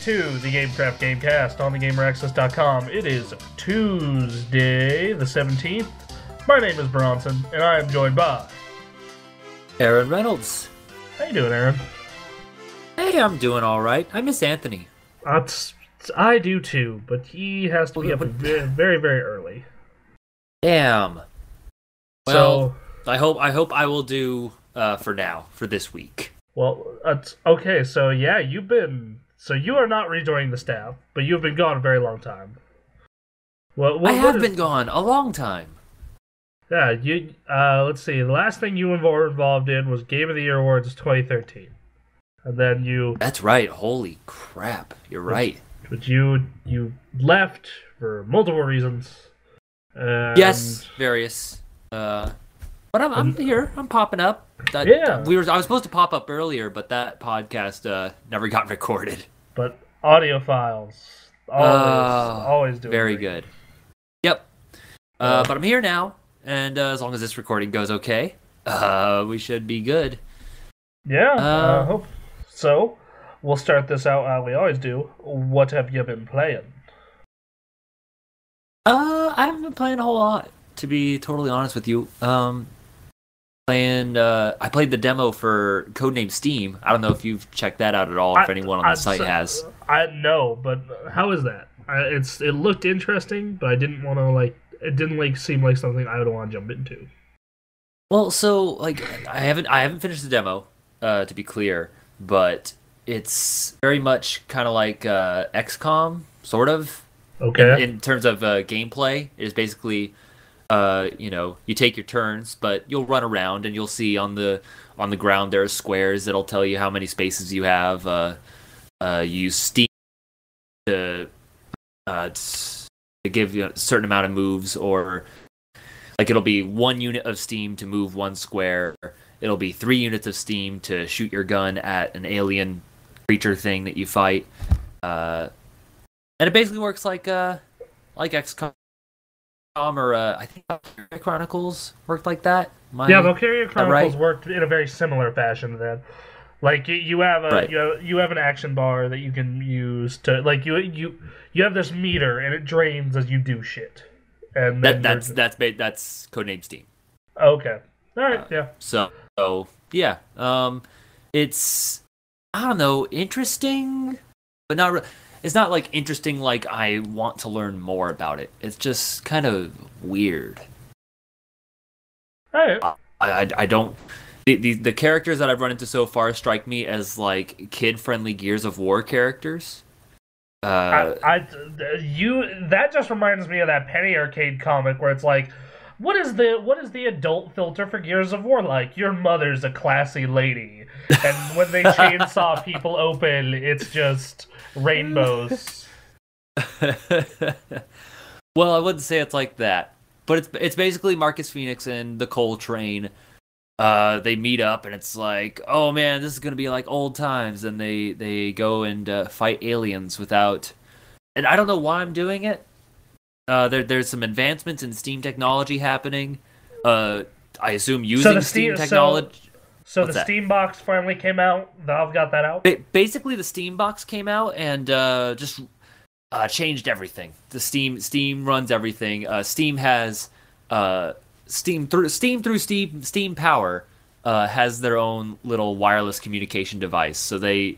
to the GameKraft GameKast on the GamerAccess.com. It is Tuesday, the 17th. My name is Bronson, and I am joined by Aaron Reynolds. How you doing, Aaron? Hey, I'm doing all right. I miss Anthony. I do too, but he has to be up very, very early. Damn. So, Well, I hope I will do for this week. Well, okay. So yeah, you are not rejoining the staff, but you've been gone a very long time. Well, I have been gone a long time. Yeah, you. Let's see. The last thing you were involved in was Game of the Year Awards 2013, and then you. That's right. Holy crap! You're right. But you left for multiple reasons. Yes, various. But I'm here. I'm popping up. Yeah. I was supposed to pop up earlier, but that podcast never got recorded. But audio files always do. Very good. Yep. But I'm here now. And as long as this recording goes okay, we should be good. Yeah, hope so. We'll start this out we always do. What have you been playing? I haven't been playing a whole lot, to be totally honest with you. I played the demo for Codename Steam. I don't know if you've checked that out at all, if anyone on the site has. No, but how is that? It looked interesting, but I didn't want to it didn't seem like something I would want to jump into. Well, so I haven't finished the demo, to be clear, but it's very much kind of like XCOM, sort of. Okay. In terms of gameplay, it is basically, you take your turns, but you'll run around and you'll see on the ground there are squares that'll tell you how many spaces you have. Use Steam to give you a certain amount of moves, or it'll be 1 unit of steam to move 1 square. It'll be 3 units of steam to shoot your gun at an alien creature thing that you fight. And it basically works like XCOM, or I think Valkyria Chronicles worked like that. Valkyria Chronicles worked in a very similar fashion to that. You have you have an action bar that you can use to you have this meter and it drains as you do shit. And then that's Codename Steam. Okay. All right. Yeah. So yeah. It's, I don't know, interesting, but not. It's not interesting like I want to learn more about it. It's just kind of weird. All right. I don't. The characters that I've run into so far strike me as kid-friendly Gears of War characters. That just reminds me of that Penny Arcade comic where it's what is the adult filter for Gears of War like? Your mother's a classy lady, and when they chainsaw people open, it's just rainbows. Well, I wouldn't say it's like that, but it's basically Marcus Phoenix and the Cole Train. They meet up and it's oh man, this is gonna be like old times, and they go and fight aliens without, and I don't know why I'm doing it. There's some advancements in Steam technology happening. I assume using Steam technology. So the Steam box finally came out. Valve got that out. Basically, the Steam box came out and just changed everything. The Steam runs everything. Steam has Steam through Steam Power has their own little wireless communication device. So they,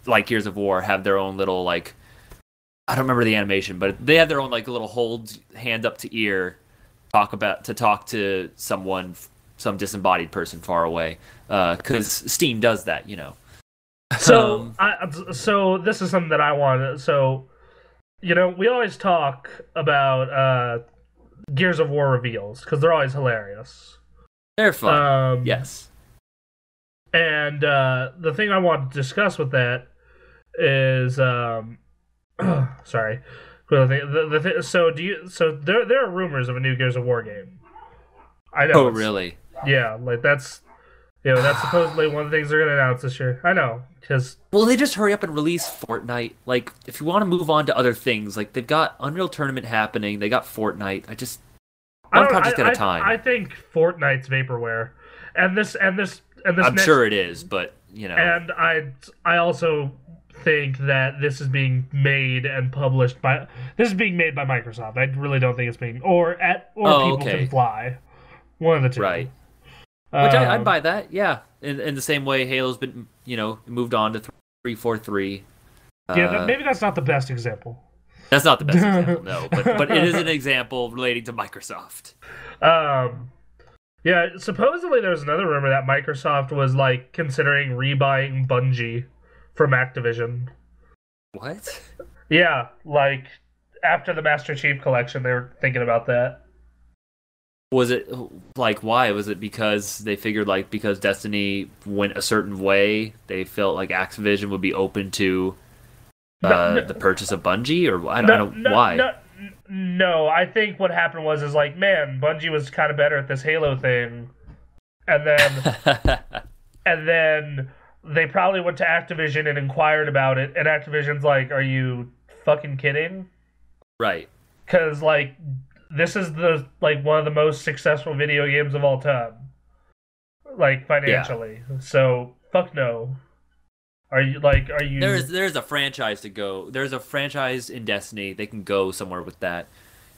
like Gears of War, have their own little I don't remember the animation, but they have their own little hold hand up to ear to talk to someone, some disembodied person far away, because Steam does that, So so this is something that I wanted. So we always talk about Gears of War reveals because they're always hilarious. They're fun. Yes. And the thing I want to discuss with that is sorry. So there are rumors of a new Gears of War game. I know. Oh, really? Yeah, that's supposedly one of the things they're gonna announce this year. I know, because they just hurry up and release Fortnite. If you want to move on to other things, they've got Unreal Tournament happening, they got Fortnite. One project at a time. I think Fortnite's vaporware, and this. I'm sure it is, but And I also think that this is being made and published by. This is being made by Microsoft. I really don't think it's being or People Can Fly. One of the two. Right. Which I'd buy that. Yeah. In the same way, Halo's been moved on to 343. Yeah, maybe that's not the best example. That's not the best example, no. But it is an example relating to Microsoft. Yeah, supposedly there's another rumor that Microsoft was like considering rebuying Bungie from Activision. What? Yeah, like after the Master Chief Collection, they were thinking about that. Was it like why? Was it because they figured like because Destiny went a certain way, they felt like Activision would be open to the purchase of Bungie, or I don't why? No, I think what happened was like, man, Bungie was kind of better at this Halo thing, and then they probably went to Activision and inquired about it, and Activision's like, are you fucking kidding? Right. Because like this is one of the most successful video games of all time, like financially. Yeah. So fuck no. Are you? There's a franchise to go. There's a franchise in Destiny. They can go somewhere with that.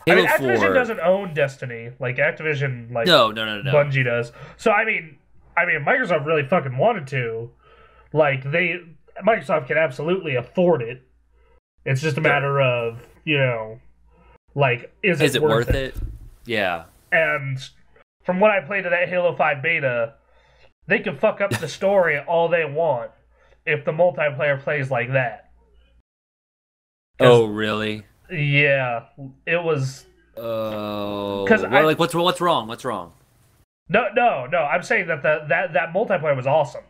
Halo Activision doesn't own Destiny. Like Activision, like no. Bungie does. So I mean, Microsoft really fucking wanted to. Like Microsoft can absolutely afford it. It's just a matter of like is it worth it? Yeah. And from what I played of that Halo 5 beta, they can fuck up the story all they want. If the multiplayer plays like that. Oh, really? Yeah, it was. Oh, like what's wrong? What's wrong? No. I'm saying that that multiplayer was awesome.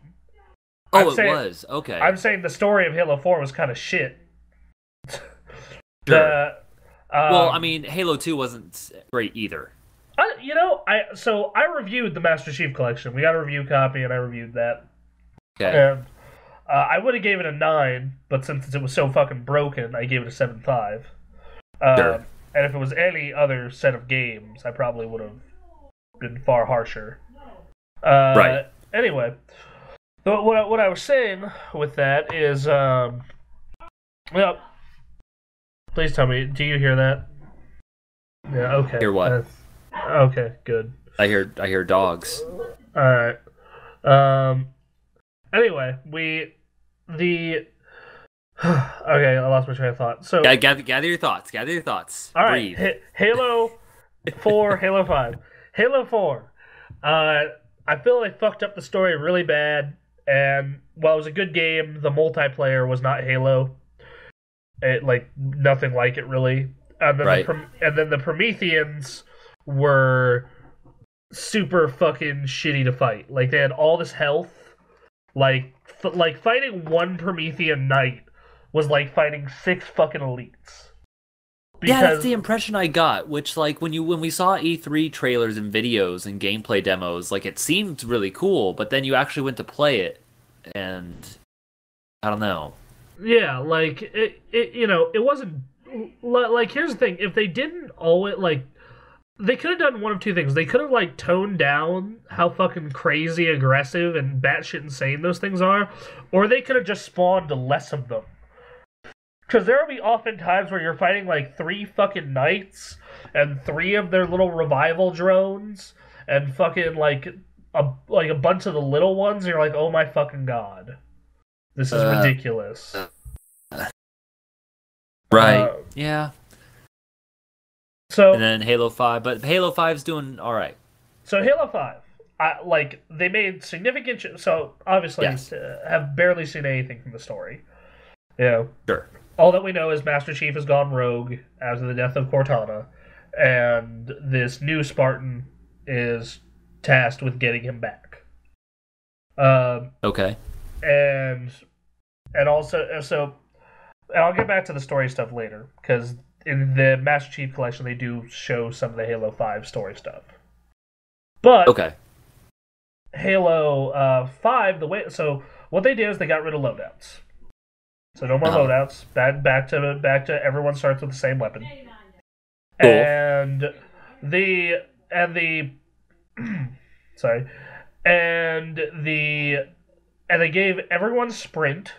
Oh, it was okay. I'm saying the story of Halo 4 was kind of shit. Sure. Well, I mean, Halo 2 wasn't great either. I reviewed the Master Chief Collection. We got a review copy, and I reviewed that. Okay. And I would have gave it a 9, but since it was so fucking broken, I gave it a 7.5. Sure. And if it was any other set of games, I probably would have been far harsher. Right. Anyway, what I was saying with that is, please tell me, do you hear that? Yeah. Okay. Hear what? Okay. Good. I hear dogs. All right. Anyway, okay, I lost my train of thought. So gather your thoughts. All right, breathe. Halo 4, Halo 5, Halo 4. I feel they fucked up the story really bad, and while it was a good game, the multiplayer was not Halo. Nothing like it really. And then and then the Prometheans were super fucking shitty to fight. Like they had all this health. Like fighting one Promethean knight was like fighting 6 fucking elites. Yeah, that's the impression I got. Which, like, when we saw E3 trailers and videos and gameplay demos, like it seemed really cool. But then you actually went to play it, and I don't know. Yeah, like it wasn't like. Here's the thing: if they didn't always they could have done one of two things. They could have toned down how fucking crazy, aggressive, and batshit insane those things are, or they could have just spawned less of them. Because there will be often times where you're fighting 3 fucking knights and 3 of their little revival drones and fucking a bunch of the little ones. And you're like, oh my fucking god, this is ridiculous. Right? Yeah. So, and then Halo 5, but Halo 5's doing all right. So Halo 5, they made significant. So obviously, have barely seen anything from the story. Sure. All that we know is Master Chief has gone rogue after the death of Cortana, and this new Spartan is tasked with getting him back. Okay. And also, and I'll get back to the story stuff later, because in the Master Chief Collection, they do show some of the Halo 5 story stuff. But okay. Halo 5, so what they did is they got rid of loadouts. So no more loadouts. Back to everyone starts with the same weapon. Cool. And they gave everyone sprint.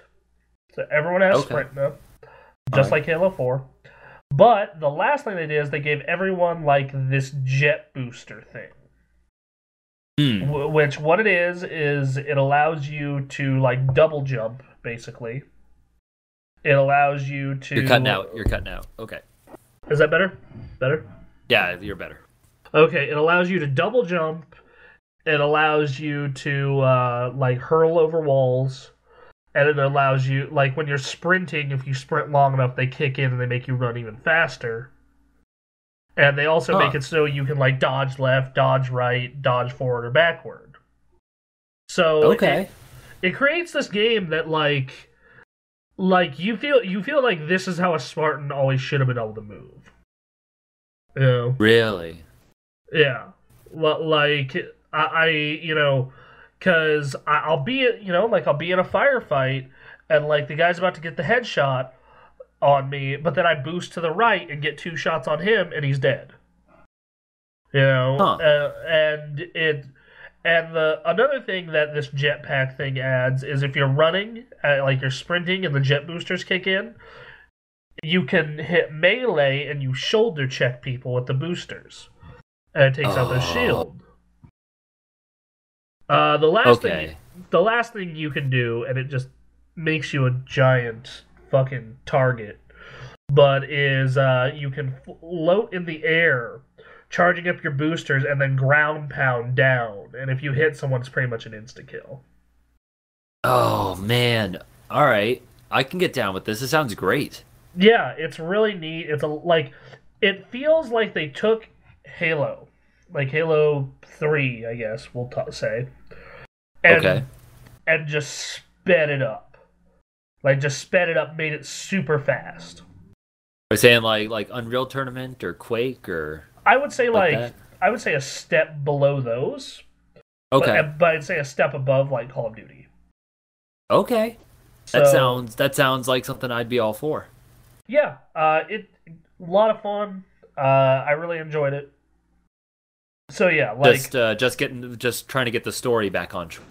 So everyone has sprint now, just like Halo 4. But the last thing they did is they gave everyone like this jet booster thing. Which what it is it allows you to like double jump, basically. It allows you to... You're cutting out. Okay. Is that better? Better? Yeah, you're better. Okay, it allows you to double jump. It allows you to like hurl over walls. And it allows you, like when you're sprinting, if you sprint long enough, they kick in and they make you run even faster. And they also make it so you can like dodge left, dodge right, dodge forward or backward. So it creates this game that like you feel like this is how a Spartan always should have been able to move. You know? Really? Yeah. Like because I'll be in a firefight and like the guy's about to get the headshot on me, but then I boost to the right and get 2 shots on him and he's dead. You know, another thing that this jetpack thing adds is if you're running, like you're sprinting and the jet boosters kick in, you can hit melee and you shoulder check people with the boosters, and it takes out their shield. The last thing you can do, and it just makes you a giant fucking target, but is you can float in the air, charging up your boosters, and then ground pound down. And if you hit someone, it's pretty much an insta-kill. Oh, man. All right. I can get down with this. It sounds great. Yeah, it's really neat. It feels like they took Halo, like Halo 3, I guess we'll say, and just sped it up. Like, just sped it up, made it super fast. Are you saying like Unreal Tournament or Quake or? I would say I would say a step below those. Okay. But I'd say a step above like Call of Duty. Okay. So, that sounds like something I'd be all for. Yeah. A lot of fun. I really enjoyed it. So yeah, like just trying to get the story back on track.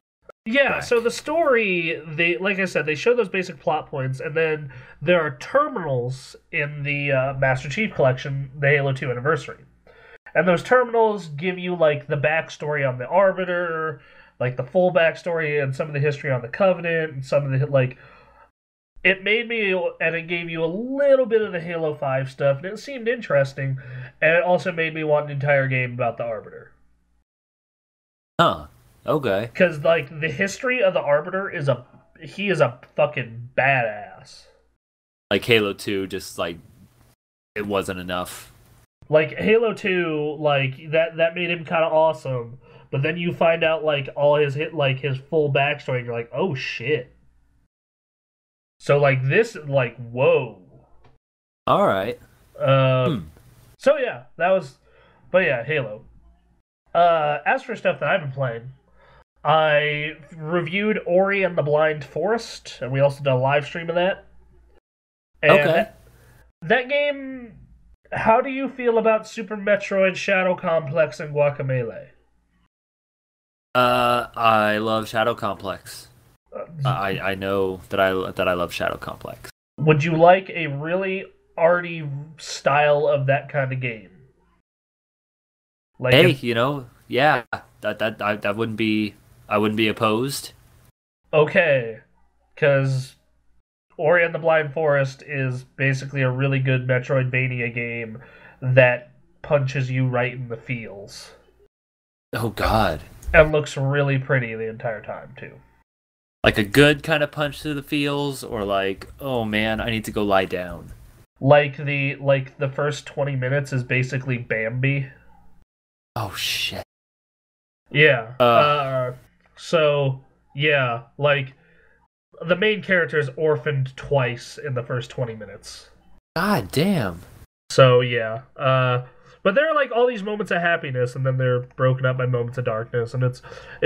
Yeah, so the story, like I said, they show those basic plot points, and then there are terminals in the Master Chief Collection, the Halo 2 Anniversary. And those terminals give you, like, the backstory on the Arbiter, like, the full backstory, and some of the history on the Covenant, and some of the, like... It made me, and it gave you a little bit of the Halo 5 stuff, and it seemed interesting, and it also made me want an entire game about the Arbiter. Huh. Okay. Because, like, the history of the Arbiter he is a fucking badass. Like Halo 2, just, like, it wasn't enough. Like, Halo 2, like, that made him kind of awesome, but then you find out, like, all his full backstory, and you're like, oh, shit. So, like, this, like, whoa. Alright. So, yeah, Halo. As for stuff that I've been playing, I reviewed Ori and the Blind Forest, and we also did a live stream of that. And that game, how do you feel about Super Metroid, Shadow Complex, and Guacamelee? I love Shadow Complex. I know that I love Shadow Complex. Would you like a really arty style of that kind of game? Like yeah, that wouldn't be. I wouldn't be opposed. Okay, because Ori and the Blind Forest is basically a really good Metroidvania game that punches you right in the feels. Oh, God. And looks really pretty the entire time, too. Like a good kind of punch to the feels, or like, oh man, I need to go lie down. Like the first 20 minutes is basically Bambi. Oh, shit. Yeah. So, yeah, like, the main character is orphaned twice in the first 20 minutes. God damn. So, yeah. But there are, like, all these moments of happiness, and then they're broken up by moments of darkness, and it's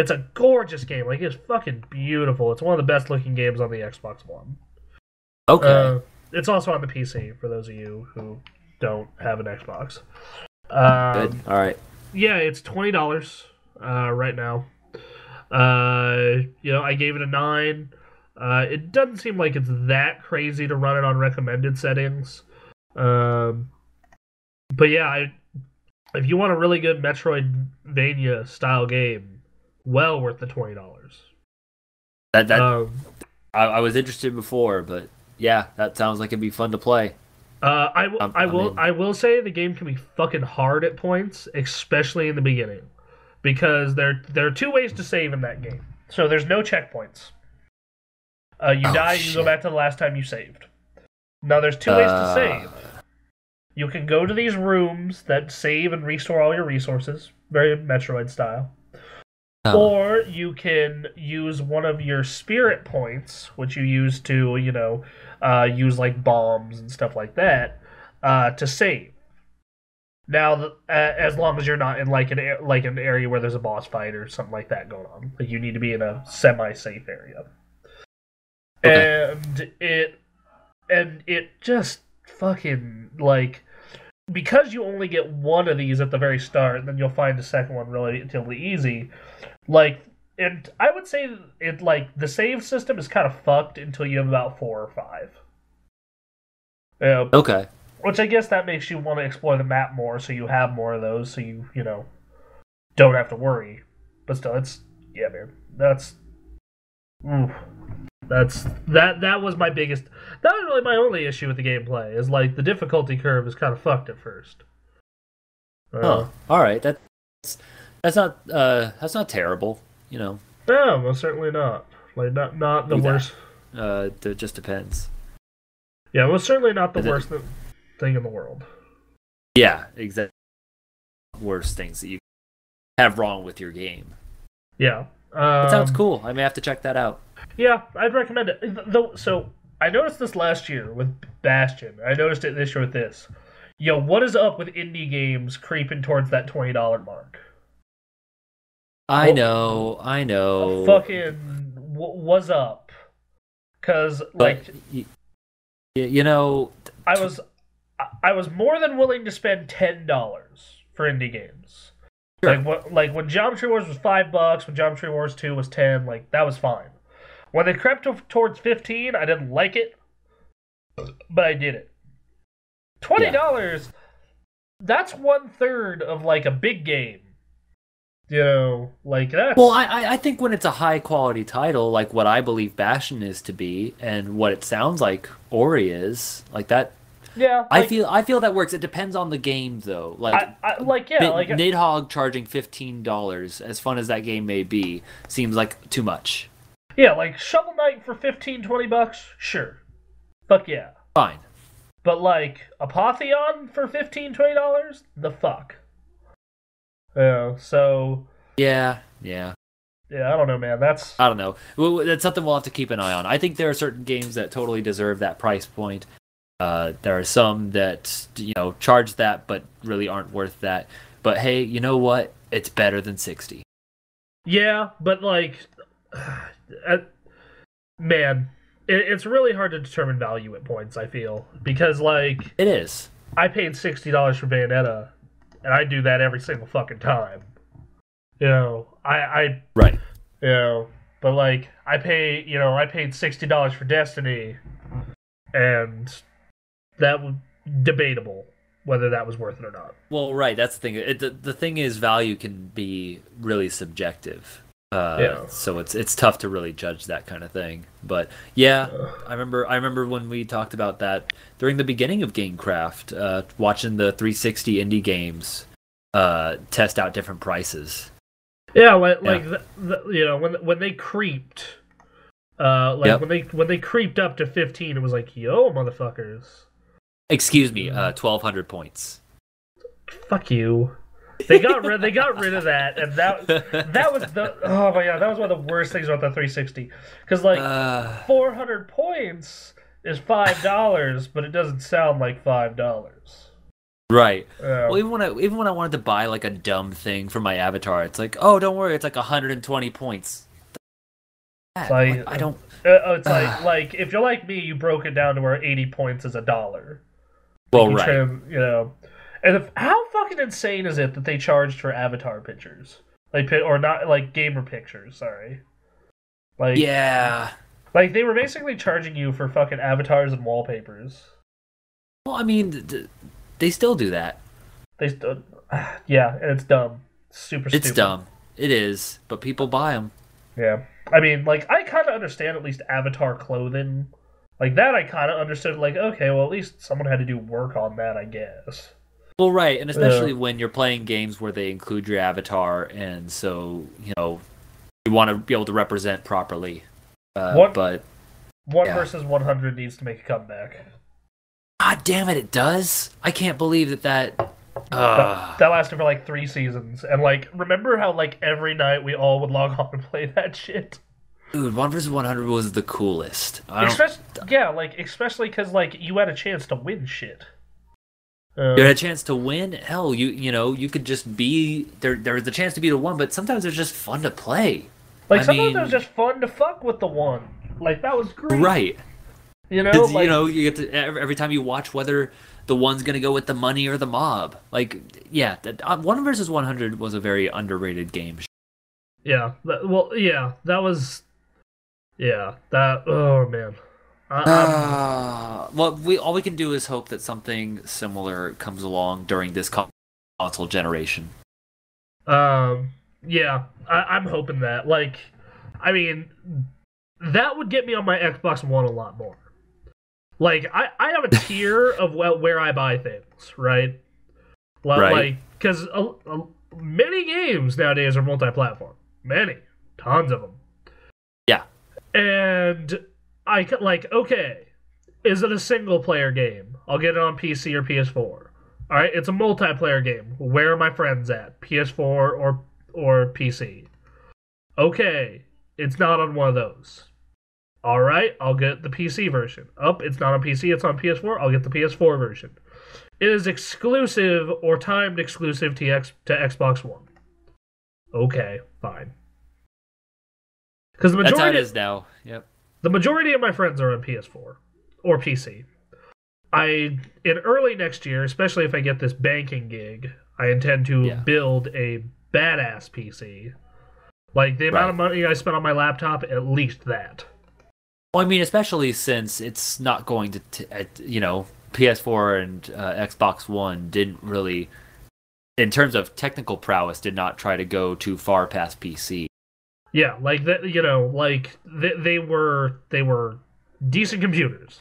a gorgeous game. Like, it's fucking beautiful. It's one of the best-looking games on the Xbox One. Okay. It's also on the PC, for those of you who don't have an Xbox. Good. All right. Yeah, it's $20 right now. I gave it a 9. It doesn't seem like it's that crazy to run it on recommended settings. But yeah, if you want a really good Metroidvania style game, well worth the $20. I was interested before, but yeah, that sounds like it'd be fun to play. I will say the game can be fucking hard at points, especially in the beginning, because there are two ways to save in that game. So there's no checkpoints. You die, you go back to the last time you saved. Now there's two ways to save. You can go to these rooms that save and restore all your resources, very Metroid style. Or you can use one of your spirit points, which you use to, use like bombs and stuff like that, to save. Now, as long as you're not in like an area where there's a boss fight or something like that going on, like you need to be in a semi-safe area. Okay. And it just fucking like, because you only get one of these at the very start, and then you'll find the second one relatively easy. Like, and I would say it like the save system is kind of fucked until you have about 4 or 5. Okay. Which I guess that makes you want to explore the map more, so you have more of those, so you don't have to worry. But still, man. That was my biggest. That was really my only issue with the gameplay. Is like the difficulty curve is kind of fucked at first. All right. That's not terrible. No, most certainly not. Like not the worst. It just depends. Yeah, most certainly not the worst thing in the world. Yeah, exactly. Worst things that you have wrong with your game. Yeah. That sounds cool. I may have to check that out. Yeah, I'd recommend it. So I noticed this last year with Bastion. I noticed it this year with this. Yo, what is up with indie games creeping towards that $20 mark? I know. Fucking what's up? Because like, I was more than willing to spend $10 for indie games. Sure. Like when Geometry Wars was $5, when Geometry Wars 2 was 10, like that was fine. When they crept towards 15, I didn't like it, but I did it. $20, that's 1/3 of like a big game. Like that's... Well, I think when it's a high quality title, like what I believe Bastion is to be, and what it sounds like Ori is, like that. Yeah, like, I feel that works. It depends on the game, though. Like, Nidhogg charging $15, as fun as that game may be, seems like too much. Yeah, like Shovel Knight for $15-$20, sure, fuck yeah, fine. But like Apotheon for $15-$20, the fuck. So. Yeah. I don't know, man. I don't know. That's something we'll have to keep an eye on. I think there are certain games that totally deserve that price point. There are some that charge that but really aren't worth that. But hey, you know what? It's better than 60. Yeah, but like, man, it's really hard to determine value at points. I feel because like it is. I paid $60 for Bayonetta, and I do that every single fucking time. I right. But like I paid $60 for Destiny, and that was debatable whether that was worth it or not. Well, right, that's the thing. The thing is, value can be really subjective. So it's tough to really judge that kind of thing. But yeah, I remember when we talked about that during the beginning of GameKraft, watching the 360 indie games test out different prices. Yeah, when they creeped, when they creeped up to 15, it was like, yo, motherfuckers. Excuse me, 1,200 points. Fuck you. They got rid of that, and that was oh my god, that was one of the worst things about the 360. Because like 400 points is $5, but it doesn't sound like $5. Right. Well, even when I wanted to buy like a dumb thing for my avatar, it's like, oh, don't worry, it's like 120 points. Like, I don't. It's like if you're like me, you broke it down to where 80 points is $1. Well, right. And how fucking insane is it that they charged for avatar pictures, or not like gamer pictures? Sorry. Like yeah. Like, they were basically charging you for fucking avatars and wallpapers. Well, I mean, they still do that. Yeah, and it's dumb. Super stupid. It's dumb. It is, but people buy them. Yeah. I mean, like, I kind of understand at least avatar clothing. Like, that I kind of understood, like, okay, well, at least someone had to do work on that, I guess. Well, right, and especially when you're playing games where they include your avatar, and so, you want to be able to represent properly. One yeah. versus 100 needs to make a comeback. God damn it, it does? I can't believe that... That lasted for, like, 3 seasons. And, like, remember how, like, every night we all would log on and play that shit? Dude, 1 versus 100 was the coolest. Especially because, like, you had a chance to win shit. You had a chance to win? Hell, you could just be... There was a chance to be the one, but sometimes it's just fun to play. Like, sometimes it was just fun to fuck with the one. Like, that was great. Right. You know, like, you get to... Every time you watch whether the one's going to go with the money or the mob. Like, yeah, 1 versus 100 was a very underrated game. Yeah. That was... Yeah, that... Oh, man. Well, all we can do is hope that something similar comes along during this console generation. Yeah, I'm hoping that. Like, I mean, that would get me on my Xbox One a lot more. Like, I have a tier of where I buy things, right? Like, because many games nowadays are multi-platform. Many. Tons of them. Yeah. And okay, is it a single-player game? I'll get it on PC or PS4. Alright, it's a multiplayer game. Where are my friends at? PS4 or PC? Okay, it's not on one of those. Alright, I'll get the PC version. It's not on PC, it's on PS4. I'll get the PS4 version. It is exclusive or timed exclusive to Xbox One. Okay, fine. Because that's how it is now. Yep. The majority of my friends are on PS4 or PC. In early next year, especially if I get this banking gig, I intend to build a badass PC. Like, the amount of money I spent on my laptop, at least that. Well, I mean, especially since it's not going to, PS4 and Xbox One didn't really, in terms of technical prowess, did not try to go too far past PC. Yeah, like that. They were decent computers.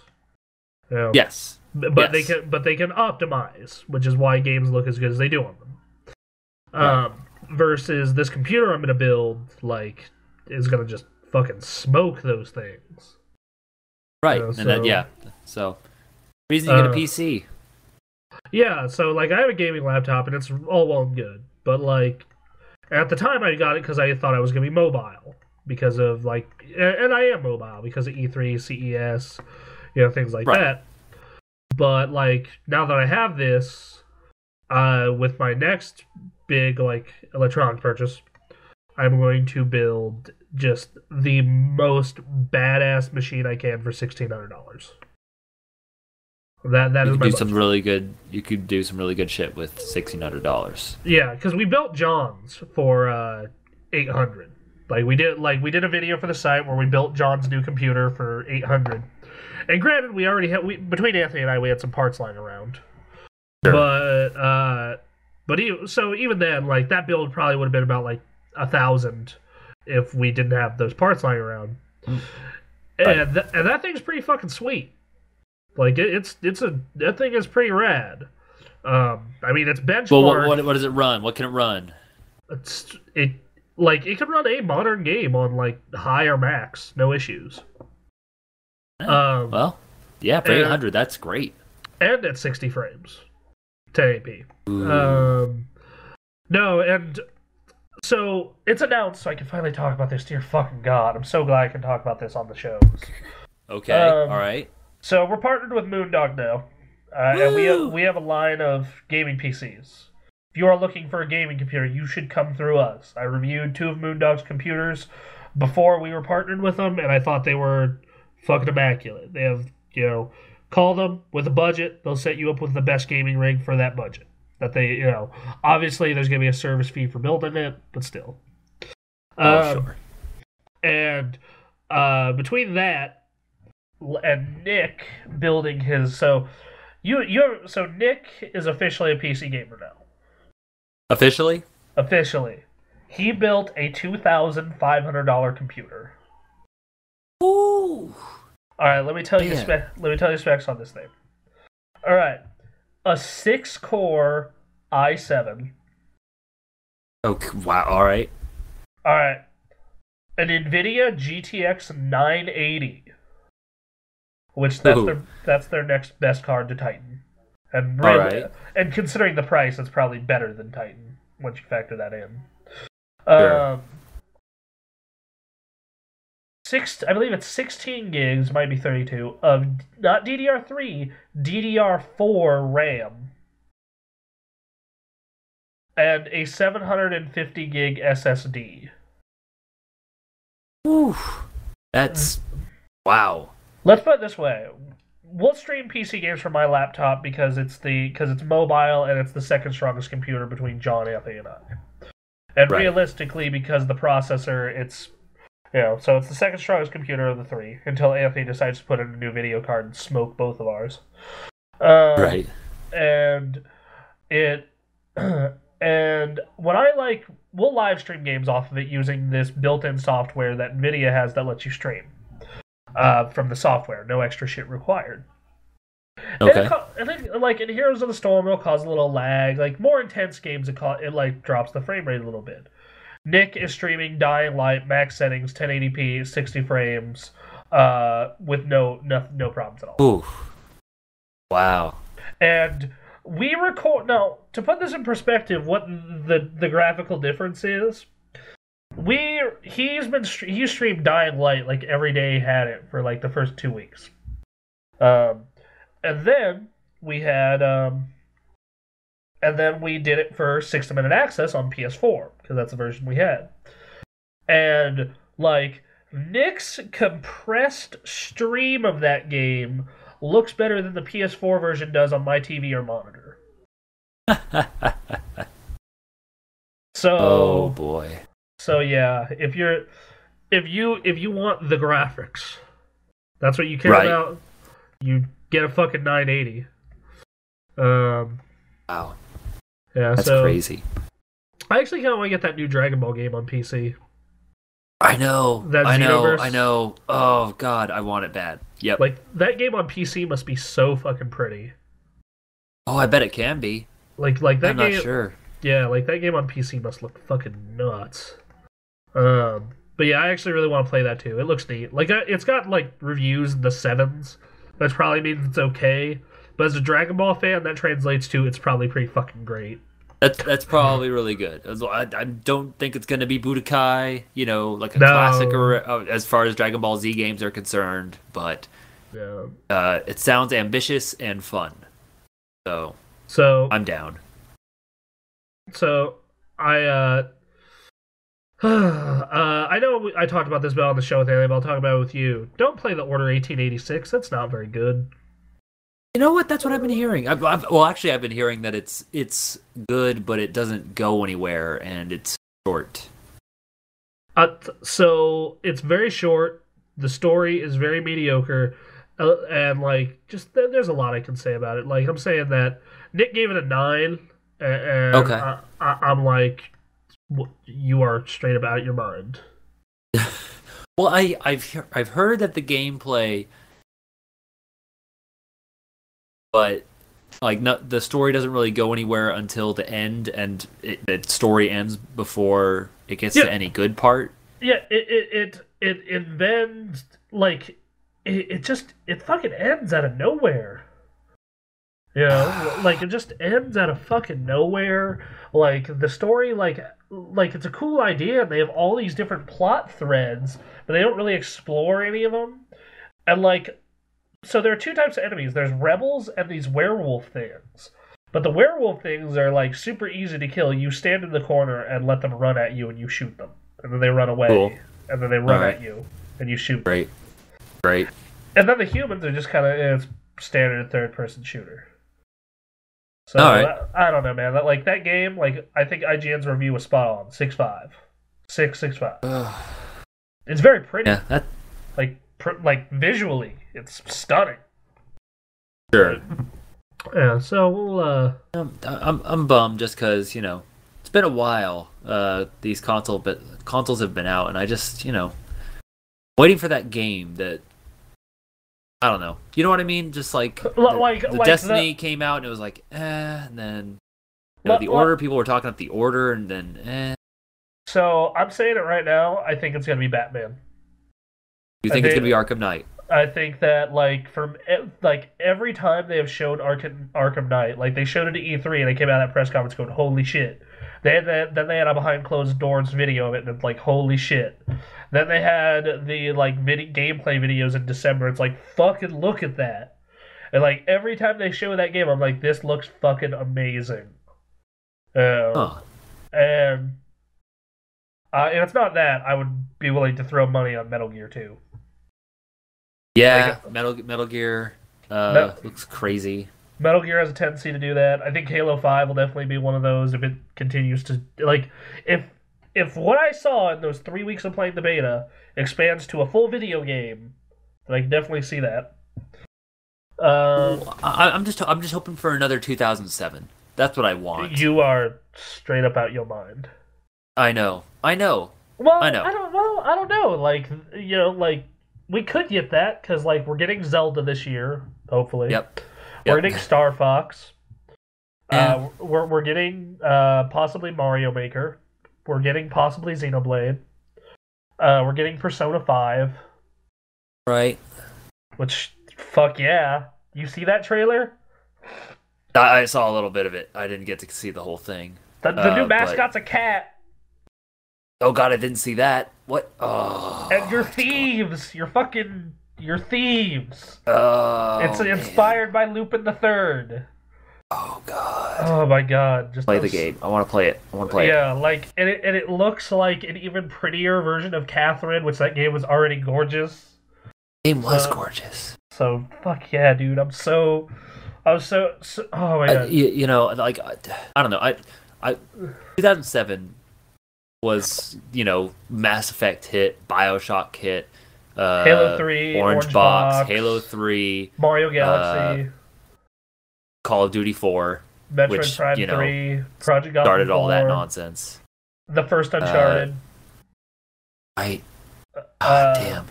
Yes, but they can optimize, which is why games look as good as they do on them. Versus this computer I'm gonna build, like, is gonna just fucking smoke those things. Right, So, reason you get a PC. Yeah, so, like, I have a gaming laptop, and it's all well and good, but, like, at the time I got it because I thought I was going to be mobile, because of, like, and I am mobile because of E3, CES, things like that. But, like, now that I have this, with my next big, like, electronic purchase, I'm going to build just the most badass machine I can for $1,600. That is my budget. You could do some really good shit with $1,600. Yeah, because we built John's for $800. Like we did a video for the site where we built John's new computer for $800. And granted, we already had between Anthony and I, we had some parts lying around. Sure. But even then, like, that build probably would have been about like $1,000 if we didn't have those parts lying around. And that thing's pretty fucking sweet. Like, that thing is pretty rad. I mean, it's benchmark. Well, what does it run? What can it run? It can run a modern game on, like, high or max, no issues. Well, yeah, for 800, that's great. And at 60 frames, 1080p. No, and so it's announced, so I can finally talk about this. Dear fucking God, I'm so glad I can talk about this on the shows. Okay, all right. So we're partnered with Moondog now, and we have a line of gaming PCs. If you are looking for a gaming computer, you should come through us. I reviewed 2 of Moondog's computers before we were partnered with them, and I thought they were fucking immaculate. They have, call them with a budget. They'll set you up with the best gaming rig for that budget. That they, obviously there's going to be a service fee for building it, but still. Sure. And between that and Nick building his so Nick is officially a PC gamer now. Officially? Officially. He built a $2,500 computer. Ooh. Alright, let me tell you specs on this thing. Alright. A 6-core i7. Okay, wow, alright. Alright. An NVIDIA GTX 980. Which that's their next best card to Titan. And really, and considering the price, it's probably better than Titan once you factor that in. Sure. I believe it's 16 gigs, might be 32, of not DDR3, DDR4 RAM. And a 750 gig SSD. Ooh. That's... Wow. Let's put it this way. We'll stream PC games from my laptop because it's mobile and it's the second strongest computer between John, Anthony, and I. And realistically, because the processor, it's so it's the second strongest computer of the three until Anthony decides to put in a new video card and smoke both of ours. Right. And and what we'll live stream games off of it using this built-in software that NVIDIA has that lets you stream. From the software, no extra shit required. Okay. And in Heroes of the Storm, it'll cause a little lag. Like more intense games, it drops the frame rate a little bit. Nick is streaming Dying Light, max settings, 1080p, 60 frames, with no problems at all. Ooh. Wow. And we record now to put this in perspective. What the graphical difference is. He streamed Dying Light like every day he had it for like the first 2 weeks, and then we had we did it for 60-minute access on PS4 because that's the version we had, and like Nick's compressed stream of that game looks better than the PS4 version does on my TV or monitor. So, oh boy. So yeah, if you want the graphics, that's what you care about. You get a fucking 980. Wow. Yeah, that's crazy. I actually kind of want to get that new Dragon Ball game on PC. I know. I know. Oh god, I want it bad. Yep. Like that game on PC must be so fucking pretty. Oh, I bet it can be. Like that I'm game. Not sure. Yeah, like that game on PC must look fucking nuts. But yeah, I actually really want to play that too. It looks neat. Like it's got like reviews in the 7s, which probably means it's okay. But as a Dragon Ball fan, that translates to it's probably pretty fucking great. That's probably really good. I don't think it's going to be Budokai, like a classic or as far as Dragon Ball Z games are concerned. But it sounds ambitious and fun. So I'm down. So I know I talked about this on the show with Anthony, but I'll talk about it with you. Don't play the Order 1886. That's not very good. You know what? That's what I've been hearing. I've been hearing that it's good, but it doesn't go anywhere, and it's short. So it's very short. The story is very mediocre, and just there's a lot I can say about it. Like I'm saying that Nick gave it a 9, and okay. I'm like, you are straight up out your mind. Well, I've heard that the gameplay, but the story doesn't really go anywhere until the end, and the story ends before it gets to any good part. Yeah, it ends it fucking ends out of nowhere. It just ends out of fucking nowhere. Like the story, like it's a cool idea, and they have all these different plot threads, but they don't really explore any of them. And so there are two types of enemies. There's rebels and these werewolf things. But the werewolf things are super easy to kill. You stand in the corner and let them run at you, and you shoot them, and then they run away, cool. And then they run at you, and you shoot them. Great. And then the humans are just kind of it's standard third-person shooter. So I don't know, man. That game, I think IGN's review was spot on. 6.5. 6.5. It's very pretty. Yeah, like visually, it's stunning. Sure. Yeah, so we'll. I'm bummed just because it's been a while. These consoles have been out, and I just waiting for that game that I don't know. You know what I mean? Just like the Destiny came out, and it was like, and then the Order. People were talking about the Order, and then. So I'm saying it right now. I think it's gonna be Batman. You think it's gonna be Arkham Knight? I think that every time they have shown Arkham Knight, like they showed it at E3 and they came out of that press conference going, "Holy shit!" Then they had a behind closed doors video of it, and it's like, "Holy shit!" Then they had the gameplay videos in December. It's like, fucking look at that! And like every time they show that game, I'm like, "This looks fucking amazing." And it's not that I would be willing to throw money on Metal Gear 2. Yeah, Metal Gear looks crazy. Metal Gear has a tendency to do that. I think Halo 5 will definitely be one of those if it continues to if what I saw in those 3 weeks of playing the beta expands to a full video game, then I can definitely see that. I'm just hoping for another 2007. That's what I want. You are straight up out your mind. I know. Well, I don't know. We could get that because we're getting Zelda this year, hopefully. Yep. We're getting Star Fox. Yeah. We're getting possibly Mario Maker. We're getting possibly Xenoblade. We're getting Persona 5. Right. Which, fuck yeah. You see that trailer? I saw a little bit of it. I didn't get to see the whole thing. The new mascot's a cat. Oh god, I didn't see that. What? Oh. And you're thieves. You're thieves. Oh. It's inspired by Lupin the Third. Oh god. Oh my god. Just play the game. I want to play it. Yeah, and it looks like an even prettier version of Catherine, which that game was already gorgeous. The game was gorgeous. So fuck yeah, dude. I was so oh my god. I don't know. I 2007 was Mass Effect hit, BioShock hit, Halo 3, Orange Box, Halo 3, Mario Galaxy, Call of Duty 4, Metroid Prime 3, Project Gotham started 4, all that nonsense. The first Uncharted. Damn.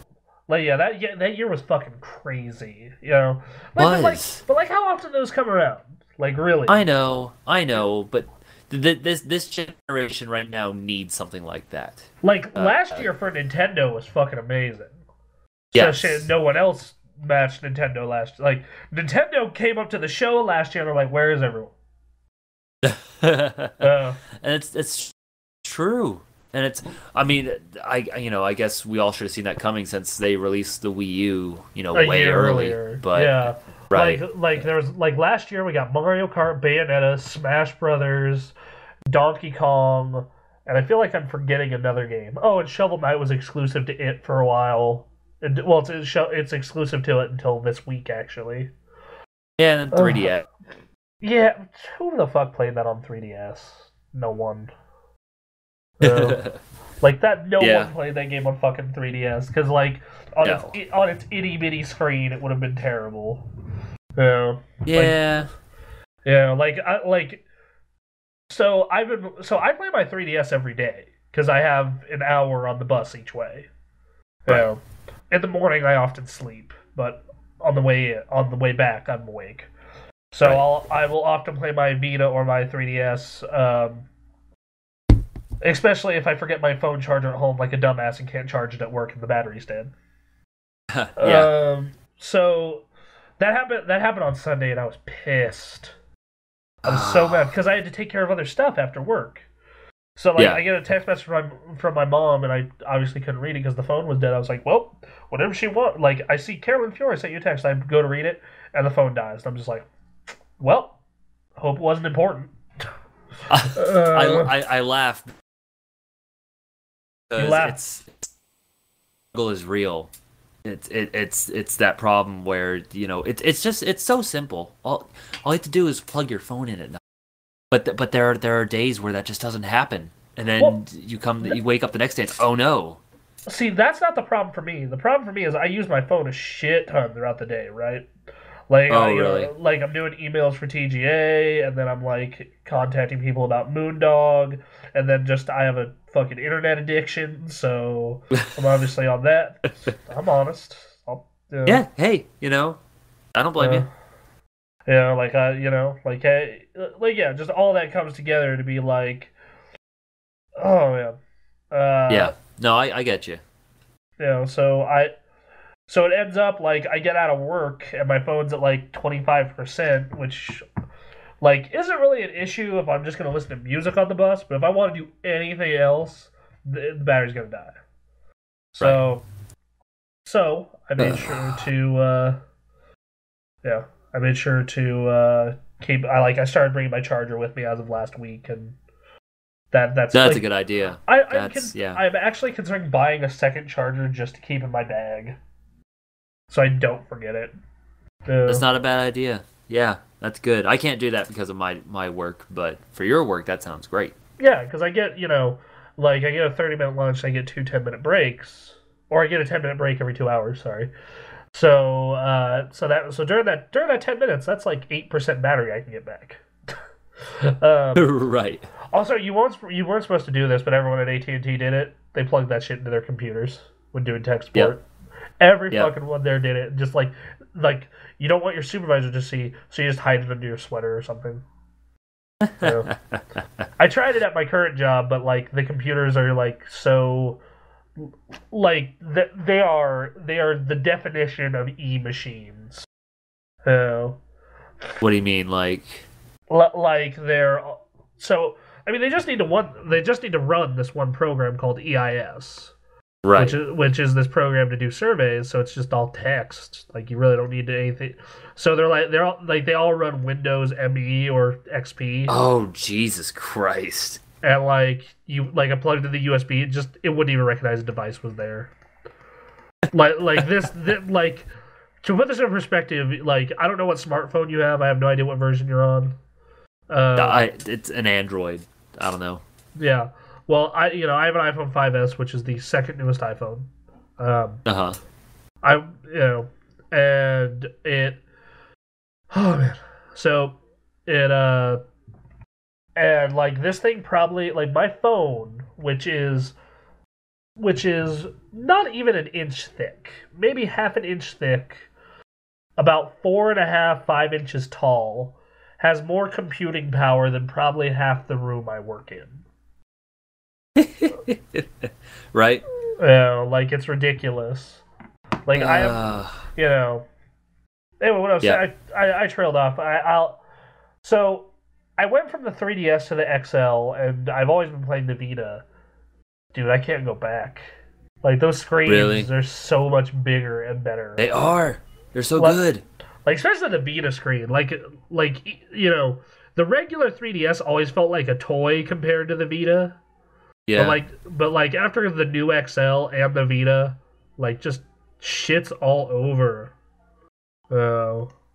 That year was fucking crazy. But how often do those come around? Really? I know, but this generation right now needs something like that. Last year for Nintendo was fucking amazing. Yes. So no one else matched Nintendo last. Nintendo came up to the show last year and they're like, "Where is everyone?" And it's true. And I guess we all should have seen that coming since they released the Wii U, way earlier. But yeah, right. There was last year we got Mario Kart, Bayonetta, Smash Brothers, Donkey Kong, and I feel like I'm forgetting another game. Oh, and Shovel Knight was exclusive to it for a while. It's exclusive to it until this week, actually. Yeah, and then 3DS. Yeah, who the fuck played that on 3DS? No one. No one played that game on fucking 3DS because on its itty bitty screen it would have been terrible. Yeah. So I play my 3DS every day because I have an hour on the bus each way. Right. In the morning I often sleep, but on the way back I'm awake. So I will often play my Vita or my 3DS. Especially if I forget my phone charger at home like a dumbass and can't charge it at work and the battery's dead. Yeah. So that happened on Sunday and I was pissed. I was so mad because I had to take care of other stuff after work. So I get a text message from my mom and I obviously couldn't read it because the phone was dead. I was like, well, whatever she wants. I see Carolyn Fiore sent you a text. I go to read it and the phone dies. And I'm just like, well, hope it wasn't important. I laugh. You laugh. Struggle is real. It's that problem where it's so simple. All you have to do is plug your phone in at night. But there are days where that just doesn't happen, and then you wake up the next day. And, oh no! See, that's not the problem for me. The problem for me is I use my phone a shit ton throughout the day, right? Like, Oh, really? like I'm doing emails for TGA, and then I'm like contacting people about Moondog, and then just I have a fucking internet addiction, so I'm obviously on that. I'm honest. Yeah. Hey, I don't blame you. Like hey, like yeah, just all that comes together to be like, oh man, Yeah. No, I get you. So it ends up like I get out of work and my phone's at like 25%, which like isn't really an issue if I'm just gonna listen to music on the bus, but if I want to do anything else, the battery's gonna die. So, Right. so I made sure to, I made sure to keep. I started bringing my charger with me as of last week, and that's That's like, a good idea. I'm actually considering buying a second charger just to keep in my bag, so I don't forget it. That's not a bad idea. Yeah, that's good. I can't do that because of my work, but for your work, that sounds great. Yeah, because I get like I get a 30-minute lunch, and I get two 10-minute breaks, or I get a 10-minute break every 2 hours. Sorry. So during that 10 minutes, that's like 8% battery I can get back. Right. Also, you weren't supposed to do this, but everyone at AT&T did it. They plugged that shit into their computers when doing tech support. Yep. Every fucking one there did it. Just like you don't want your supervisor to see, so you just hide it under your sweater or something. I tried it at my current job, but like the computers are like so, like they are the definition of e-machines. What do you mean, like they're so? I mean, they just need to run this one program called EIS, right? Which is this program to do surveys. So it's just all text. Like you really don't need anything. So they all run Windows ME or XP. Oh Jesus Christ! And like I plugged in the USB, it wouldn't even recognize a device was there. like this to put this in perspective, like I don't know what smartphone you have. I have no idea what version you're on. It's an Android. I don't know. Yeah. Well, I have an iPhone 5S, which is the second newest iPhone. And it. Oh man. So it and like this thing probably like my phone, which is not even an inch thick, maybe half an inch thick, about 4.5, 5 inches tall, has more computing power than probably half the room I work in. Right? Like it's ridiculous. Like I am, Anyway, what I was saying, I trailed off. So I went from the 3DS to the XL, and I've always been playing the Vita. Dude, I can't go back. Like those screens are so much bigger and better. They are. They're so good. Like especially the Vita screen. Like the regular 3DS always felt like a toy compared to the Vita. Yeah. But after the new XL and the Vita, like just shit's all over.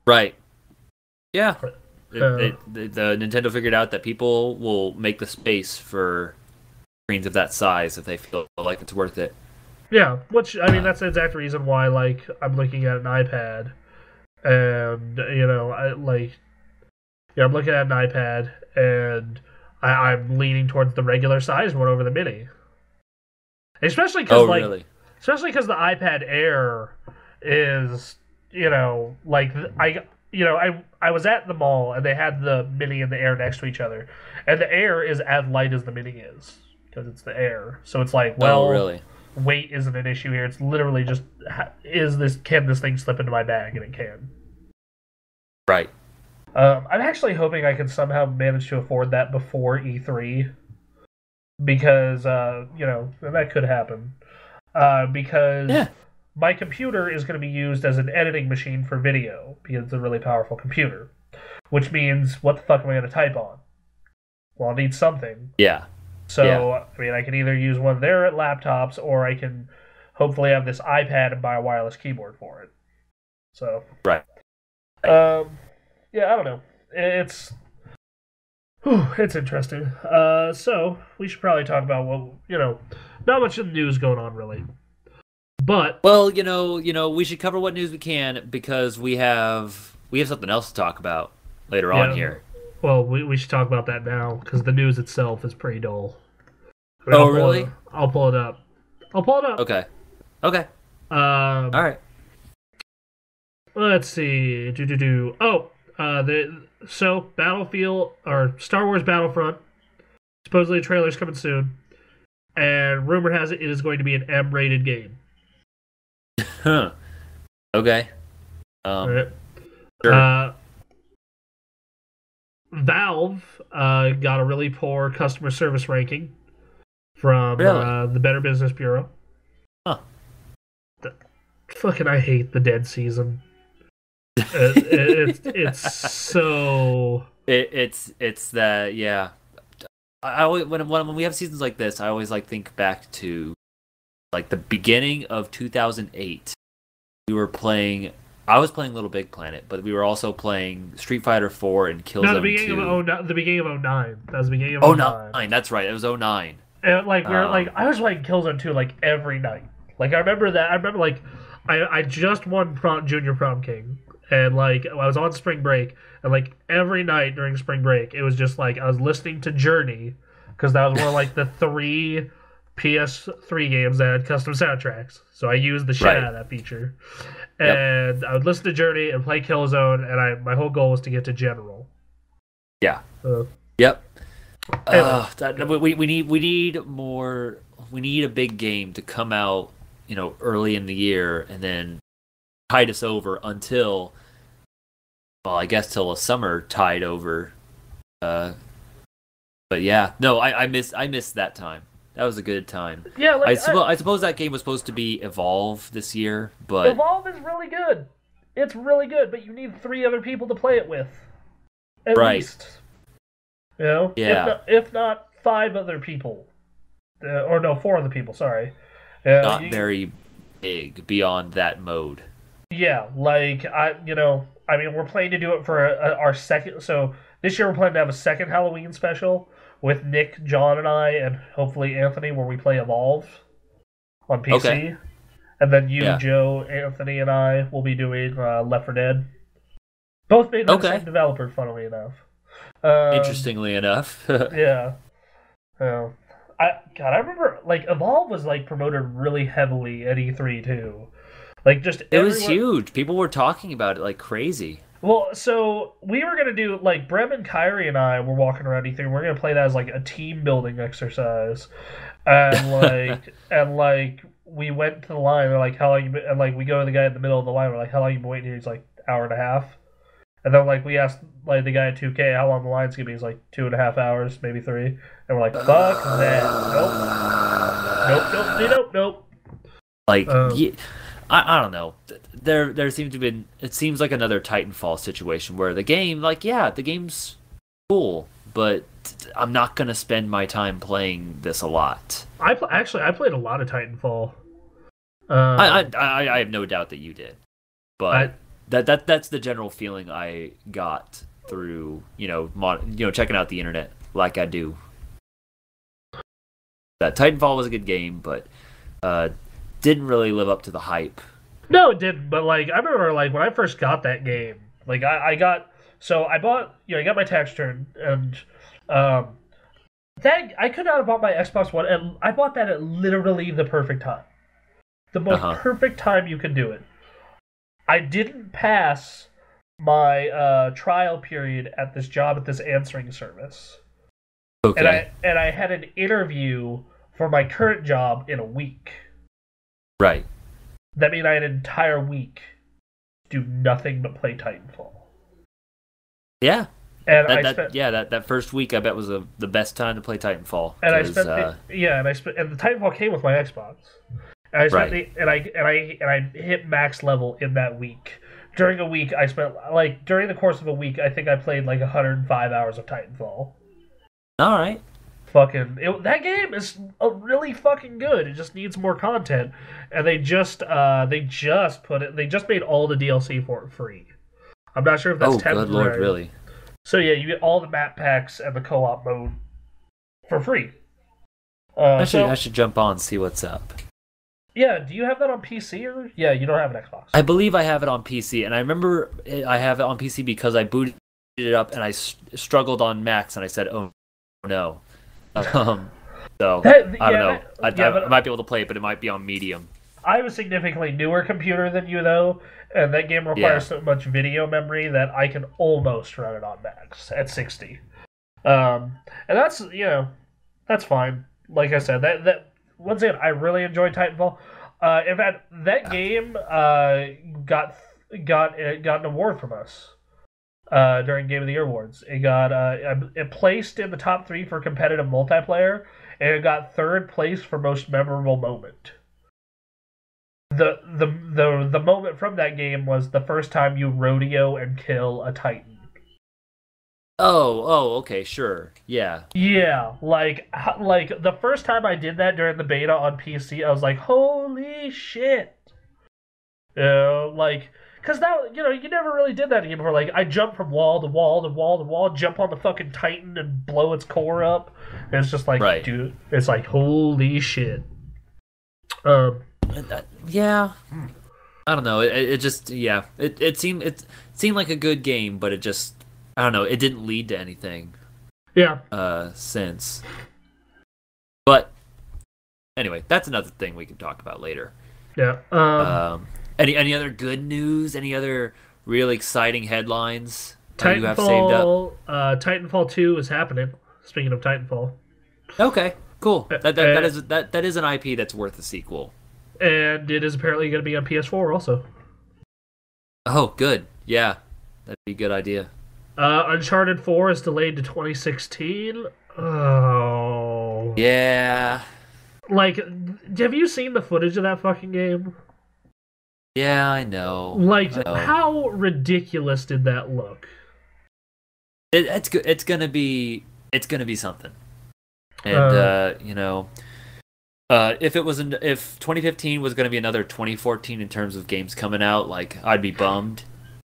Right. Yeah. The Nintendo figured out that people will make the space for screens of that size if they feel like it's worth it. Yeah, which I mean that's the exact reason why like I'm looking at an iPad, and I'm looking at an iPad and I'm leaning towards the regular size one over the mini. Especially because the iPad Air is I was at the mall and they had the mini and the Air next to each other, and the Air is as light as the mini is because it's the Air. So it's like, weight isn't an issue here. It's literally just can this thing slip into my bag, and it can. Right. I'm actually hoping I can somehow manage to afford that before E3, because that could happen. Because my computer is going to be used as an editing machine for video because it's a really powerful computer, which means what the fuck am I going to type on? Well, I'll need something. Yeah. So, I mean, I can either use one of their laptops, or I can hopefully have this iPad and buy a wireless keyboard for it. So, right. I don't know. It's interesting. So we should probably talk about not much of the news going on really. But well, we should cover what news we can because we have something else to talk about later on here. Well, we should talk about that now because the news itself is pretty dull. Really? I'll pull it up. Okay. All right. Let's see. So Battlefield or Star Wars Battlefront. Supposedly a trailer's coming soon, and rumor has it is going to be an M-rated game. Huh. Okay. Right. Sure. Valve got a really poor customer service ranking from the Better Business Bureau. Huh. I hate the dead season. It's so. It's that yeah. I always when we have seasons like this, I always think back to like the beginning of 2008. I was playing Little Big Planet, but we were also playing Street Fighter 4 and Killzone 2. No, the beginning of 2009. That was the beginning of 2009. That's right. It was 2009. And I was playing Killzone 2 every night. I remember that. I remember I just won Junior Prom King, and I was on spring break, and every night during spring break, it was just I was listening to Journey, because that was one of the 3 PS3 games that had custom soundtracks. So I used the shit out of that feature. And I would listen to Journey and play Killzone, and my whole goal was to get to General. Yeah. Yep. We need more. We need a big game to come out, early in the year, and then tide us over until, well, I guess till the summer tide over. But yeah, no, I missed that time. That was a good time. Yeah, I suppose that game was supposed to be Evolve this year, but Evolve is really good. It's really good, but you need 3 other people to play it with, at least. Yeah. If not 5 other people, 4 other people. Sorry. Not very big beyond that mode. Yeah, we're planning to do it for our second. So this year we're planning to have a second Halloween special with Nick, John, and I, and hopefully Anthony, where we play Evolve on PC. Okay. And then you, Joe, Anthony, and I will be doing Left 4 Dead. Both made by the same developer, funnily enough. Interestingly enough. Yeah. I remember, Evolve was, promoted really heavily at E3, too. It was huge. People were talking about it like crazy. Well, so we were gonna do Brem and Kyrie and I were walking around E3. We're gonna play that as a team building exercise, and we went to the line. They're like, "How long you been?" And we go to the guy in the middle of the line. We're like, "How long you been waiting here?" He's like, "Hour and a half." And then we asked the guy at 2K how long the line's gonna be. He's like 2.5 hours, maybe 3. And we're like, "Fuck that! Nope." I don't know. There seems to be. It seems like another Titanfall situation where the game, the game's cool, but I'm not gonna spend my time playing this a lot. I played a lot of Titanfall. I have no doubt that you did, but that's the general feeling I got through checking out the internet like I do. That Titanfall was a good game, but didn't really live up to the hype. No, it didn't. But I remember when I first got that game, I got my tax return, and that I could not have bought my Xbox One, and I bought that at literally the perfect time, the most perfect time you could do it. I didn't pass my trial period at this job at this answering service. Okay. And I had an interview for my current job in a week. Right. That means I had an entire week to do nothing but play Titanfall. Yeah. And that first week I bet was the best time to play Titanfall. And I spent and the Titanfall came with my Xbox. And I hit max level in that week. During a week I spent during the course of a week I think I played 105 hours of Titanfall. All right. That game is really fucking good. It just needs more content, and they just made all the DLC for it free. I'm not sure if that's temporary. Good lord, really? So yeah, you get all the map packs and the co-op mode for free. I should jump on and see what's up. Yeah, do you have that on PC or? Yeah, you don't have an Xbox. I believe I have it on PC, and I remember I have it on PC because I booted it up and I struggled on Max, and I said, "Oh no." So I don't know. I might be able to play it, but it might be on medium. I have a significantly newer computer than you, though, and that game requires so much video memory that I can almost run it on max at 60. And that's that's fine. Like I said, that once again, I really enjoyed Titanfall. In fact, that game got an award from us during Game of the Year awards. It placed in the top 3 for competitive multiplayer, and it got 3rd place for most memorable moment. The moment from that game was the first time you rodeo and kill a Titan. Oh, okay, sure, yeah. Yeah, like the first time I did that during the beta on PC, I was like, holy shit. Because that, you never really did that game before. Like, I jump from wall to wall to wall to wall, jump on the fucking Titan and blow its core up. And it's just like, dude, it's like, holy shit. Yeah. I don't know. It just, yeah. It seemed like a good game, but it just, I don't know. It didn't lead to anything. Yeah. Since. But anyway, that's another thing we can talk about later. Yeah. Any other good news? Any other real exciting headlines Titanfall, you have saved up? Titanfall 2 is happening. Speaking of Titanfall. Okay, cool. That is an IP that's worth a sequel. And it is apparently going to be on PS4 also. Oh, good. Yeah, that'd be a good idea. Uncharted 4 is delayed to 2016. Oh. Yeah. Like, have you seen the footage of that fucking game? Yeah, I know. Like, how ridiculous did that look? It's good. It's gonna be something. And if 2015 was gonna be another 2014 in terms of games coming out, like, I'd be bummed.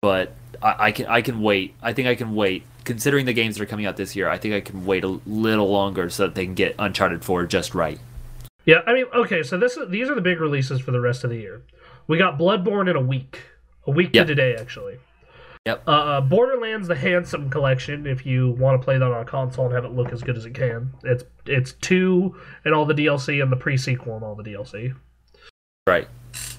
But I can wait. I think I can wait. Considering the games that are coming out this year, I think I can wait a little longer so that they can get Uncharted 4 just right. Yeah, I mean, okay, so these are the big releases for the rest of the year. We got Bloodborne in a week to today, actually. Yep. Borderlands: The Handsome Collection, if you want to play that on a console and have it look as good as it can. It's 2 and all the DLC and the pre-sequel and all the DLC. Right.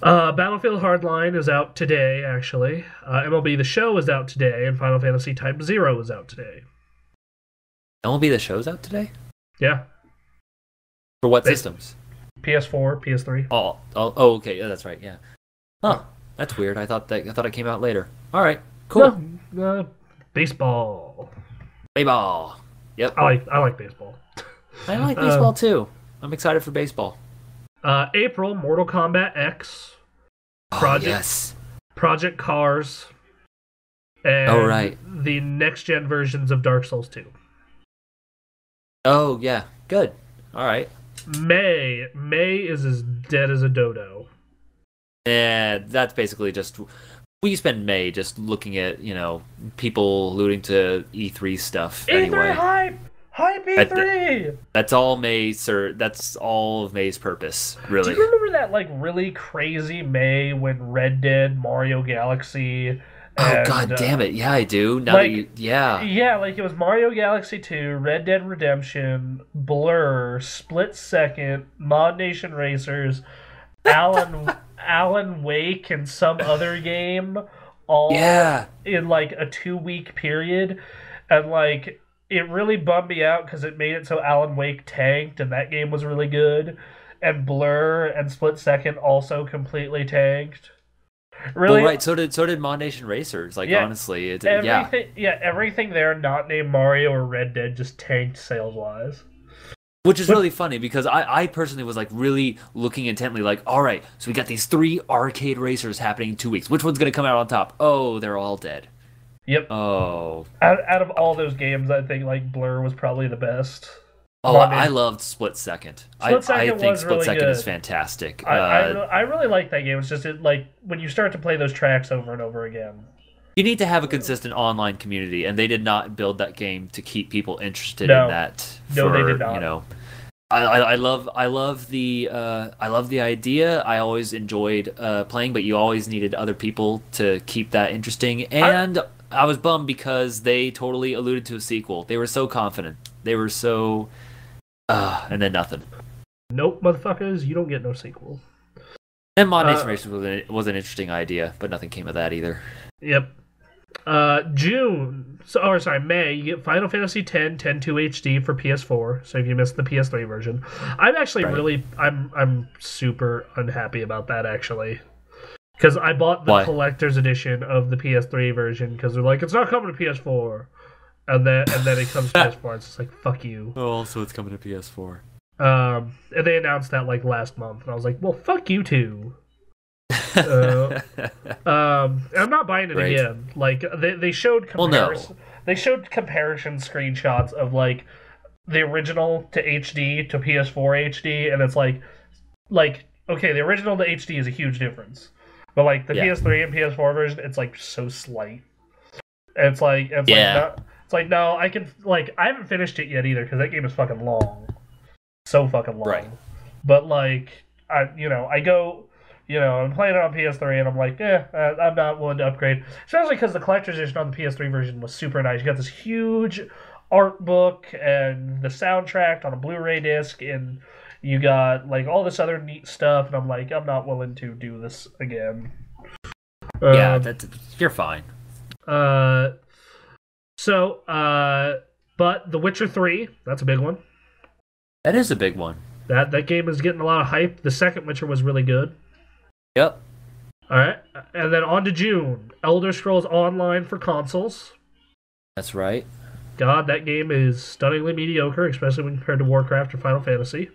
Battlefield Hardline is out today, actually. MLB The Show is out today, and Final Fantasy Type 0 is out today. MLB The Show's out today? Yeah. For what systems? PS4, PS3. Oh, okay. Yeah, that's right. Yeah. Huh. That's weird. I thought it came out later. All right. Cool. Baseball. Baseball. Yep. I like baseball. I like baseball too. I'm excited for baseball. April, Mortal Kombat X. Project Cars. And the next-gen versions of Dark Souls 2. Oh, yeah. Good. All right. May is as dead as a dodo. And that's basically just... We spend May just looking at, people alluding to E3 stuff. E3 anyway. Hype E3! That's all May, sir. That's all of May's purpose, really. Do you remember that, really crazy May when Red Dead, Mario Galaxy... Oh, god damn it. Yeah, I do. Yeah, it was Mario Galaxy 2, Red Dead Redemption, Blur, Split Second, Mod Nation Racers, Alan Wake, and some other game, all in, a 2-week period. And, it really bummed me out because it made it so Alan Wake tanked, and that game was really good. And Blur and Split Second also completely tanked. Really? Well, right. So did Mod Nation Racers. Honestly, everything there not named Mario or Red Dead just tanked sales wise. Which is really funny because I personally was really looking intently, all right, so we got these 3 arcade racers happening in 2 weeks. Which one's gonna come out on top? Oh, they're all dead. Yep. Oh. Out of all those games, I think Blur was probably the best. Oh, I loved Split Second. I think Split Second is fantastic. I really like that game. It's just when you start to play those tracks over and over again. You need to have a consistent online community, and they did not build that game to keep people interested in that. No, they did not. I love the idea. I always enjoyed playing, but you always needed other people to keep that interesting. And I was bummed because they totally alluded to a sequel. They were so confident. They were so, and then nothing. Nope, motherfuckers, you don't get no sequel. And Mod Nation Racers was an interesting idea, but nothing came of that either. Yep. May, you get Final Fantasy X 10.2 HD for PS4. So if you missed the PS3 version, I'm actually I'm super unhappy about that actually, because I bought the collector's edition of the PS3 version because they're like, it's not coming to PS4, and then it comes to PS4. And it's just like, fuck you. Oh, so it's coming to PS4. And they announced that like last month, and I was like, well, fuck you too. And I'm not buying it again. Like they showed comparison. They showed comparison screenshots of like the original to HD to PS4 HD, and it's like okay, the original to HD is a huge difference, but like the PS3 and PS4 version, it's like so slight. And it's like no, I haven't finished it yet either because that game is fucking long, so fucking long. Right. But like I'm playing it on PS3, and I'm like, I'm not willing to upgrade. Especially because the collector's edition on the PS3 version was super nice. You got this huge art book and the soundtrack on a Blu-ray disc, and you got like all this other neat stuff. And I'm like, I'm not willing to do this again. You're fine. But The Witcher 3, that's a big one. That is a big one. That game is getting a lot of hype. The second Witcher was really good. Yep. All right, and then on to June. Elder Scrolls Online for consoles. That's right. God, that game is stunningly mediocre, especially when compared to Warcraft or Final Fantasy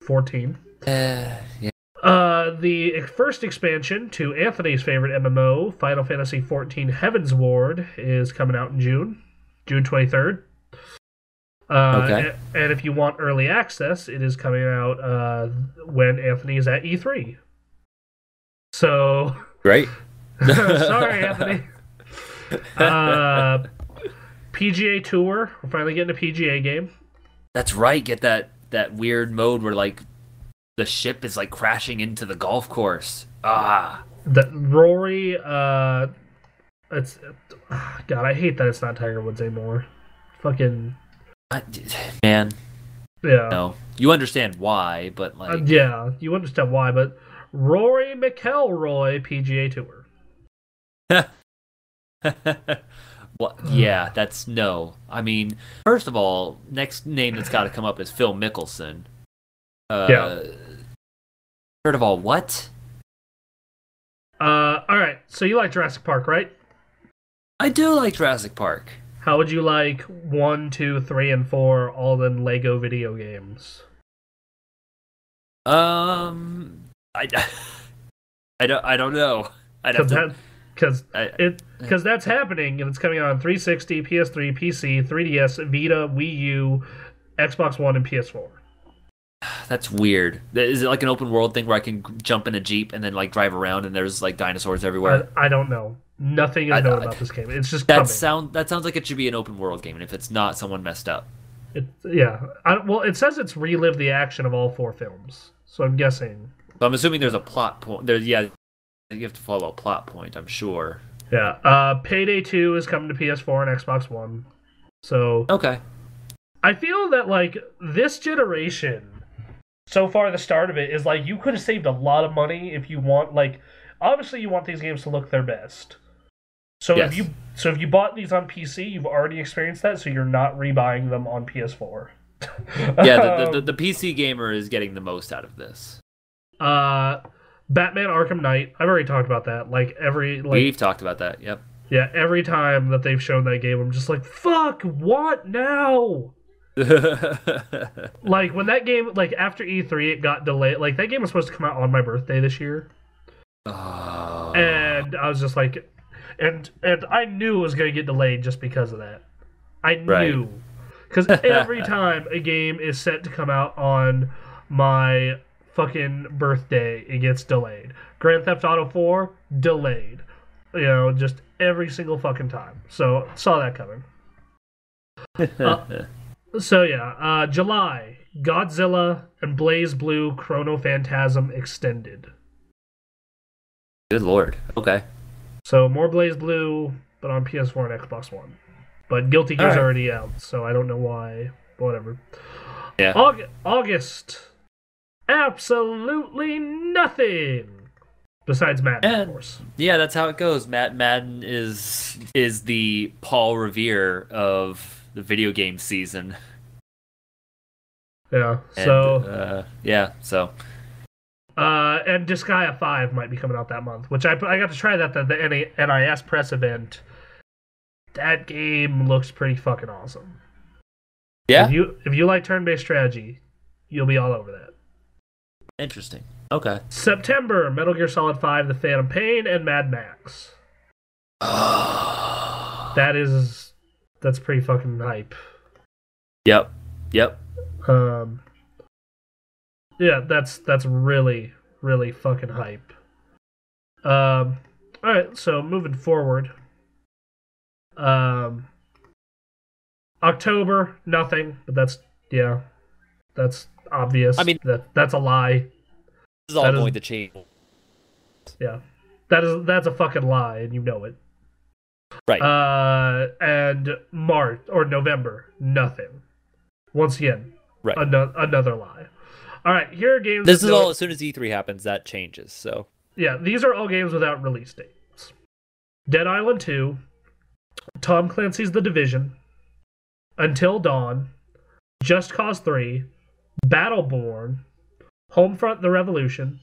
14. Yeah. The first expansion to Anthony's favorite MMO, Final Fantasy 14 Heaven's Ward, is coming out in June 23rd. Okay. And if you want early access, it is coming out when Anthony is at E3. So great. Sorry, Anthony. PGA Tour. We're finally getting a PGA game. That's right. Get that weird mode where like the ship is like crashing into the golf course. That Rory. It's God. I hate that it's not Tiger Woods anymore. Fucking man. Yeah. No, you understand why, but like yeah, you understand why, but. Rory McIlroy PGA Tour. Well, yeah, that's no. I mean, first of all, next name that's got to come up is Phil Mickelson. Third of all, what? All right. So you like Jurassic Park, right? I do like Jurassic Park. How would you like 1, 2, 3, and 4 all in Lego video games? I don't know. Because that's happening, and it's coming out on 360, PS3, PC, 3DS, Vita, Wii U, Xbox One, and PS4. That's weird. Is it like an open world thing where I can jump in a Jeep and then like drive around and there's like dinosaurs everywhere? I don't know. Nothing is known about this game. It's just that sounds like it should be an open world game, and if it's not, someone messed up. It says it's relived the action of all 4 films, so I'm guessing. So I'm assuming there's a plot point. You have to follow a plot point, I'm sure. Yeah. Payday 2 is coming to PS4 and Xbox One. So okay. I feel that like this generation, so far the start of it is like you could have saved a lot of money if you want obviously you want these games to look their best. So yes. if you bought these on PC, you've already experienced that, so you're not rebuying them on PS4. Yeah, the PC gamer is getting the most out of this. Batman Arkham Knight. I've already talked about that. We've talked about that. Yep. Yeah, every time that they've shown that game, I'm just like, fuck, what now? Like when that game, after E3, it got delayed. Like that game was supposed to come out on my birthday this year, and I was just like, and I knew it was going to get delayed just because of that. I knew, because every time a game is set to come out on my fucking birthday, it gets delayed. Grand Theft Auto 4 delayed. Just every single fucking time. So saw that coming. So yeah, July, Godzilla, and Blaze Blue Chrono Phantasm Extended. Good lord. Okay. So more Blaze Blue, but on PS4 and Xbox One. But Guilty Gear's already out, so I don't know why. Whatever. Yeah. August. Absolutely nothing. Besides Madden, of course. Yeah, that's how it goes. Madden is the Paul Revere of the video game season. Yeah. And Disgaea 5 might be coming out that month, which I got to try that at the NIS press event. That game looks pretty fucking awesome. Yeah. If you like turn-based strategy, you'll be all over that. Interesting. Okay. September, Metal Gear Solid 5, The Phantom Pain, and Mad Max. That's pretty fucking hype. Yep. Yeah, that's really, really fucking hype. Alright, so moving forward. October, nothing, but that's obvious. I mean, that's a lie. This is all going to change. Yeah. That's a fucking lie, and you know it. Right. And November, nothing. Once again, right. Another lie. All right, here are games. This is all as soon as E3 happens, that changes. So yeah, these are all games without release dates. Dead Island 2, Tom Clancy's The Division, Until Dawn, Just Cause 3, Battleborn, Homefront: The Revolution.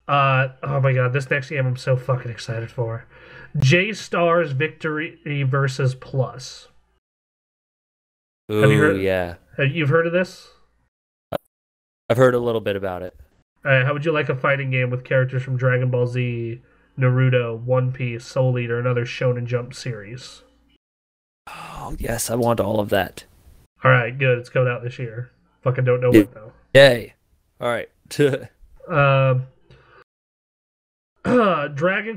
Oh my god, this next game I'm so fucking excited for. J-Star's Victory versus Plus. Ooh, have you heard? Yeah. You've heard of this? I've heard a little bit about it. How would you like a fighting game with characters from Dragon Ball Z, Naruto, One Piece, Soul Eater, and other Shonen Jump series? Oh, yes, I want all of that. Alright, good. It's coming out this year. Fucking don't know what, though. Yay. Alright. Dragon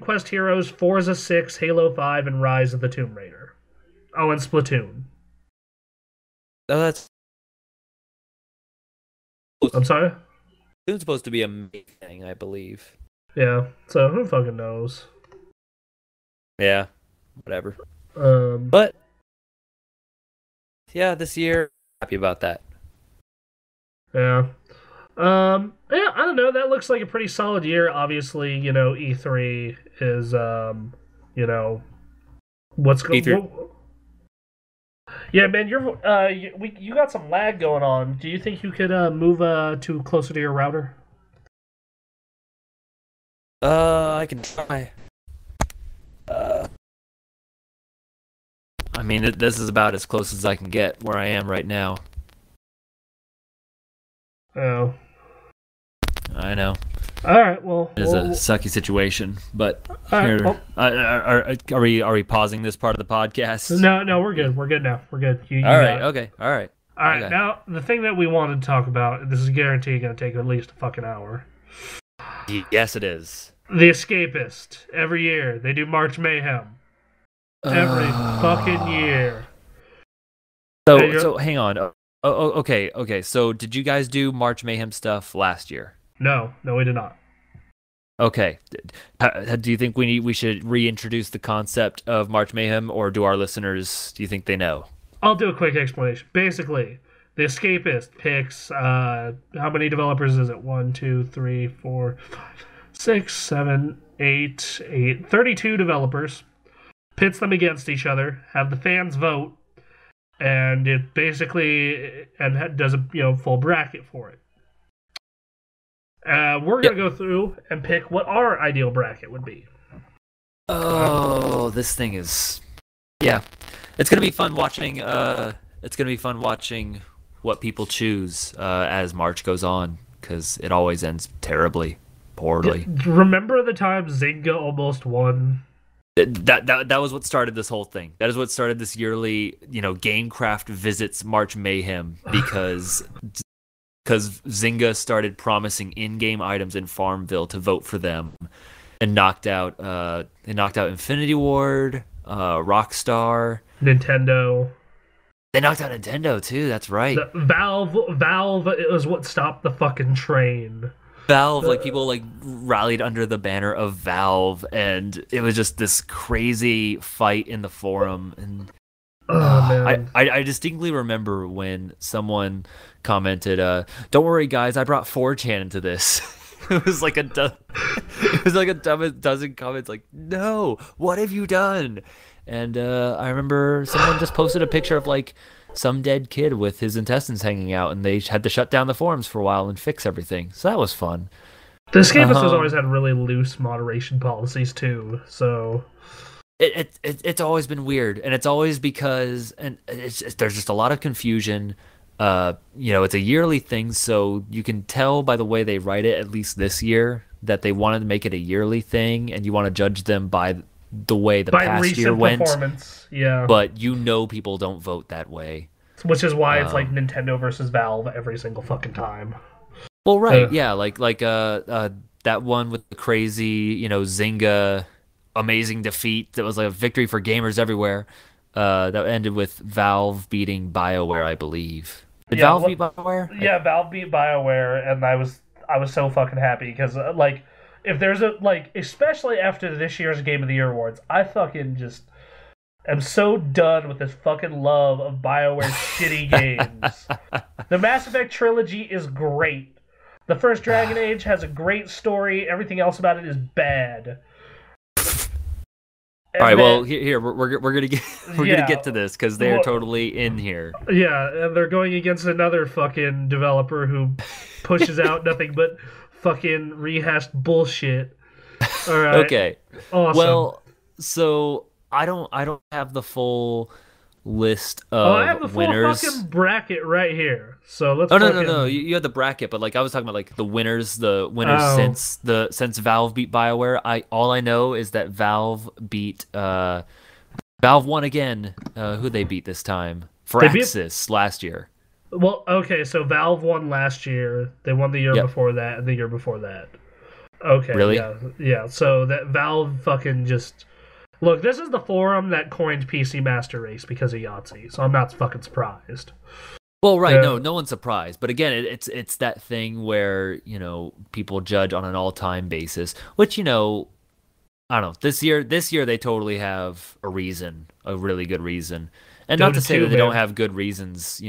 Quest Heroes, Forza 6, Halo 5, and Rise of the Tomb Raider. Oh, and Splatoon. Oh, that's... I'm sorry? It's supposed to be a main thing, I believe. Yeah, so who fucking knows? Yeah, whatever. But, yeah, this year, happy about that. Yeah. Yeah, I don't know. That looks like a pretty solid year. Obviously, E3 is, what's going on? Yeah, man, you got some lag going on. Do you think you could move to closer to your router? I can try. I mean, this is about as close as I can get where I am right now. Oh. I know. All right, well, it's a sucky situation, but right, here, are we pausing this part of the podcast? No, we're good. We're good now. We're good. All right. Okay. All right. Okay. Now the thing that we wanted to talk about. This is guaranteed going to take at least a fucking hour. Yes, it is. The Escapist. Every year they do March Mayhem. Every fucking year. So hang on. Okay. So did you guys do March Mayhem stuff last year? No, we did not. Okay. Do you think we should reintroduce the concept of March Mayhem, or do you think they know? I'll do a quick explanation. Basically, the Escapist picks, how many developers is it? 1, 2, 3, 4, 5, 6, 7, 8, 32 developers. Pits them against each other, have the fans vote, and it basically does a full bracket for it. We're going to go through and pick what our ideal bracket would be. Oh, this thing is... Yeah. It's going to be fun watching what people choose as March goes on, because it always ends terribly, poorly. Remember the time Zynga almost won? That was what started this whole thing. That is what started this yearly, GameKraft visits March Mayhem, because Zynga started promising in-game items in Farmville to vote for them, and knocked out Infinity Ward, Rockstar, Nintendo. They knocked out Nintendo too. That's right. Valve, it was what stopped the fucking train. Valve, like people like rallied under the banner of Valve, and it was just this crazy fight in the forum. And man. I distinctly remember when someone commented, "Don't worry, guys, I brought 4chan into this." It was like a dozen comments like, "No, what have you done?" And I remember someone just posted a picture of like some dead kid with his intestines hanging out, and they had to shut down the forums for a while and fix everything. So that was fun. The Escapist has always had really loose moderation policies too, so it's always been weird, and it's always because there's just a lot of confusion. It's a yearly thing, so you can tell by the way they write it, at least this year, that they wanted to make it a yearly thing, and you want to judge them by the way the past year went. Yeah. But people don't vote that way. Which is why it's like Nintendo versus Valve every single fucking time. Well, right, yeah, like that one with the crazy, Zynga amazing defeat that was like a victory for gamers everywhere. That ended with Valve beating BioWare, I believe. Did Valve beat BioWare? Yeah, Valve beat BioWare, and I was so fucking happy because if there's especially after this year's Game of the Year awards, I fucking just am so done with this fucking love of BioWare's shitty games. The Mass Effect trilogy is great. The first Dragon Age has a great story. Everything else about it is bad. All right, well, here we're gonna get to this because they're totally in here. Yeah, and they're going against another fucking developer who pushes out nothing but fucking rehashed bullshit. All right. Okay. Awesome. Well, so I don't have the full list of I have the winners. full fucking bracket right here. So let's. No. You had the bracket, but like I was talking about like the winners since Valve beat BioWare. All I know is that Valve won again. Who they beat this time? Firaxis last year. Well, okay, so Valve won last year. They won the year before that, and the year before that. Okay, really? Yeah. So that Valve fucking just. Look, this is the forum that coined PC Master Race because of Yahtzee, so I'm not fucking surprised. Well, right, no one's surprised. But again, it's that thing where, people judge on an all-time basis, which, I don't know. This year they totally have a really good reason. And not to say that they don't have good reasons,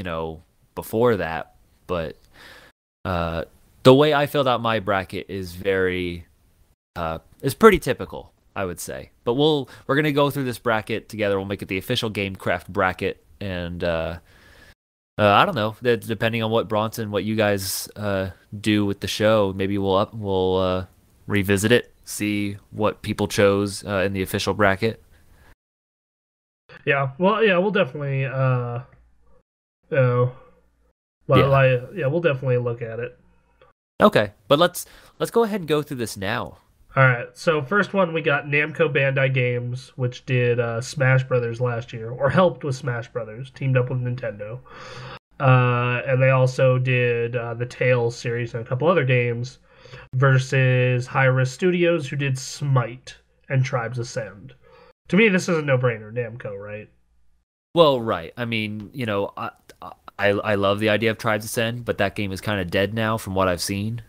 before that, but the way I filled out my bracket is pretty typical, I would say. But we're gonna go through this bracket together. We'll make it the official GameKraft bracket, and I don't know. Depending on what you guys do with the show, maybe we'll revisit it, see what people chose in the official bracket. Yeah. Well, yeah, we'll definitely we'll definitely look at it. Okay, but let's go ahead and go through this now. All right, so first one we got Namco Bandai Games, which did Smash Brothers last year, or helped with Smash Brothers, teamed up with Nintendo. And they also did the Tales series and a couple other games, versus High Risk Studios, who did Smite and Tribes Ascend. To me, this is a no-brainer, Namco, right? Well, right. I mean, I love the idea of Tribes Ascend, but that game is kind of dead now from what I've seen.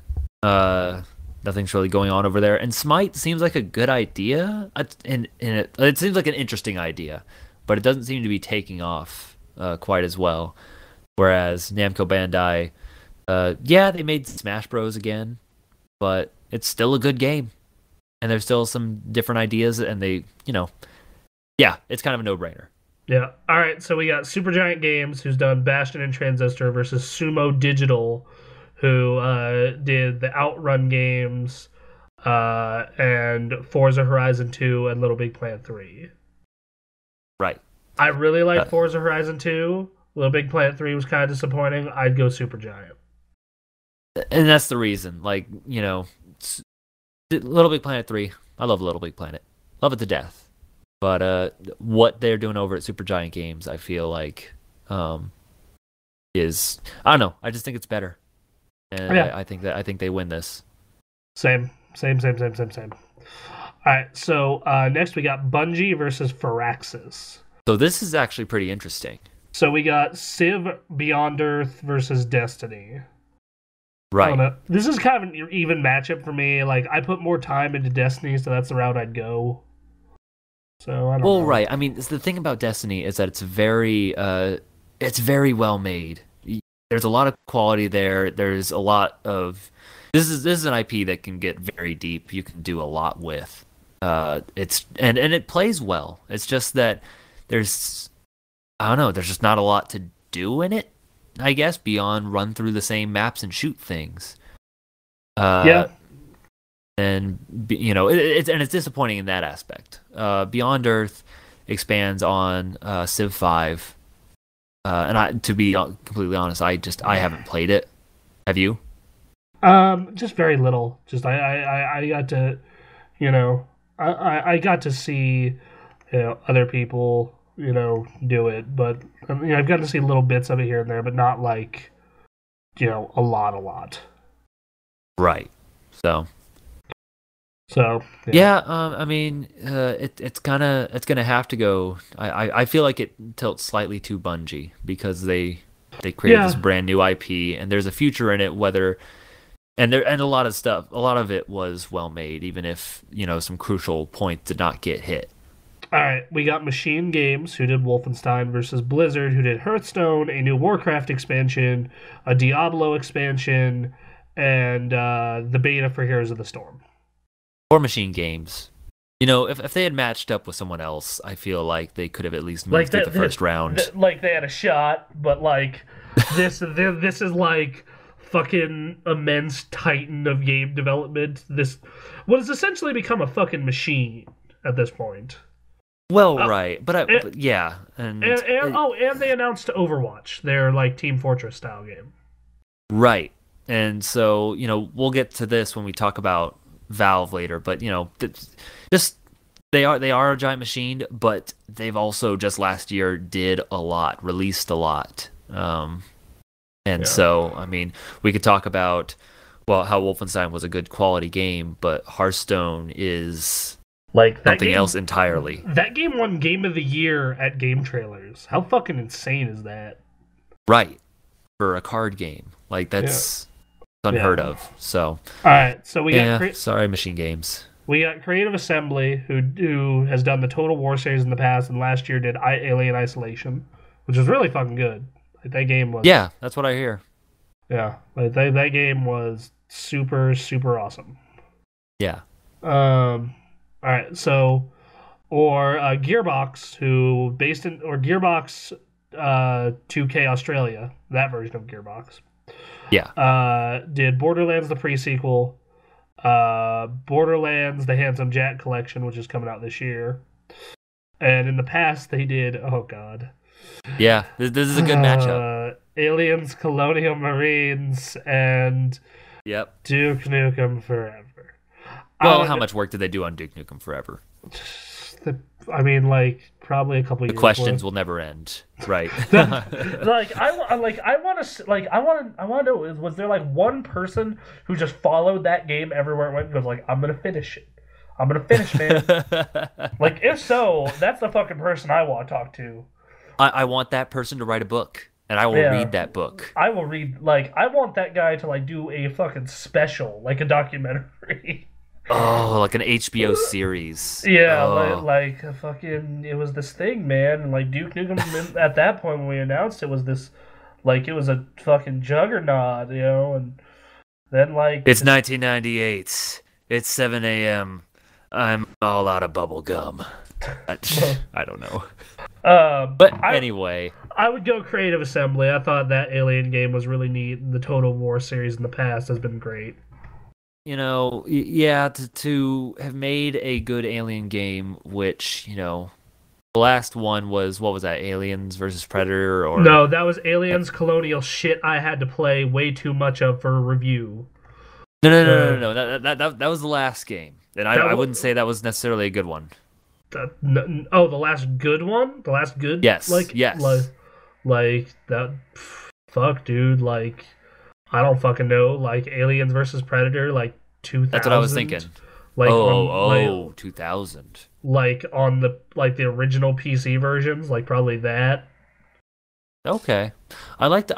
Nothing's really going on over there. And Smite seems like a good idea. It seems like an interesting idea, but it doesn't seem to be taking off quite as well. Whereas Namco Bandai, they made Smash Bros. Again, but it's still a good game. And there's still some different ideas, and they, it's kind of a no-brainer. Yeah. All right, so we got Supergiant Games, who's done Bastion and Transistor, versus Sumo Digital, who did the Outrun games, and Forza Horizon 2 and Little Big Planet 3. Right. I really like Forza Horizon 2. Little Big Planet 3 was kind of disappointing. I'd go Supergiant. And that's the reason. Like, Little Big Planet 3. I love Little Big Planet. Love it to death. But what they're doing over at Supergiant Games, I feel like, is... I don't know. I just think it's better. And I think they win this. Same. All right, so next we got Bungie versus Firaxis. So this is actually pretty interesting So we got Civ Beyond Earth versus Destiny. I don't Right. know. This is kind of an even matchup for me. Like, I put more time into Destiny, so that's the route I'd go. So I don't Well, know. right. I mean, the thing about Destiny is that it's very well made. There's a lot of quality there. There's a lot of this is an IP that can get very deep. You can do a lot with. It's and it plays well. It's just that there's I don't know. There's just not a lot to do in it. I guess beyond run through the same maps and shoot things. Yeah. And it's disappointing in that aspect. Beyond Earth expands on Civ 5, and to be completely honest, I haven't played it. Have you? Just very little. Just I got to, you know, I got to see, other people, do it, but I've gotten to see little bits of it here and there, but not like, a lot. Right. So So yeah, I mean, it's gonna have to go. I feel like it tilts slightly too Bungie because they created this brand new IP and there's a future in it. And a lot of stuff, a lot of it was well made, even if some crucial points did not get hit. All right, we got Machine Games, who did Wolfenstein, versus Blizzard, who did Hearthstone, a new Warcraft expansion, a Diablo expansion, and the beta for Heroes of the Storm. Or Machine Games. If they had matched up with someone else, I feel like they could have at least moved through the first round. Like they had a shot, but like this is like fucking immense titan of game development. This what has essentially become a fucking machine at this point. Well, right, but yeah, and they announced Overwatch, their like Team Fortress style game. Right, and so we'll get to this when we talk about Valve later, but just they are a giant machine, but they've also just last year released a lot, so I mean we could talk about how Wolfenstein was a good quality game, but Hearthstone is like something else entirely. That game won Game of the Year at Game Trailers. How fucking insane is that? Right, for a card game, like that's unheard of. So all right, so we got sorry, Machine Games. We got Creative Assembly, who has done the Total War series in the past, and last year did Alien Isolation, which was really fucking good. Like that game was. Yeah, that's what I hear. Yeah, like that game was super super awesome. Yeah. All right, so Gearbox, Gearbox 2K Australia, that version of Gearbox. Yeah. Did Borderlands the pre-sequel, Borderlands the Handsome Jack collection, which is coming out this year. And in the past they did, oh god. Yeah, this is a good matchup. Aliens, Colonial Marines, and Duke Nukem Forever. Well, how much work did they do on Duke Nukem Forever? I mean, like probably a couple. The questions will never end, right? I want to know, was there like one person who just followed that game everywhere it went and goes like, I'm gonna finish it, man. Like if so, that's the fucking person I want to talk to. I want that person to write a book, and I will read that book. I will read I want that guy to like do a fucking special, like a documentary. Oh, like an HBO series. Yeah, like a fucking, it was this thing, man. And like Duke Nukem at that point when we announced it was this, like it was a fucking juggernaut, and then like it's 1998. It's 7 a.m. I'm all out of bubble gum. I don't know. But anyway, I would go Creative Assembly. I thought that Alien game was really neat. The Total War series in the past has been great. To have made a good Alien game, which, the last one was, what was that, Aliens versus Predator? Or no, that was Aliens Colonial shit I had to play way too much of for a review. No. That was the last game. And I wouldn't say that was necessarily a good one. The last good one? The last good? Yes, yes. Like that, fuck, dude, like... I don't fucking know, like Aliens versus Predator, like 2000. That's what I was thinking. Like 2000. Like on the original PC versions, like probably that. Okay. I liked the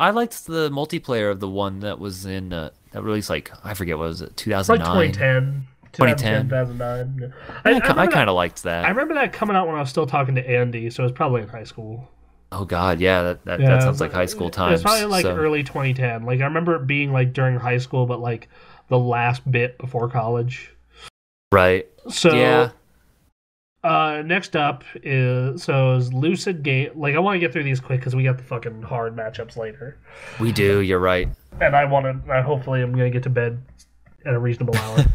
multiplayer of the one that was in that released like I forget what was it, It's like 2009, 2010, 2010. 2009. Yeah, I I remember kind that. of liked I that. remember that coming out when I was still talking to Andy, so it was probably in high school. Oh God, yeah, that Yeah, sounds like high school it was times. probably like So early 2010. Like I remember it being like during high school, but like the last bit before college. right, yeah, So next up is Lucid Game. Like I want to get through these quick because we got the fucking hard matchups later, we do. You're right. and I want to. Hopefully, I'm gonna get to bed at a reasonable hour.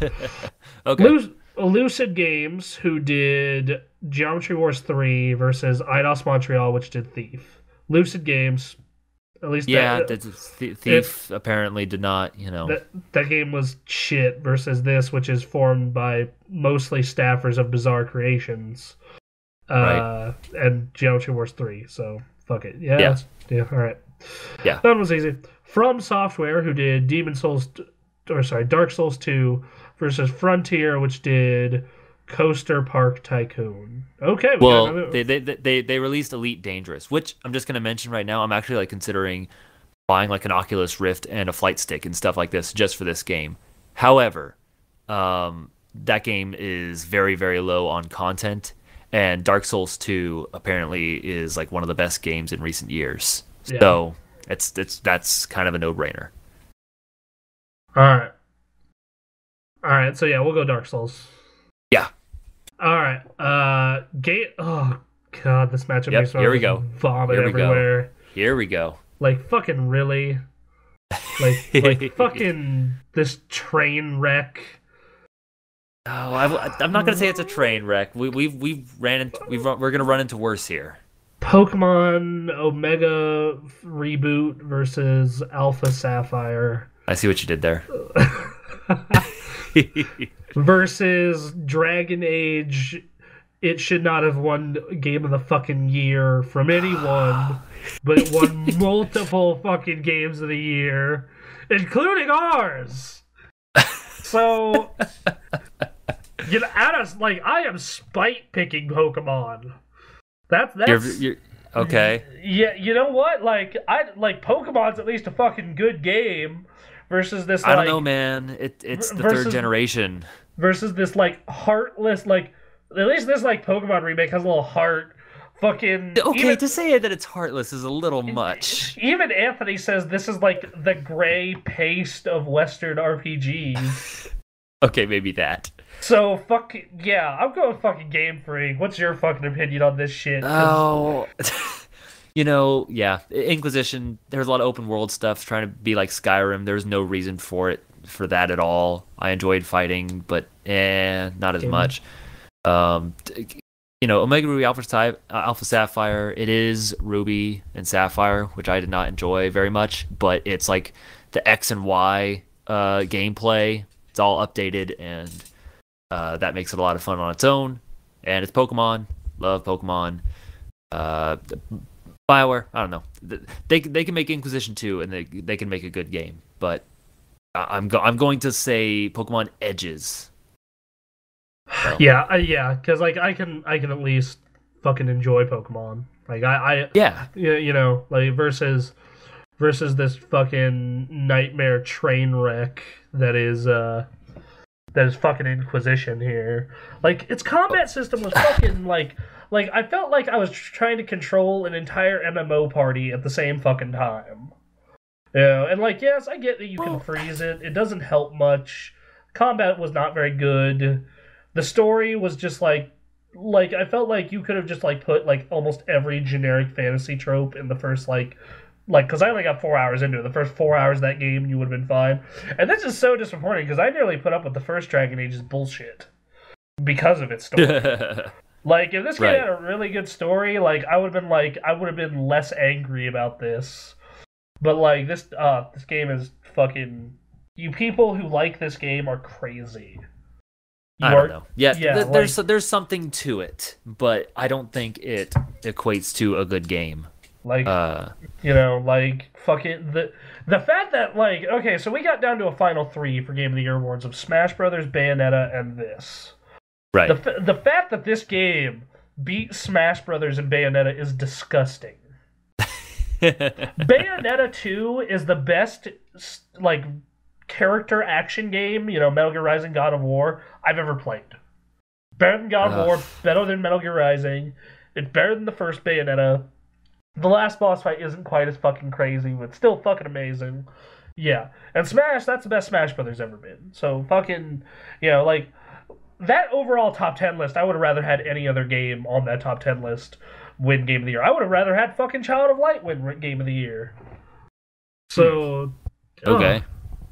Okay. Lucid Games, who did Geometry Wars 3 versus Eidos Montreal, which did Thief. Lucid Games, at least Yeah, that the Thief apparently did not. that game was shit versus this, which is formed by mostly staffers of Bizarre Creations, Right. and Geometry Wars 3. So fuck it. Yeah. Yeah. All right. Yeah. That one was easy. From Software, who did Dark Souls 2 versus Frontier, which did Coaster Park Tycoon. Okay, we got Well, another. they released Elite Dangerous, which I'm just gonna mention right now. I'm actually like considering buying like an Oculus Rift and a flight stick and stuff like this just for this game. However, that game is very, very low on content, and Dark Souls 2 apparently is like one of the best games in recent years. Yeah. So that's kind of a no-brainer. All right. So yeah, we'll go Dark Souls. Yeah. All right. Gate. Oh god, this matchup Yep, makes me here we go. vomit Here we go. everywhere. Here we go. Like fucking really. Like fucking this train wreck. Oh, I'm not gonna say it's a train wreck. We're gonna run into worse here. Pokemon Omega reboot versus Alpha Sapphire I see what you did there. versus Dragon Age. It should not have won Game of the fucking Year from anyone, but it won multiple fucking Games of the Year, including ours. So, I am spite picking Pokemon. That's You're okay. yeah. You know what? Like Pokemon's at least a fucking good game versus this. I don't know, man. It's the third generation. Versus this like heartless like. At least this like Pokemon remake has a little heart. Fucking Okay, to say that it's heartless is a little much. Even Anthony says this is like the gray paste of Western RPGs. Okay, maybe that. So fuck yeah, I'm going fucking Game Freak. What's your fucking opinion on this shit? Oh, yeah. Inquisition. There's a lot of open world stuff trying to be like Skyrim. There's no reason for that at all. I enjoyed fighting, but not as much. Omega Ruby Alpha Sapphire, it is Ruby and Sapphire, which I did not enjoy very much, but it's like the X and Y gameplay. It's all updated, and that makes it a lot of fun on its own. And it's Pokemon. Love Pokemon. BioWare, I don't know. They can make Inquisition 2, and they can make a good game, but I'm going to say Pokemon edges. So. Yeah, because like I can at least fucking enjoy Pokemon. Like like versus this fucking nightmare train wreck that is fucking Inquisition here. Like its combat system was fucking like I felt like I was trying to control an entire MMO party at the same fucking time. And like yes, I get that you can freeze it. It doesn't help much. Combat was not very good. The story was just like I felt like you could have just like put like almost every generic fantasy trope in the first because I only got 4 hours into it. The first 4 hours of that game, you would have been fine. And this is so disappointing because I nearly put up with the first Dragon Age's bullshit because of its story. Like if this game had a really good story, like I would have been less angry about this. But like this game is fucking. You people who like this game are crazy. I don't know. Yeah, there's something to it, but I don't think it equates to a good game. Like, fuck it. The fact that okay, so we got down to a final 3 for Game of the Year awards of Smash Brothers, Bayonetta, and this. Right. The fact that this game beat Smash Brothers and Bayonetta is disgusting. Bayonetta 2 is the best, like, character action game, you know, Metal Gear Rising, God of War, I've ever played. Better than God of War, better than Metal Gear Rising. It's better than the first Bayonetta. The last boss fight isn't quite as fucking crazy, but still fucking amazing. Yeah. And Smash, that's the best Smash Brothers ever been. So fucking, you know, like, that overall top 10 list, I would have rather had any other game on that top 10 list win Game of the Year. I would have rather had fucking Child of Light win Game of the Year. So, okay.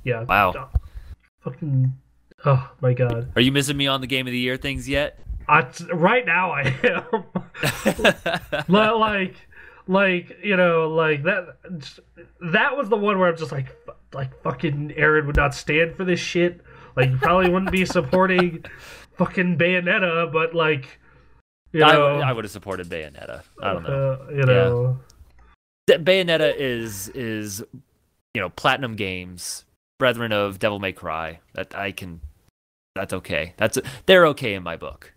Yeah. Wow. Fucking, oh my god. Are you missing me on the Game of the Year things yet? Right now I am. like, you know, like that was the one where I'm just like fucking Aaron would not stand for this shit. Like, you probably wouldn't be supporting fucking Bayonetta, but like, you know, I would have supported Bayonetta. I don't know. You know, Bayonetta is you know, Platinum Games, brethren of Devil May Cry. That's okay. They're okay in my book.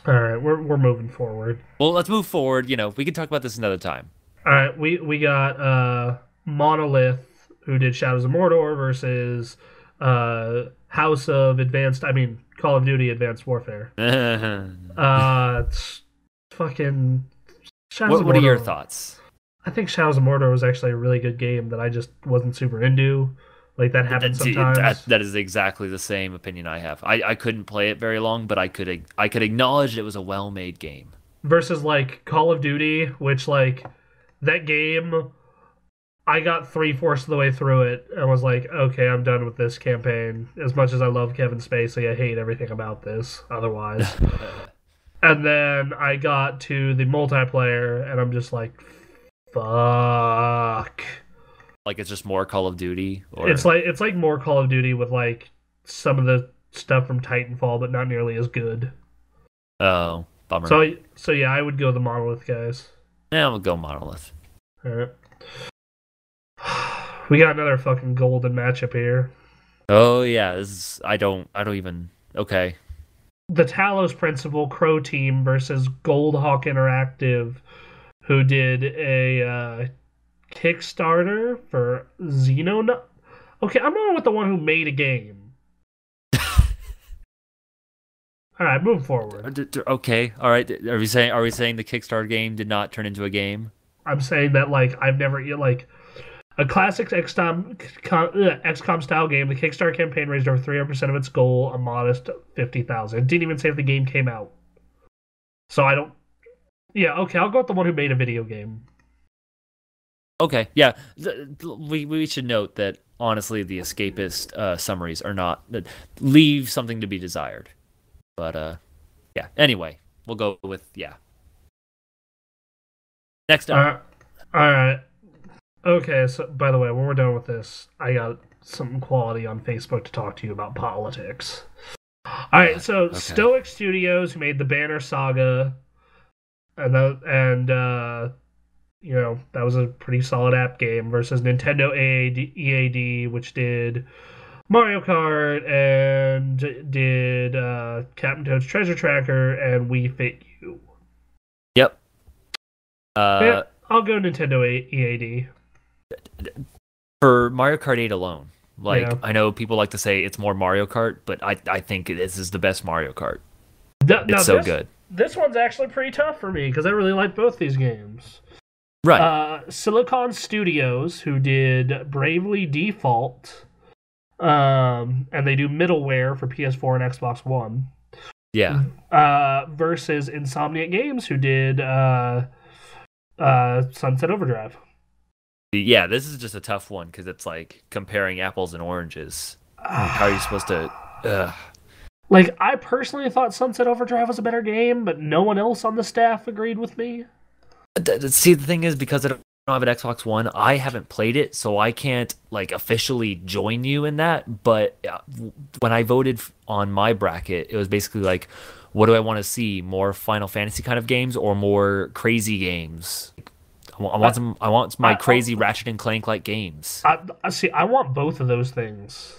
All right, we're moving forward. Well, let's move forward. You know, we can talk about this another time. All right, we got Monolith, who did Shadows of Mordor, versus Call of Duty Advanced Warfare. It's fucking Shadows of Mordor. What are your thoughts? I think Shadows of Mordor was actually a really good game that I just wasn't super into. Like, that happens sometimes. That is exactly the same opinion I have. I couldn't play it very long, but I could acknowledge it was a well-made game. Versus, like, Call of Duty, which, like, that game, I got 3/4 of the way through it and was like, okay, I'm done with this campaign. As much as I love Kevin Spacey, I hate everything about this otherwise. And then I got to the multiplayer, and I'm just like, fuck. Like, it's just more Call of Duty? Or... It's like more Call of Duty with, like, some of the stuff from Titanfall, but not nearly as good. Oh, bummer. So yeah, I would go the Monolith guys. Yeah, we'll go Monolith. Alright. We got another fucking golden matchup here. Oh yeah, I don't even... Okay. The Talos Principle Crow Team versus Goldhawk Interactive, who did a Kickstarter for Xeno. Okay, I'm going with the one who made a game. All right, move forward. Okay, all right. Are we saying the Kickstarter game did not turn into a game? I'm saying that, like, I've never, like, a classic XCOM style game. The Kickstarter campaign raised over 300% of its goal, a modest $50,000. It didn't even say if the game came out. So I don't. Yeah, okay, I'll go with the one who made a video game. Okay, yeah. We should note that, honestly, the Escapist summaries are not... leave something to be desired. But, yeah. Anyway, we'll go with, yeah. Next up. Alright. Okay, so, by the way, when we're done with this, I got something quality on Facebook to talk to you about politics. Alright, so okay. Stoic Studios, who made the Banner Saga, and you know, that was a pretty solid app game, versus Nintendo EAD, which did Mario Kart and did Captain Toad's Treasure Tracker and Wii Fit U. Yep. Yeah, I'll go Nintendo EAD. For Mario Kart 8 alone. Like, yeah. I know people like to say it's more Mario Kart, but I think this is the best Mario Kart. It's so good. This one's actually pretty tough for me, because I really like both these games. Right. Silicon Studios, who did Bravely Default, and they do middleware for PS4 and Xbox One. Yeah. Versus Insomniac Games, who did Sunset Overdrive. Yeah, this is just a tough one, because it's like comparing apples and oranges. How are you supposed to... Like, I personally thought Sunset Overdrive was a better game, but no one else on the staff agreed with me. See, the thing is, because I don't have an Xbox One, I haven't played it, so I can't, like, officially join you in that. But when I voted on my bracket, it was basically like, what do I want to see? More Final Fantasy kind of games or more crazy games? I want my crazy Ratchet and Clank like games. I want both of those things.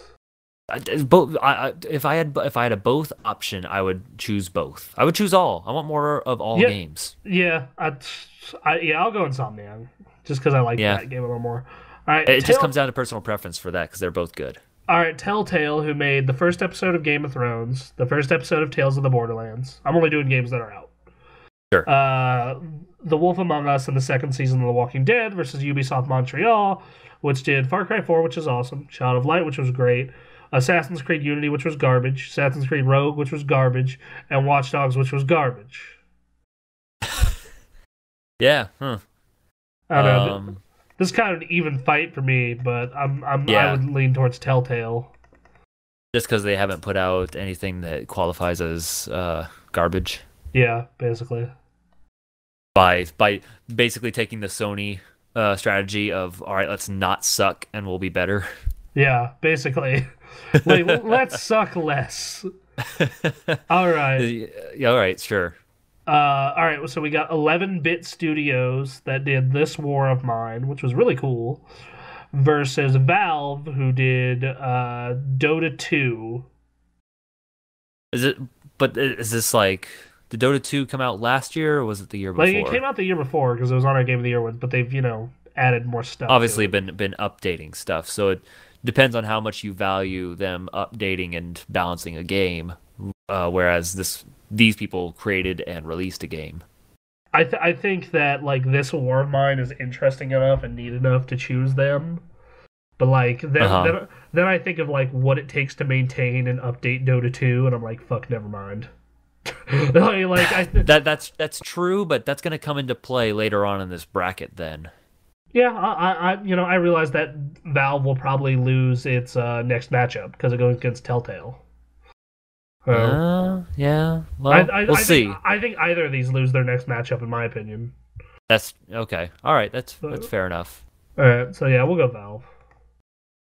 Both. If I had a both option, I would choose both. I would choose all. I want more of all games. Yeah, I'll go Insomniac. just because I like that game a little more. All right, it just comes down to personal preference for that because they're both good. All right, Telltale, who made the first episode of Game of Thrones, the first episode of Tales of the Borderlands. I'm only doing games that are out. Sure. The Wolf Among Us and the second season of The Walking Dead versus Ubisoft Montreal, which did Far Cry 4, which is awesome, Child of Light, which was great, Assassin's Creed Unity, which was garbage, Assassin's Creed Rogue, which was garbage, and Watch Dogs, which was garbage. Yeah. Huh. I don't know. This is kind of an even fight for me, but I would lean towards Telltale. Just because they haven't put out anything that qualifies as garbage. Yeah, basically. By basically taking the Sony strategy of, all right, let's not suck and we'll be better. Yeah, basically. Like, let's suck less. All right. Yeah, all right, sure. All right, so we got 11-bit studios that did This War of Mine, which was really cool, versus Valve, who did Dota 2. Is this like, did Dota 2 come out last year, or was it the year before? Like, it came out the year before, because it was on our Game of the Year ones, but they've, added more stuff. Obviously been updating stuff, so it depends on how much you value them updating and balancing a game, whereas these people created and released a game. I think that like This War of Mine is interesting enough and neat enough to choose them, but like then I think of like what it takes to maintain and update Dota 2, and I'm like, fuck, never mind. That's true, but that's going to come into play later on in this bracket then. Yeah, I realize that Valve will probably lose its next matchup because it goes against Telltale. Yeah. Well, we'll see. I think either of these lose their next matchup, in my opinion. That's okay. All right, that's fair enough. All right, so yeah, we'll go Valve.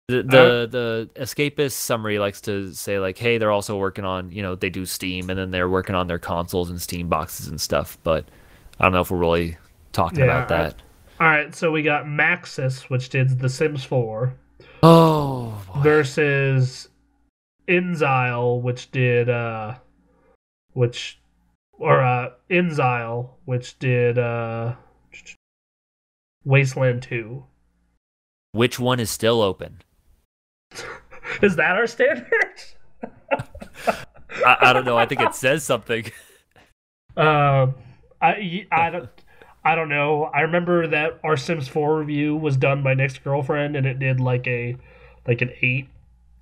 The Escapist summary likes to say like, hey, they're also working on, they do Steam, and then they're working on their consoles and Steam boxes and stuff. But I don't know if we're really talking about that. All right, so we got Maxis, which did The Sims 4. Oh, boy. Versus Inzile, which did Wasteland 2. Which one is still open? Is that our standard? I don't know. I think it says something. I don't know. I remember that our Sims 4 review was done by Nick's girlfriend, and it did like an 8.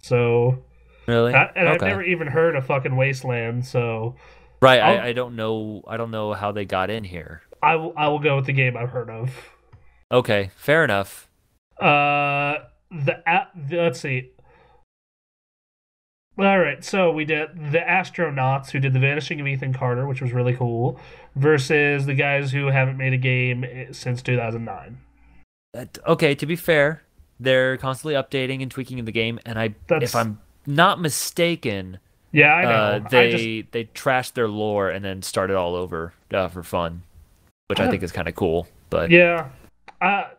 So really, I've never even heard of fucking Wasteland. So right, I don't know. I don't know how they got in here. I will go with the game I've heard of. Okay, fair enough. Let's see. All right, so we did the Astronauts, who did The Vanishing of Ethan Carter, which was really cool, versus the guys who haven't made a game since 2009. Okay, to be fair, they're constantly updating and tweaking the game, and if I'm not mistaken, yeah, I know. They trashed their lore and then started all over for fun, which I think is kind of cool. But yeah, I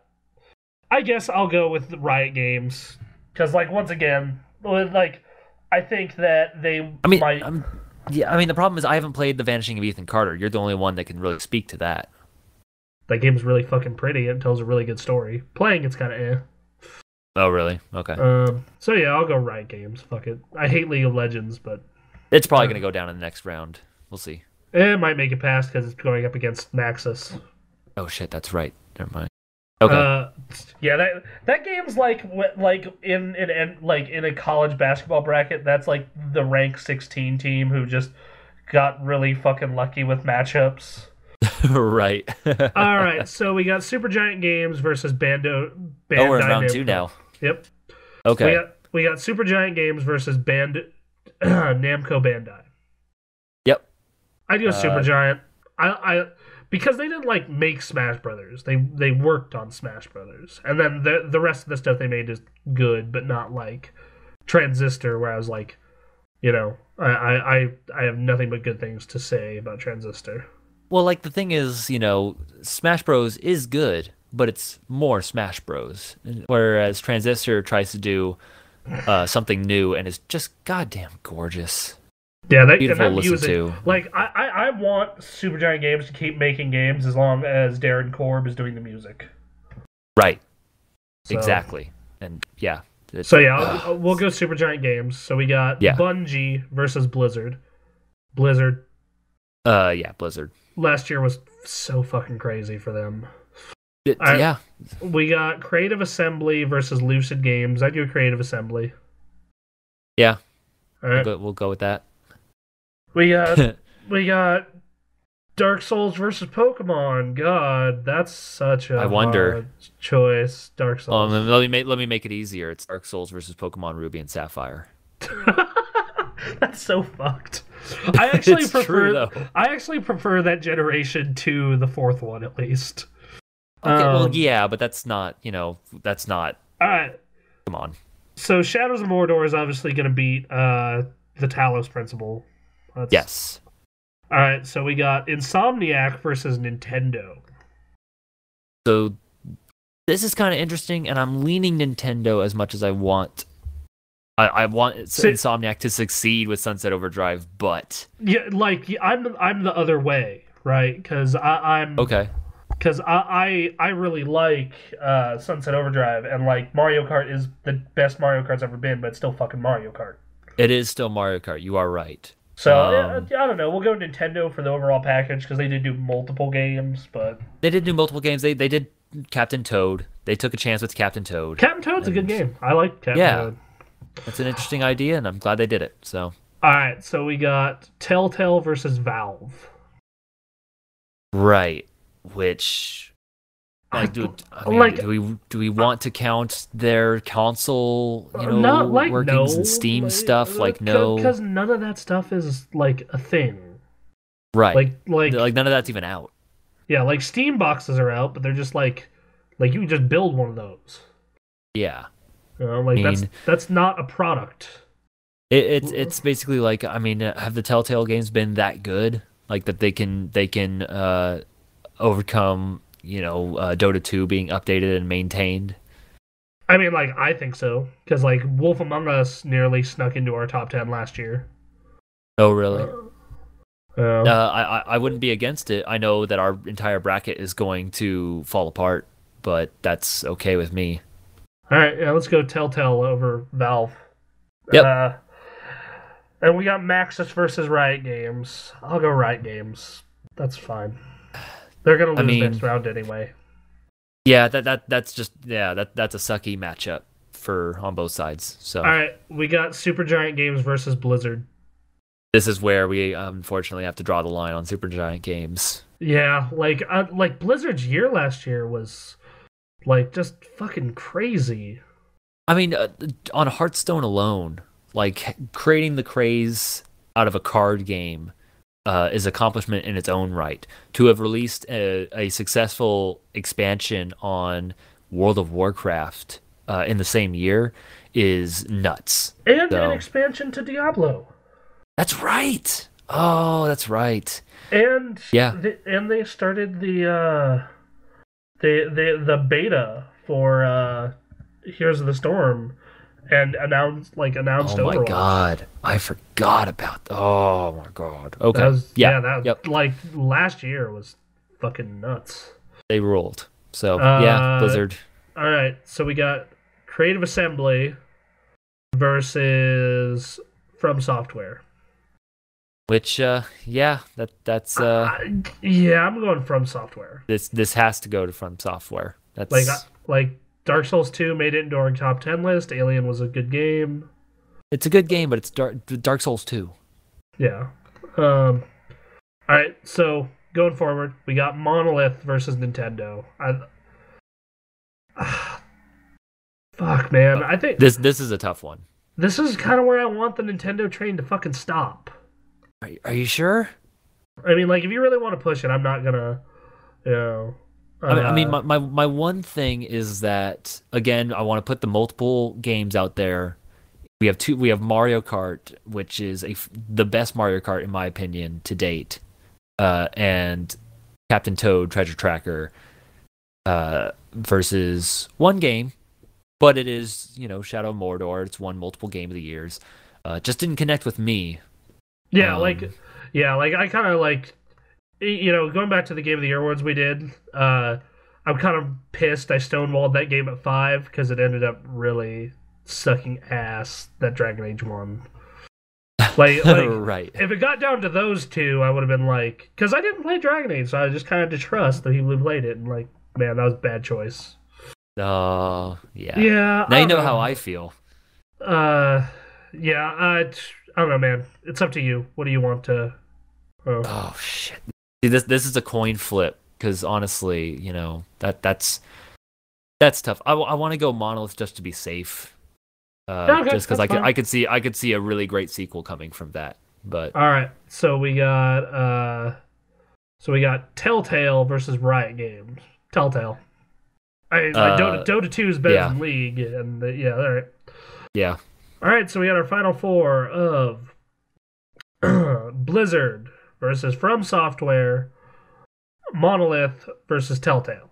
guess I'll go with the Riot Games because, like, once again, like, I think that they might. The problem is I haven't played The Vanishing of Ethan Carter. You're the only one that can really speak to that. That game's really fucking pretty. It tells a really good story. Playing it's kind of eh. Oh, really? Okay. So yeah, I'll go Riot Games. Fuck it. I hate League of Legends, but it's probably going to go down in the next round. We'll see. It might make it past because it's going up against Maxis. Oh shit, that's right. Never mind. Okay. Yeah, that game's like in a college basketball bracket. That's like the rank 16 team who just got really fucking lucky with matchups. Right. All right, so we got Supergiant Games versus Bandai. Oh, we're in round 2 now. Yep. Okay. We got Supergiant Games versus Namco Bandai. Yep. I'd go Supergiant. I because they didn't like make Smash Brothers. They worked on Smash Brothers, and then the rest of the stuff they made is good, but not like Transistor, where I was like, I have nothing but good things to say about Transistor. Well, like, the thing is, Smash Bros. Is good, but it's more Smash Bros. Whereas Transistor tries to do something new and is just goddamn gorgeous. Yeah, beautiful to listen to. Like, I want Supergiant Games to keep making games as long as Darren Korb is doing the music. Right. So, Exactly. And yeah. So yeah, we'll go Supergiant Games. So we got Bungie versus Blizzard. Blizzard. Yeah, Blizzard. Last year was so fucking crazy for them. Yeah. We got Creative Assembly versus Lucid Games. I do Creative Assembly. Yeah. All right. We'll go with that. We got Dark Souls versus Pokemon. God, that's such a hard choice. Dark Souls. Let me make it easier. It's Dark Souls versus Pokemon Ruby and Sapphire. That's so fucked. I actually prefer. True, though. I actually prefer that generation to the fourth one at least. Okay, well, yeah, but that's not. That's not. All right. Come on. So Shadows of Mordor is obviously going to beat the Talos Principle. Yes. All right, so we got Insomniac versus Nintendo. So this is kind of interesting, and I'm leaning Nintendo as much as I want. I want Insomniac to succeed with Sunset Overdrive, but I'm the other way, right? Because I'm okay. Because I really like Sunset Overdrive, and like Mario Kart is the best Mario Kart's ever been, but it's still fucking Mario Kart. It is still Mario Kart. You are right. So I don't know. We'll go Nintendo for the overall package because they did do multiple games, but they did do multiple games. They did Captain Toad. They took a chance with Captain Toad. Captain Toad's a good game. I like Captain Toad. That's an interesting idea, and I'm glad they did it. So all right, so we got Telltale versus Valve. Right, which do we want to count their console, workings and Steam stuff? No, because none of that stuff is like a thing. Right, like none of that's even out. Yeah, like Steam boxes are out, but they're just like you can just build one of those. Yeah. That's not a product. It's basically have the Telltale games been that good? Like that they can overcome, Dota 2 being updated and maintained? I think so. Because Wolf Among Us nearly snuck into our top 10 last year. Oh, really? I wouldn't be against it. I know that our entire bracket is going to fall apart, but that's okay with me. All right, let's go Telltale over Valve. Yep. And we got Maxis versus Riot Games. I'll go Riot Games. That's fine. They're gonna lose next round anyway. Yeah, that's a sucky matchup on both sides. So all right, we got Supergiant Games versus Blizzard. This is where we unfortunately have to draw the line on Supergiant Games. Yeah, Blizzard's year last year was just fucking crazy. On Hearthstone alone, creating the craze out of a card game is accomplishment in its own right. To have released a successful expansion on World of Warcraft in the same year is nuts. And an expansion to Diablo. That's right. Oh, that's right. And yeah, they started the beta for Heroes of the Storm and announced Overwatch. Oh my god, I forgot about. Oh my god. Okay. Last year was fucking nuts. They ruled. So Blizzard. All right, so we got Creative Assembly versus From Software. Which that's I'm going From Software. This has to go to From Software. That's Dark Souls 2 made it into our top 10 list. Alien was a good game. It's a good game, but it's Dark Souls 2. Yeah. All right, so going forward, we got Monolith versus Nintendo. Fuck, man. I think this is a tough one. This is kind of where I want the Nintendo train to fucking stop. Are you sure? If you really want to push it, I'm not gonna, my one thing is that, again, I want to put the multiple games out there. We have Mario Kart, which is the best Mario Kart in my opinion to date, and Captain Toad Treasure Tracker versus one game, but it is Shadow of Mordor. It's won multiple Game of the Years. Just didn't connect with me. Yeah, I kind of going back to the Game of the Year awards we did. I I'm kind of pissed I stonewalled that game at 5 because it ended up really sucking ass, that Dragon Age 1. Like Right. if it got down to those two, I would have been like, because I didn't play Dragon Age, so I just kind of had to trust the people who played it, and like, man, that was a bad choice. Oh, yeah. Yeah. Now you know how I feel. Yeah, I don't know, man. It's up to you. What do you want to... Oh, shit. See, this is a coin flip, because honestly, you know, that's tough. I want to go Monolith just to be safe. Okay, just because that's I could see a really great sequel coming from that. But all right, so we got Telltale versus Riot Games. Telltale. Dota 2 is better than League, and yeah, all right. Yeah. All right, so we got our final four of Blizzard versus From Software, Monolith versus Telltale.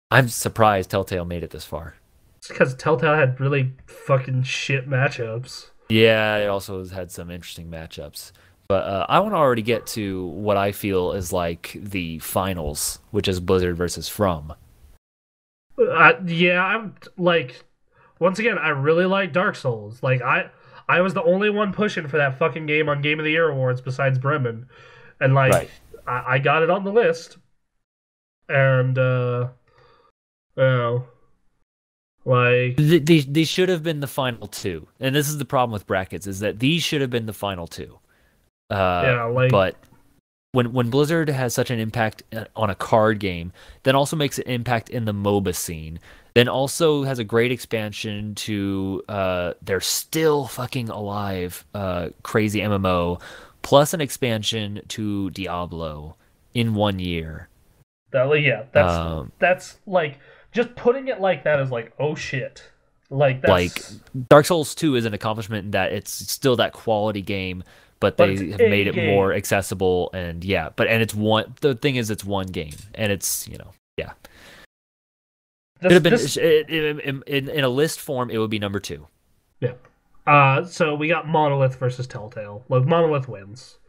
I'm surprised Telltale made it this far. It's because Telltale had really fucking shit matchups. Yeah, it also has had some interesting matchups. But I want to already get to what I feel is like the finals, which is Blizzard versus From. Yeah, I'm like, once again, I really like Dark Souls. Like, I was the only one pushing for that fucking game on Game of the Year awards besides Bremen. And like, right. I got it on the list. And, like these should have been the final two, and this is the problem with brackets, is that these should have been the final two. But when Blizzard has such an impact on a card game, then also makes an impact in the MOBA scene, then also has a great expansion to They're Still Fucking Alive, crazy MMO, plus an expansion to Diablo in 1 year. That's like, just putting it like that is like, oh shit. That's... Like, Dark Souls 2 is an accomplishment in that it's still that quality game, but they have made it more accessible, and it's one. The thing is, it's one game, and it's, you know, yeah. It have been in a list form, it would be number 2. Yeah. So we got Monolith versus Telltale. Like, Monolith wins.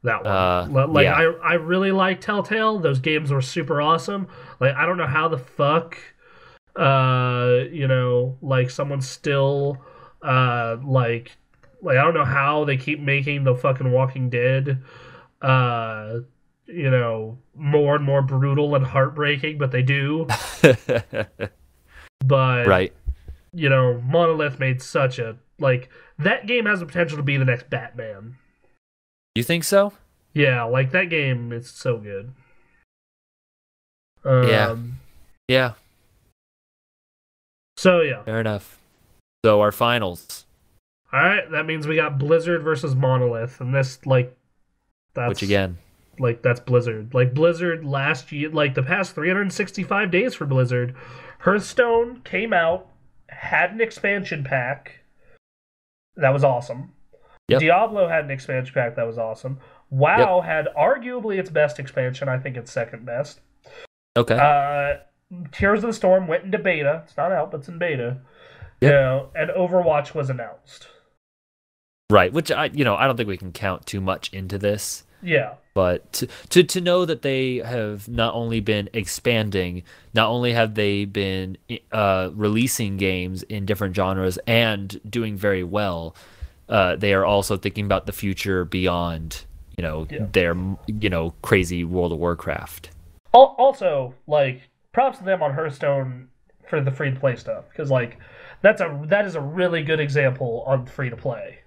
That one. I really like Telltale. Those games were super awesome. Like, I don't know how the fuck, someone's still, I don't know how they keep making the fucking Walking Dead, more and more brutal and heartbreaking, but they do. But, right. Monolith made such a, that game has the potential to be the next Batman. You think so? Yeah, like, that game is so good. Yeah. So, yeah. Fair enough. So, our finals. Alright, that means we got Blizzard versus Monolith, and this, that's... Which, again? That's Blizzard. Blizzard last year, the past 365 days for Blizzard, Hearthstone came out, had an expansion pack. That was awesome. Yep. Diablo had an expansion pack that was awesome. WoW had arguably its best expansion. I think it's second best. Okay. Tears of the Storm went into beta. It's not out, but it's in beta. Yep. And Overwatch was announced. Right, which I don't think we can count too much into this. Yeah. But to know that they have not only been expanding, not only have they been releasing games in different genres and doing very well, they are also thinking about the future beyond, their, crazy World of Warcraft. Also, props to them on Hearthstone for the free-to-play stuff, because, that is a really good example on free-to-play.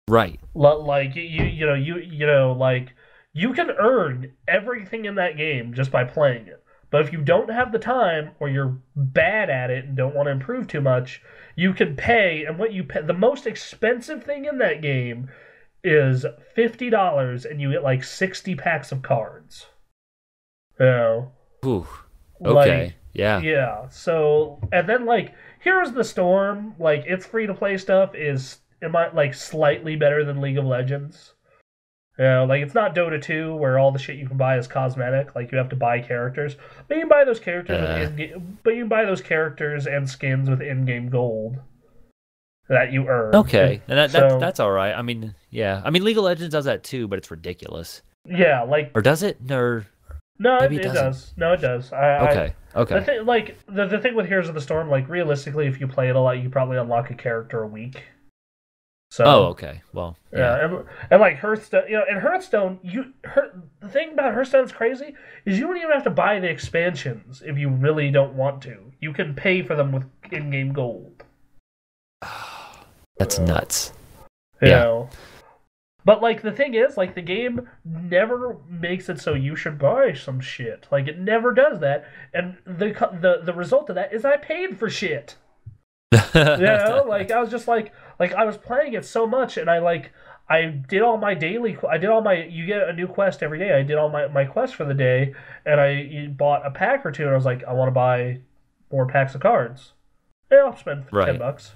Right. You can earn everything in that game just by playing it. But if you don't have the time, or you're bad at it and don't want to improve too much, you can pay, and what you pay, the most expensive thing in that game is $50, and you get 60 packs of cards. Ooh. Okay. Yeah. Yeah. So, and then Heroes of the Storm, its free to play stuff is slightly better than League of Legends. It's not Dota 2 where all the shit you can buy is cosmetic. You have to buy characters, but you can buy those characters. But you can buy those characters and skins with in-game gold that you earn. Okay, and that's all right. I mean, yeah. I mean, League of Legends does that too, but it's ridiculous. Yeah, or does it? Or No, Maybe it doesn't. does. No, it does. Okay. The thing, the thing with Heroes of the Storm, like realistically, if you play it a lot, you probably unlock a character a week. So. Oh, okay. Well, yeah. And like Hearthstone, in Hearthstone, the thing about Hearthstone's crazy is you don't even have to buy the expansions if you really don't want to. You can pay for them with in-game gold. That's nuts. You know. But like the thing is, like the game never makes it so you should buy some shit. Like it never does that, and the result of that is I paid for shit. Like I was just like I was playing it so much, and I did all my you get a new quest every day. I did all my quests for the day, and I bought a pack or two, and I was like, I want to buy more packs of cards. Yeah, I'll spend $10.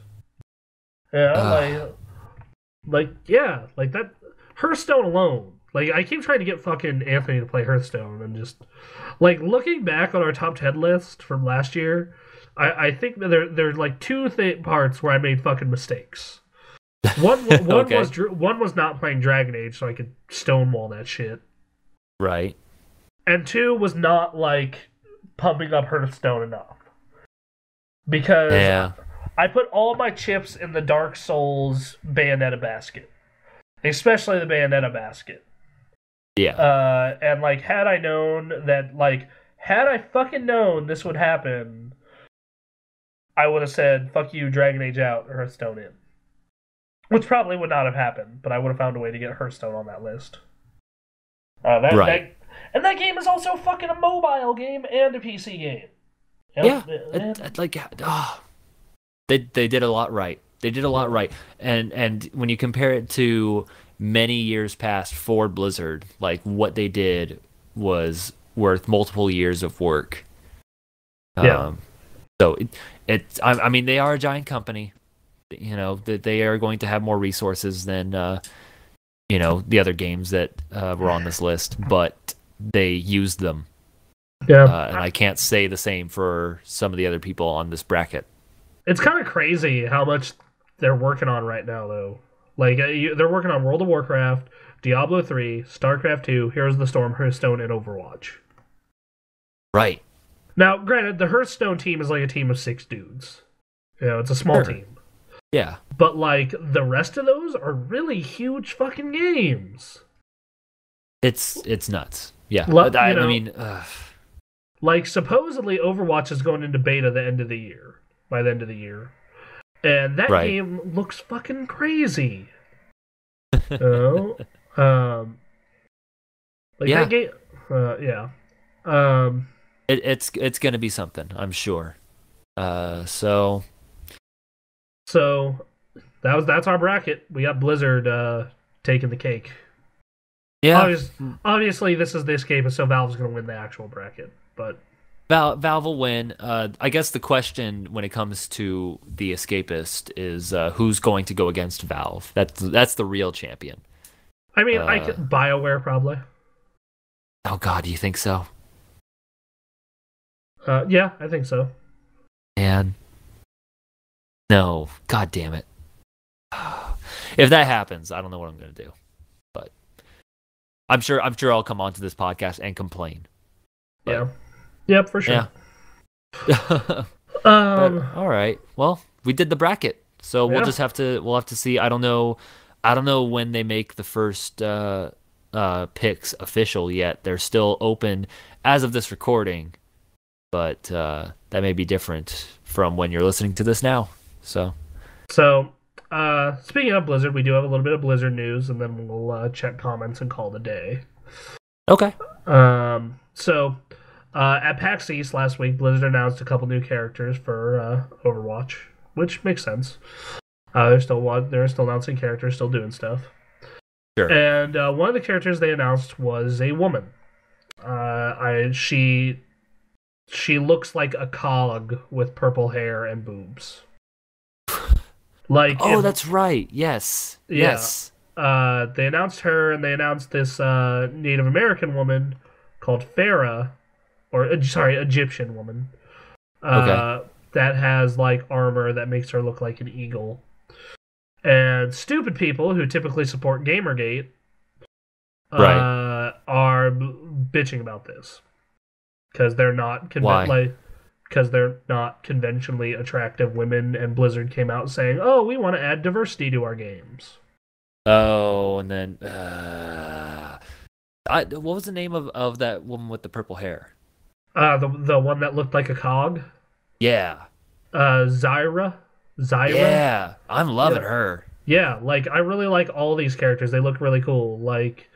Yeah, like that Hearthstone alone. Like I keep trying to get fucking Anthony to play Hearthstone, and just like looking back on our top 10 list from last year, I think that there's like two parts where I made fucking mistakes. One was not playing Dragon Age, so I could stonewall that shit. Right. And two was not like pumping up Hearthstone enough, because I put all my chips in the Dark Souls Bayonetta basket, especially the Bayonetta basket. Yeah. And like had I fucking known this would happen, I would have said, fuck you, Dragon Age out, Hearthstone in. Which probably would not have happened, but I would have found a way to get Hearthstone on that list. And that game is also fucking a mobile game and a PC game. They did a lot right. They did a lot right. And when you compare it to many years past for Blizzard, like what they did was worth multiple years of work. So I mean, they are a giant company. That they are going to have more resources than the other games that were on this list, but they used them. Yeah, and I can't say the same for some of the other people on this bracket. It's kind of crazy how much they're working on right now, though. Like they're working on World of Warcraft, Diablo 3, StarCraft 2, Heroes of the Storm, Hearthstone, and Overwatch. Right. Now, granted, the Hearthstone team is like a team of 6 dudes. It's a small team. Yeah. But, like, the rest of those are really huge fucking games. It's nuts. Yeah. I mean... Like, supposedly Overwatch is going into beta by the end of the year. And that game looks fucking crazy. That game... It's gonna be something, I'm sure. So that's our bracket. We got Blizzard taking the cake. Yeah. Obviously, this is the Escapist, so Valve's going to win the actual bracket. But Valve will win. I guess the question when it comes to the Escapist is who's going to go against Valve. That's the real champion. I mean, BioWare probably. Oh God, do you think so? Yeah, I think so. And no, God damn it. If that happens, I don't know what I'm going to do. But I'm sure I'll come onto this podcast and complain. But, yeah. Yep, for sure. Yeah. All right. Well, we did the bracket. So we'll have to see. I don't know when they make the first picks official yet. They're still open as of this recording. But that may be different from when you're listening to this now. So speaking of Blizzard, we do have a little bit of Blizzard news, and then we'll check comments and call it a day. Okay. At PAX East last week, Blizzard announced a couple new characters for Overwatch, which makes sense. They're still announcing characters, still doing stuff. Sure. And one of the characters they announced was a woman. She looks like a cog with purple hair and boobs. That's right. Yes. Yeah. Yes. They announced her, and they announced this Native American woman called Farah, Egyptian woman. That has like armor that makes her look like an eagle. And stupid people who typically support Gamergate are bitching about this. because they're not Why? because they're not conventionally attractive women, and Blizzard came out saying, "Oh, we want to add diversity to our games." Oh, and then what was the name of that woman with the purple hair? The one that looked like a cog. Yeah. Zyra. Yeah, I'm loving her. Yeah, like I really like all these characters. They look really cool. Like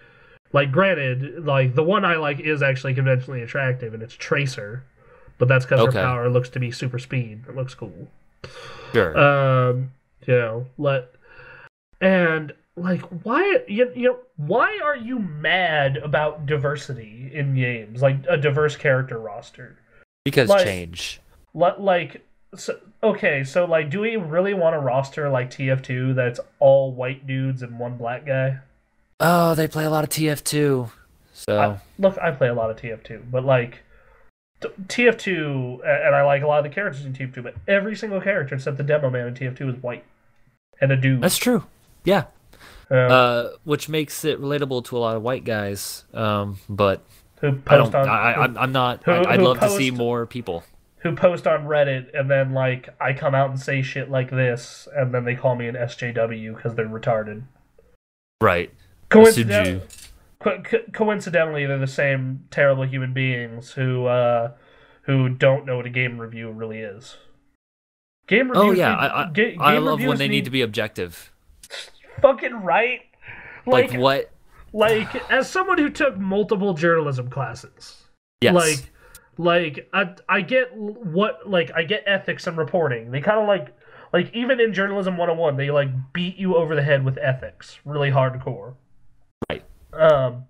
granted, like the one I like is actually conventionally attractive, and it's Tracer, but that's because her power looks to be super speed. It looks cool. Sure. And like why are you mad about diversity in games? Like a diverse character roster? Because change. So like, do we really want a roster like TF2 that's all white dudes and one black guy? Oh, they play a lot of TF2. So I play a lot of TF2, but like TF2, and I like a lot of the characters in TF2, but every single character except the demo man in TF2 is white and a dude. That's true. Yeah. Which makes it relatable to a lot of white guys. But I'd love to see more people who post on Reddit, and then like I come out and say shit like this, and then they call me an SJW because they're retarded. Right. Coincidentally, they're the same terrible human beings who don't know what a game review really is. Game reviews. I love when they need to be objective. Fucking right. Like what? Like, as someone who took multiple journalism classes, yes. I get I get ethics and reporting. They kind of like even in Journalism 101, they like beat you over the head with ethics, really hardcore. Right. And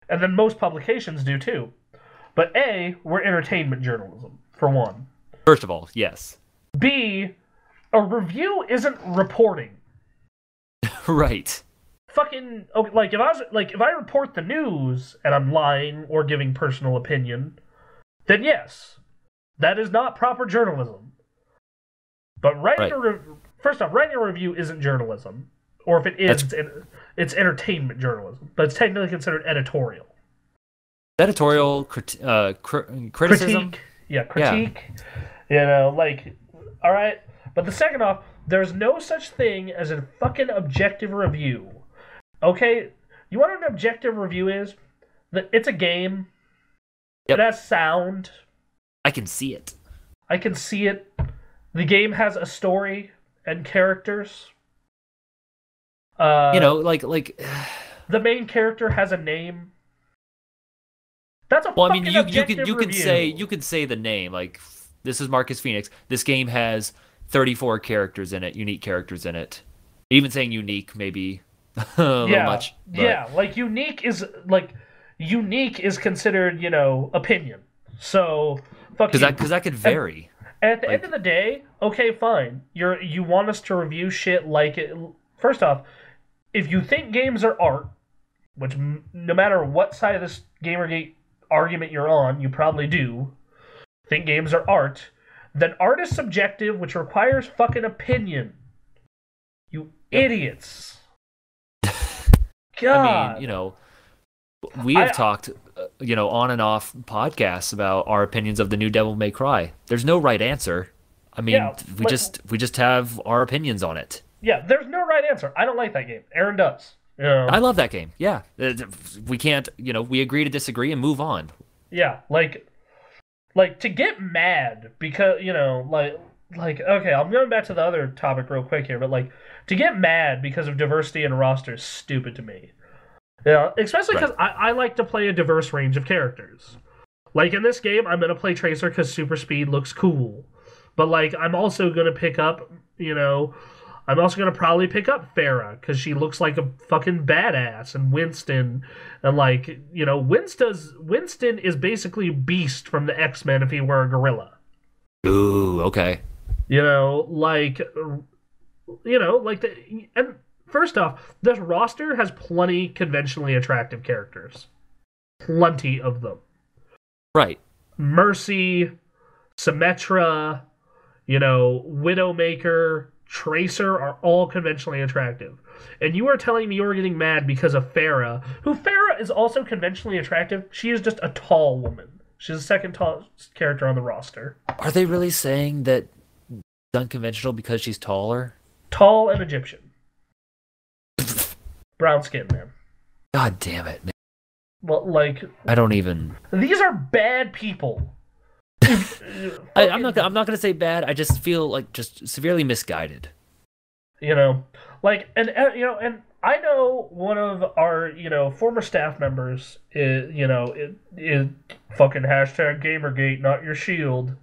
then most publications do too. But A, we're entertainment journalism, for one. First of all, yes. B, a review isn't reporting. Right. Fucking if I report the news and I'm lying or giving personal opinion, then yes, that is not proper journalism. But writing a review isn't journalism, or if it is, it's entertainment journalism. But it's technically considered editorial. Editorial criticism. Critique. Yeah. All right. But the second off, there's no such thing as a fucking objective review. Okay? You want to know what an objective review is? It's a game. Yep. It has sound. I can see it. The game has a story and characters. The main character has a name. That's a fucking objective review. You could say the name. Like, this is Marcus Phoenix. This game has 34 characters in it, unique characters in it. Even saying unique maybe a little much. But... Yeah, like unique is considered, opinion. So because that could vary. At the end of the day, okay, fine. You want us to review shit like it. First off, if you think games are art, which no matter what side of this Gamergate argument you're on, you probably do think games are art, then art is subjective, which requires fucking opinion. You idiots. God. I mean, we have talked, on and off podcasts about our opinions of the new Devil May Cry. There's no right answer. I mean, we just have our opinions on it. Yeah, there's no right answer. I don't like that game. Aaron does. I love that game. Yeah, we can't. We agree to disagree and move on. Yeah, like to get mad because okay, I'm going back to the other topic real quick here, but to get mad because of diversity in roster is stupid to me. Especially because I like to play a diverse range of characters. Like in this game, I'm gonna play Tracer because super speed looks cool, but I'm also gonna pick up, I'm also gonna probably pick up Farah because she looks like a fucking badass, and Winston, and Winston is basically Beast from the X-Men if he were a gorilla. Ooh, okay. And first off, this roster has plenty conventionally attractive characters. Plenty of them. Right. Mercy, Symmetra, Widowmaker, Tracer are all conventionally attractive. And you are telling me you're getting mad because of Farah, who Farah is also conventionally attractive. She is just a tall woman. She's the second tallest character on the roster. Are they really saying that it's unconventional because she's taller? Tall and Egyptian. Brown skin, man. God damn it, man. Well, like, I don't even. These are bad people. I'm not gonna say bad. I just feel like just severely misguided. You know, like, and I know one of our former staff members is fucking hashtag Gamergate, not your shield.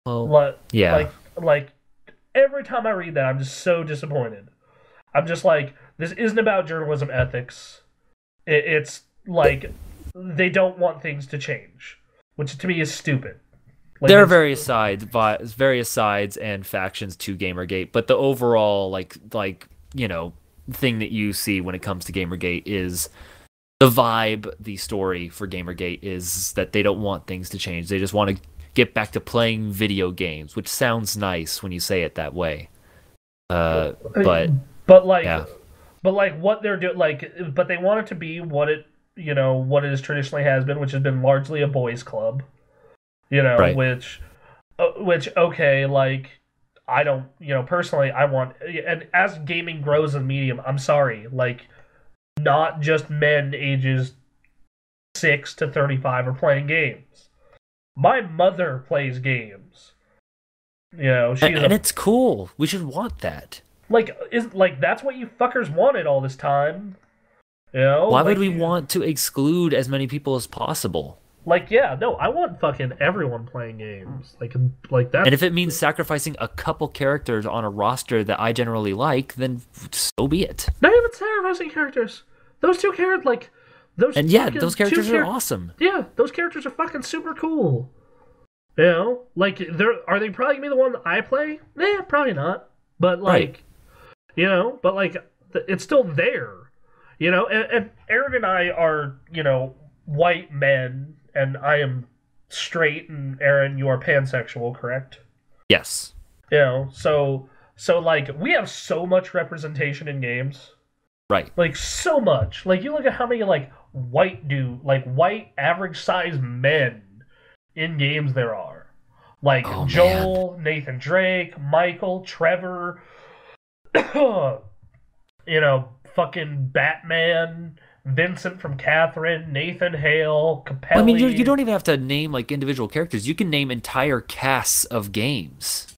Well, yeah. Like every time I read that, I'm just so disappointed. I'm just like, this isn't about journalism ethics. It's like they don't want things to change, which to me is stupid. Like, there are various sides and factions to Gamergate, but the overall thing that you see when it comes to Gamergate is the vibe, the story for Gamergate is that they don't want things to change. They just want to get back to playing video games, which sounds nice when you say it that way. But what they're doing, but they want it to be what it traditionally has been, which has been largely a boys' club. Right. which okay, like, I don't, personally, I want, and as gaming grows as a medium, I'm sorry, like, not just men ages 6 to 35 are playing games. My mother plays games. And it's cool. We should want that. That's what you fuckers wanted all this time. Why would we want to exclude as many people as possible? I want fucking everyone playing games. Like that. And if it means sacrificing a couple characters on a roster that I generally like, then so be it. Not even sacrificing characters. Those two characters, those characters are awesome. Yeah, those characters are fucking super cool. Are they probably gonna be the one that I play? Yeah, probably not. But it's still there. And Aaron and I are, white men. And I am straight, and Aaron, you are pansexual, correct? Yes. So we have so much representation in games. Right. So much. You look at how many, white average-sized men in games there are. Joel, man. Nathan Drake, Michael, Trevor, fucking Batman, Vincent from Catherine, Nathan Hale, Capelli. I mean, you don't even have to name individual characters. You can name entire casts of games.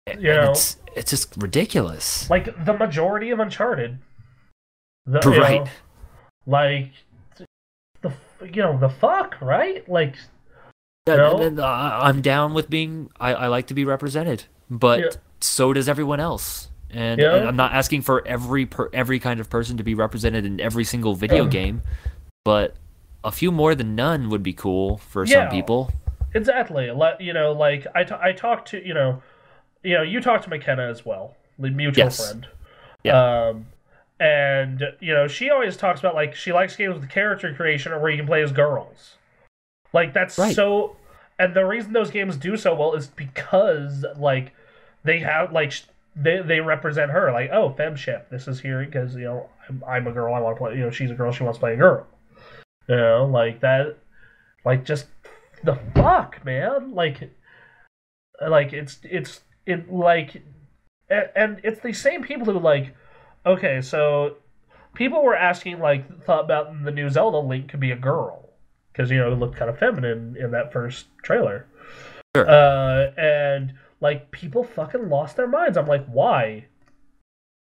It's just ridiculous. The majority of Uncharted. Right. The fuck, right? I'm down with being. I like to be represented, but so does everyone else. And I'm not asking for every kind of person to be represented in every single video game, but a few more than none would be cool for some people. Exactly. I talked to you talked to McKenna as well, the mutual friend. Yeah. And she always talks about she likes games with character creation or where you can play as girls. That's right. So, and the reason those games do so well is because they have They represent her, femship. This is here because I'm a girl. I want to play. She's a girl. She wants to play a girl. That. Just the fuck, man. And it's the same people who okay, so people were asking thought about the new Zelda Link could be a girl because it looked kind of feminine in that first trailer. Sure. And people fucking lost their minds. I'm like, why?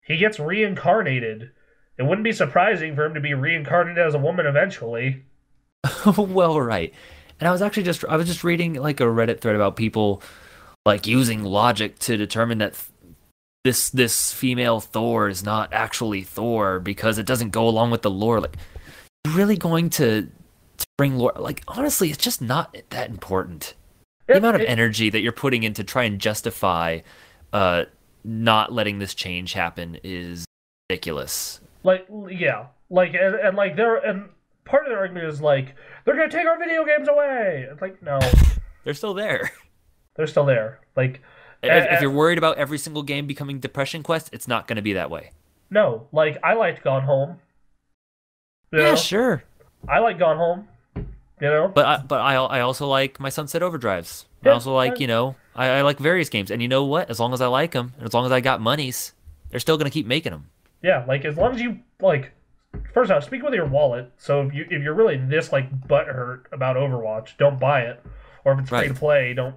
He gets reincarnated. It wouldn't be surprising for him to be reincarnated as a woman eventually. Well, right. And I was just reading a Reddit thread about people using logic to determine that this female Thor is not actually Thor because it doesn't go along with the lore. You're really going to bring lore? Honestly, it's just not that important. The amount of energy that you're putting in to try and justify not letting this change happen is ridiculous. And part of their argument is they're gonna take our video games away. It's no, they're still there. They're still there. If you're worried about every single game becoming Depression Quest, it's not going to be that way. No, I liked Gone Home. Yeah, sure. I like Gone Home. You know. But I also like my Sunset Overdrives. I Yeah, also like, I like various games. And you know what? As long as I like them, and as long as I got monies, they're still gonna keep making them. yeah, like as long as you like. First off, speak with your wallet. So if you're really this like butthurt about Overwatch, don't buy it. Or if it's free to play, don't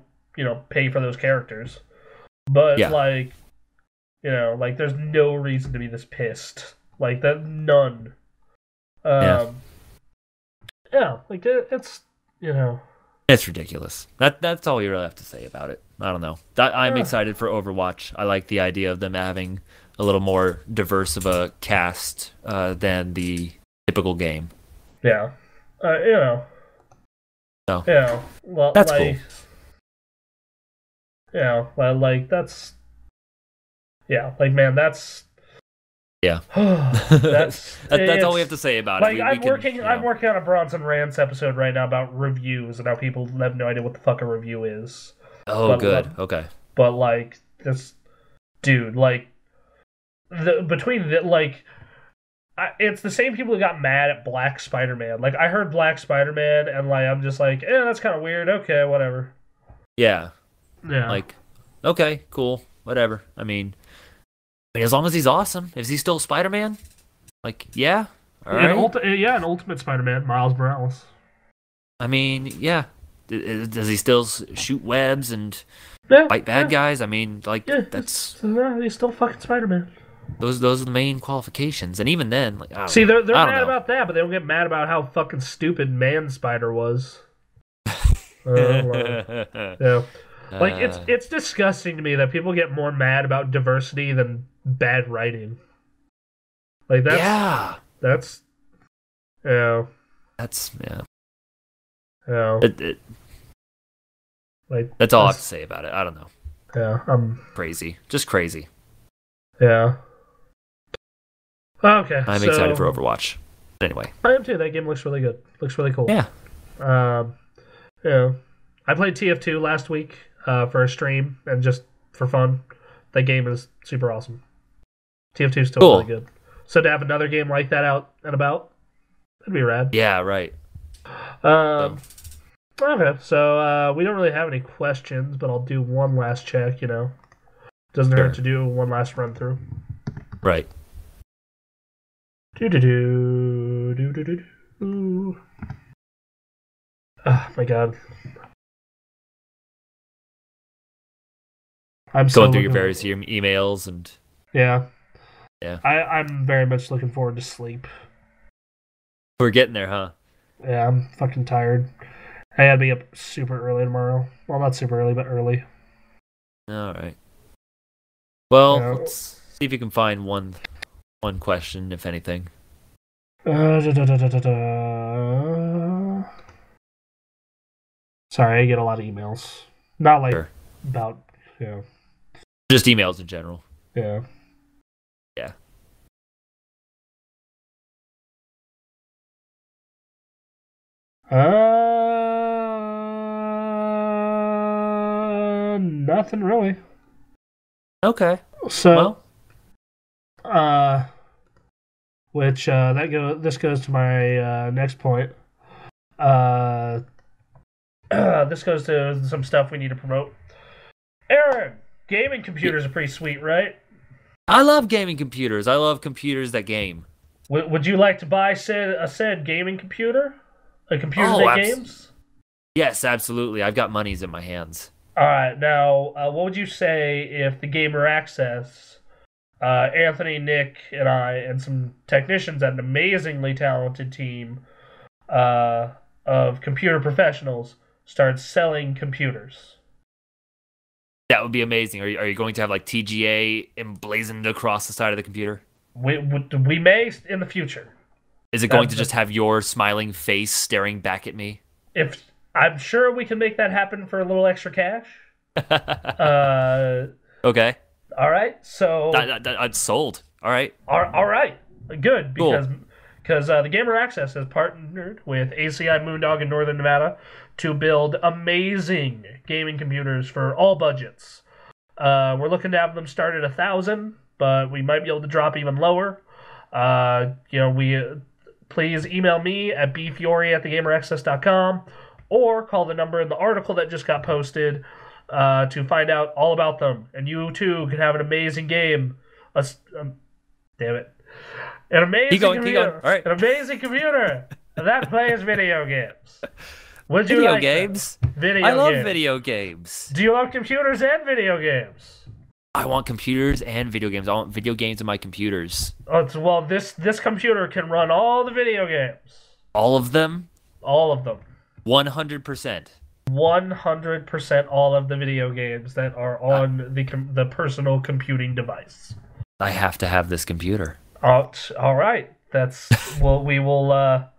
pay for those characters. But like, like there's no reason to be this pissed. Like that, none. Yeah, like it's It's ridiculous. That's all you really have to say about it. I don't know. I'm excited for Overwatch. I like the idea of them having a little more diverse of a cast than the typical game. Yeah. So, yeah. Well, that's like, cool. Yeah, well, like that's. Yeah, like man, that's. Yeah. that's all we have to say about it. Like I'm working on a Bronson Rants episode right now about reviews and how people have no idea what the fuck a review is. Oh, good. Okay. But like this, dude, like it's the same people who got mad at Black Spider-Man. Like I heard Black Spider-Man and like I'm just like, that's kind of weird. Okay, whatever. Yeah. Yeah. Like, okay, cool, whatever. I mean, as long as he's awesome. Is he still Spider-Man? Like, yeah. All right. An Ultimate Spider-Man, Miles Morales. I mean, yeah. Does he still shoot webs and fight bad guys? I mean, like, that's... he's still fucking Spider-Man. Those are the main qualifications. And even then, like, see, they're mad about that, but they don't get mad about how fucking stupid Man Spider was. Yeah. Like, it's disgusting to me that people get more mad about diversity than bad writing. Like, that's... Yeah. That's... Yeah. That's... Yeah. Yeah. Like, that's all I have to say about it. I don't know. Yeah, crazy. Just crazy. Yeah. Okay, I'm excited for Overwatch. Anyway. I am too. That game looks really good. Looks really cool. Yeah. Yeah. I played TF2 last week for a stream and just for fun. That game is super awesome. TF2 is still really good. So to have another game like that out and about, that'd be rad. Yeah, right. Okay, so we don't really have any questions, but I'll do one last check, Doesn't hurt to do one last run through. Right. Oh my god. I'm going through your various emails and... Yeah. Yeah. I'm very much looking forward to sleep. We're getting there, huh? Yeah, I'm fucking tired. I gotta be up super early tomorrow. Well, not super early, but early. All right. Well, let's see if you can find one question, if anything. Sorry, I get a lot of emails. Not like about, just emails in general. Yeah. Yeah. Nothing really. Okay. So, this goes to my next point. This goes to some stuff we need to promote. Aaron, gaming computers are pretty sweet, right? I love gaming computers. I love computers that game. Would you like to buy said gaming computer? A computer that games? Yes, absolutely. I've got monies in my hands. All right. Now, what would you say if the Gamer Access, Anthony, Nick, and I, and some technicians at an amazingly talented team of computer professionals start selling computers? That would be amazing. Are you going to have like TGA emblazoned across the side of the computer? We may in the future. Is it going to just have your smiling face staring back at me? If I'm sure we can make that happen for a little extra cash. Okay. All right. So I'm sold. All right. All right. Good, because the Gamer Access has partnered with ACI Moondog in Northern Nevada to build amazing gaming computers for all budgets. We're looking to have them start at $1,000, but we might be able to drop even lower. please email me at bfiore@thegamerexcess.com or call the number in the article that just got posted to find out all about them. And you, too, can have an amazing game. Damn it. An amazing computer. All right. An amazing computer that plays video games. Would you video like games? Video I love games. video games. Do you love computers and video games? I want computers and video games. I want video games in my computers. Well, this computer can run all the video games. All of them? All of them. 100%. 100% all of the video games that are on the personal computing device. I have to have this computer. All right. We'll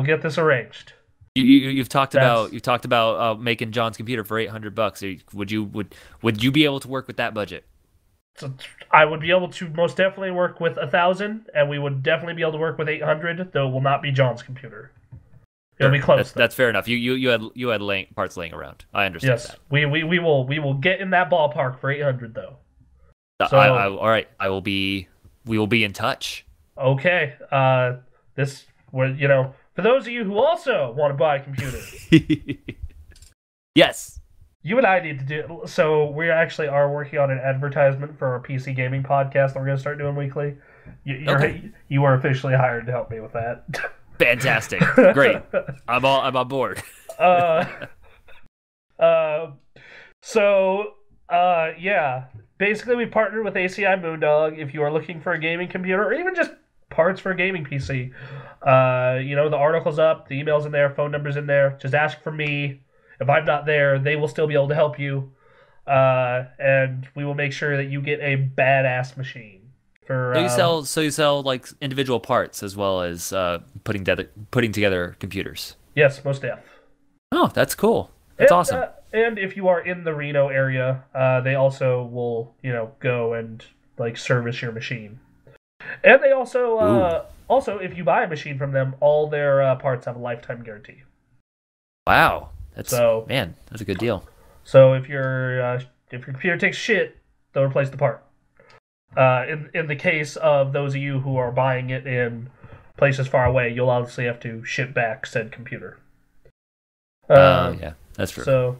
get this arranged. You've talked about making John's computer for $800. Would you be able to work with that budget? So I would be able to most definitely work with 1,000, and we would definitely be able to work with 800. Though it will not be John's computer. It'll be close. That's fair enough. You had parts laying around. I understand. Yes, that. we will get in that ballpark for 800 though. So, all right. We will be in touch. Okay. For those of you who also want to buy a computer. Yes. You and I need to do... So we actually are working on an advertisement for our PC gaming podcast that we're going to start doing weekly. You are officially hired to help me with that. Fantastic. Great. I'm on board. Yeah. Basically, we partnered with ACI Moondog. If you are looking for a gaming computer, or even just parts for a gaming PC, the article's up, the email's in there, phone number's in there. Just ask for me. If I'm not there, they will still be able to help you. And we will make sure that you get a badass machine. So you sell like individual parts as well as putting together computers. Yes, most def. Oh, that's cool. That's awesome. And if you are in the Reno area, they also will, go and service your machine. And they also if you buy a machine from them, all their parts have a lifetime guarantee. Wow, that's a good deal. So if your computer takes shit, they'll replace the part. In the case of those of you who are buying it in places far away, you'll obviously have to ship back said computer. Yeah, that's true. So,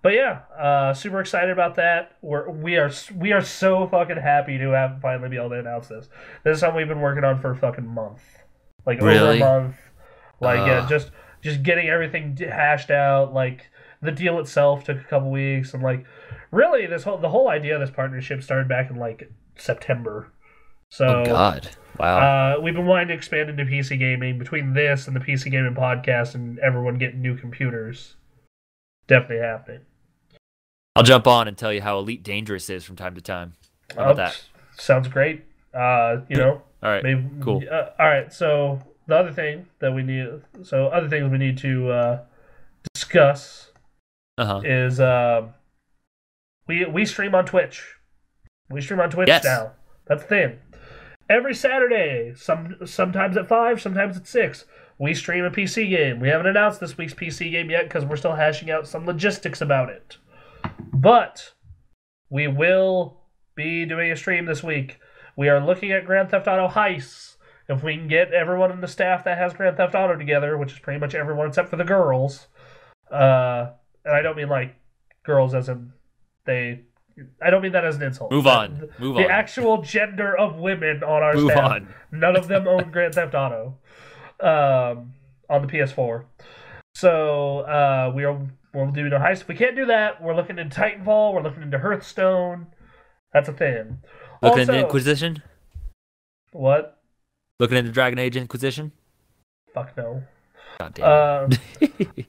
but yeah, super excited about that. We are so fucking happy to have finally be able to announce this. This is something we've been working on for a fucking month, over a month. Just getting everything hashed out. The deal itself took a couple weeks, and really the whole idea of this partnership started back in September. So, oh God, wow. We've been wanting to expand into PC gaming between this and the PC gaming podcast, and everyone getting new computers. Definitely happening. I'll jump on and tell you how Elite Dangerous is from time to time. How about that? Sounds great. All right, cool. All right, so other things we need to discuss is we stream on Twitch. We stream on Twitch now. That's the thing. Every Saturday, sometimes at 5, sometimes at 6, we stream a PC game. We haven't announced this week's PC game yet because we're still hashing out some logistics about it. But we will be doing a stream this week. We are looking at Grand Theft Auto Heists. If we can get everyone in the staff that has Grand Theft Auto together, which is pretty much everyone except for the girls, and I don't mean girls as in they... I don't mean that as an insult. Move on. The actual gender of women on our staff. None of them own Grand Theft Auto on the PS4. So we'll do no heist. If we can't do that, we're looking into Titanfall. We're looking into Hearthstone. That's a thing. Looking into Inquisition? What? Looking into Dragon Age Inquisition? Fuck no. God damn it.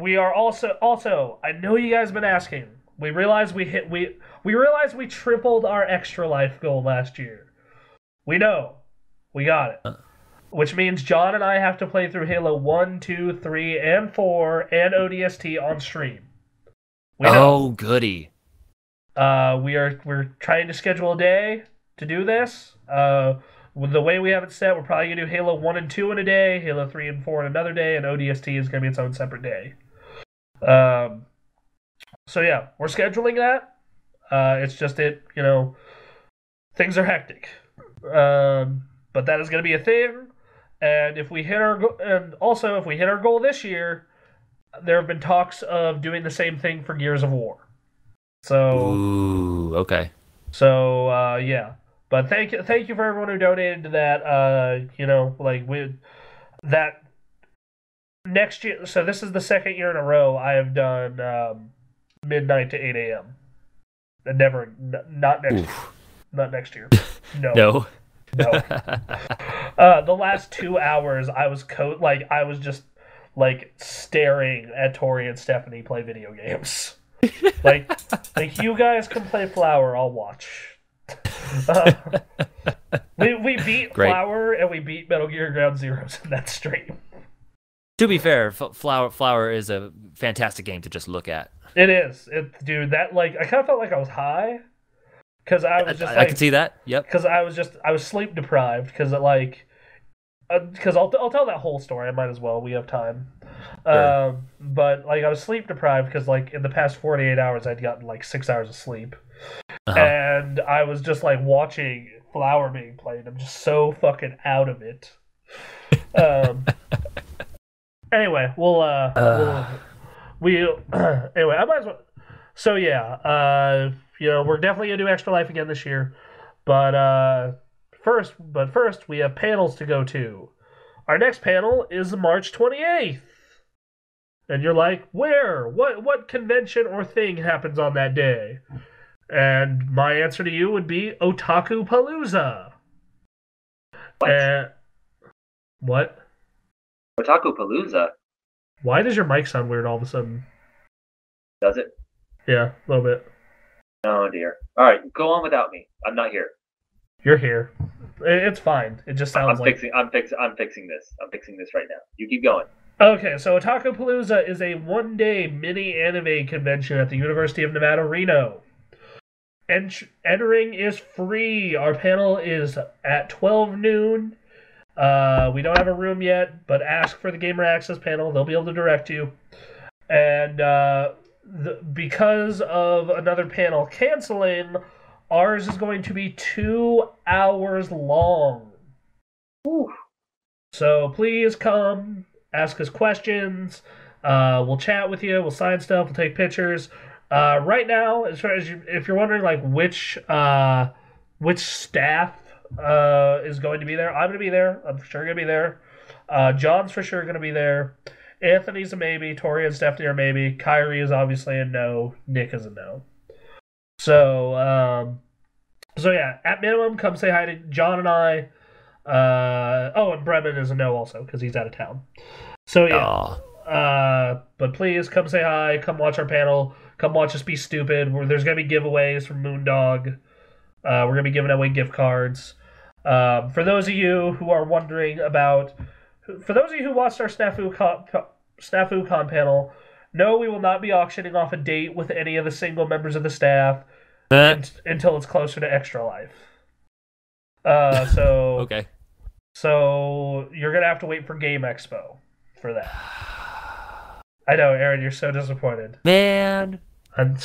We are also. I know you guys have been asking. We realized we tripled our extra life goal last year. We know. We got it. Which means John and I have to play through Halo 1, 2, 3, and 4 and ODST on stream. We know. Oh, goody. We're trying to schedule a day to do this. With the way we have it set, we're probably going to do Halo 1 and 2 in a day, Halo 3 and 4 in another day, and ODST is going to be its own separate day. So yeah, we're scheduling that. It's just things are hectic. But that is going to be a thing. And if we hit our if we hit our goal this year, there have been talks of doing the same thing for Gears of War. So, ooh, okay. So yeah, but thank you for everyone who donated to that. That next year. So this is the second year in a row I have done midnight to 8 a.m. And not next year. Not next year. No. No. No. The last 2 hours I was I was just staring at Tori and Stephanie play video games. like you guys can play Flower, I'll watch. We beat Great. Flower and we beat Metal Gear Ground Zeroes in that stream. To be fair, Flower is a fantastic game to just look at. It is. Dude, that I kind of felt like I was high because I was just I can see that. Yep. Because I was sleep deprived because I'll tell that whole story. I might as well. We have time. Sure. But I was sleep deprived because in the past 48 hours I'd gotten 6 hours of sleep, Uh-huh. and I was just watching Flower being played. I'm just so fucking out of it. Anyway, anyway, I might as well. So yeah, we're definitely gonna do Extra Life again this year, but first we have panels to go to. Our next panel is March 28th. And you're like, where? What convention or thing happens on that day? And my answer to you would be Otaku Palooza. What? What? Otaku Palooza? Why does your mic sound weird all of a sudden? Does it? Yeah, a little bit. Oh dear. Alright, go on without me. I'm not here. You're here. It's fine. It just sounds I'm fixing this. I'm fixing this right now. You keep going. Okay, so Otaku Palooza is a one-day mini-anime convention at the University of Nevada, Reno. Entering is free. Our panel is at 12 noon. We don't have a room yet, but ask for the Gamer Access panel. They'll be able to direct you. And because of another panel canceling, ours is going to be 2 hours long. Ooh. So please come. Ask us questions. We'll chat with you. We'll sign stuff. We'll take pictures. Right now, as far as if you're wondering which staff is going to be there, I'm going to be there. I'm for sure going to be there. John's for sure going to be there. Anthony's a maybe. Tori and Stephanie are maybe. Kyrie is obviously a no. Nick is a no. So yeah, at minimum, come say hi to John and I. And Bremen is a no also because he's out of town. So yeah, but please come say hi. Come watch our panel. Come watch us be stupid. There's gonna be giveaways from Moondog. We're gonna be giving away gift cards. For those of you who are wondering about, for those of you who watched our SnafuCon panel, no, we will not be auctioning off a date with any of the single members of the staff until it's closer to Extra Life. Okay. So you're gonna have to wait for Game Expo for that. I know, Aaron, you're so disappointed. Man,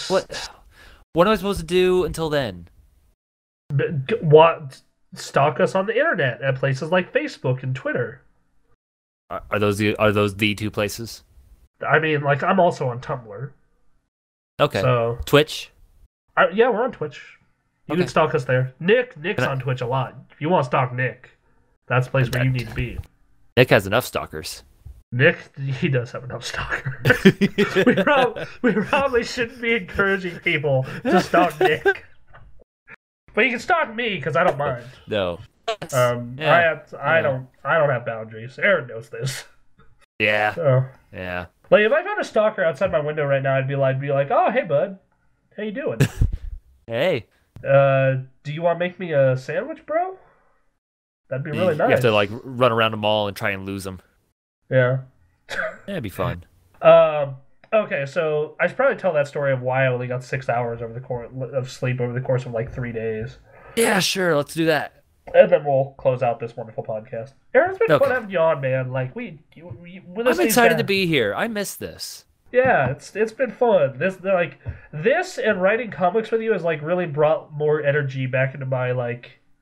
what am I supposed to do until then? Stalk us on the internet at places like Facebook and Twitter. Are those the two places? I mean, I'm also on Tumblr. Okay. So Twitch. Yeah, we're on Twitch. You can stalk us there. Nick's on Twitch a lot. If you want to stalk Nick, that's the place where you need to be. Nick has enough stalkers. Nick, he does have enough stalkers. we probably shouldn't be encouraging people to stalk Nick. But you can stalk me because I don't mind. No. I don't have boundaries. Aaron knows this. Yeah. So, yeah. If I found a stalker outside my window right now, I'd be like, oh, hey, bud, how you doing? Hey. Do you want to make me a sandwich, bro? That'd be really nice. You have to run around the mall and try and lose them. Yeah. That'd be fun. Okay, so I should probably tell that story of why I only got 6 hours of sleep over the course of 3 days. Yeah, sure. Let's do that. And then we'll close out this wonderful podcast. Aaron, it's been fun having you on, man. I'm excited to be here. I miss this. Yeah, it's been fun. This and writing comics with you has really brought more energy back into my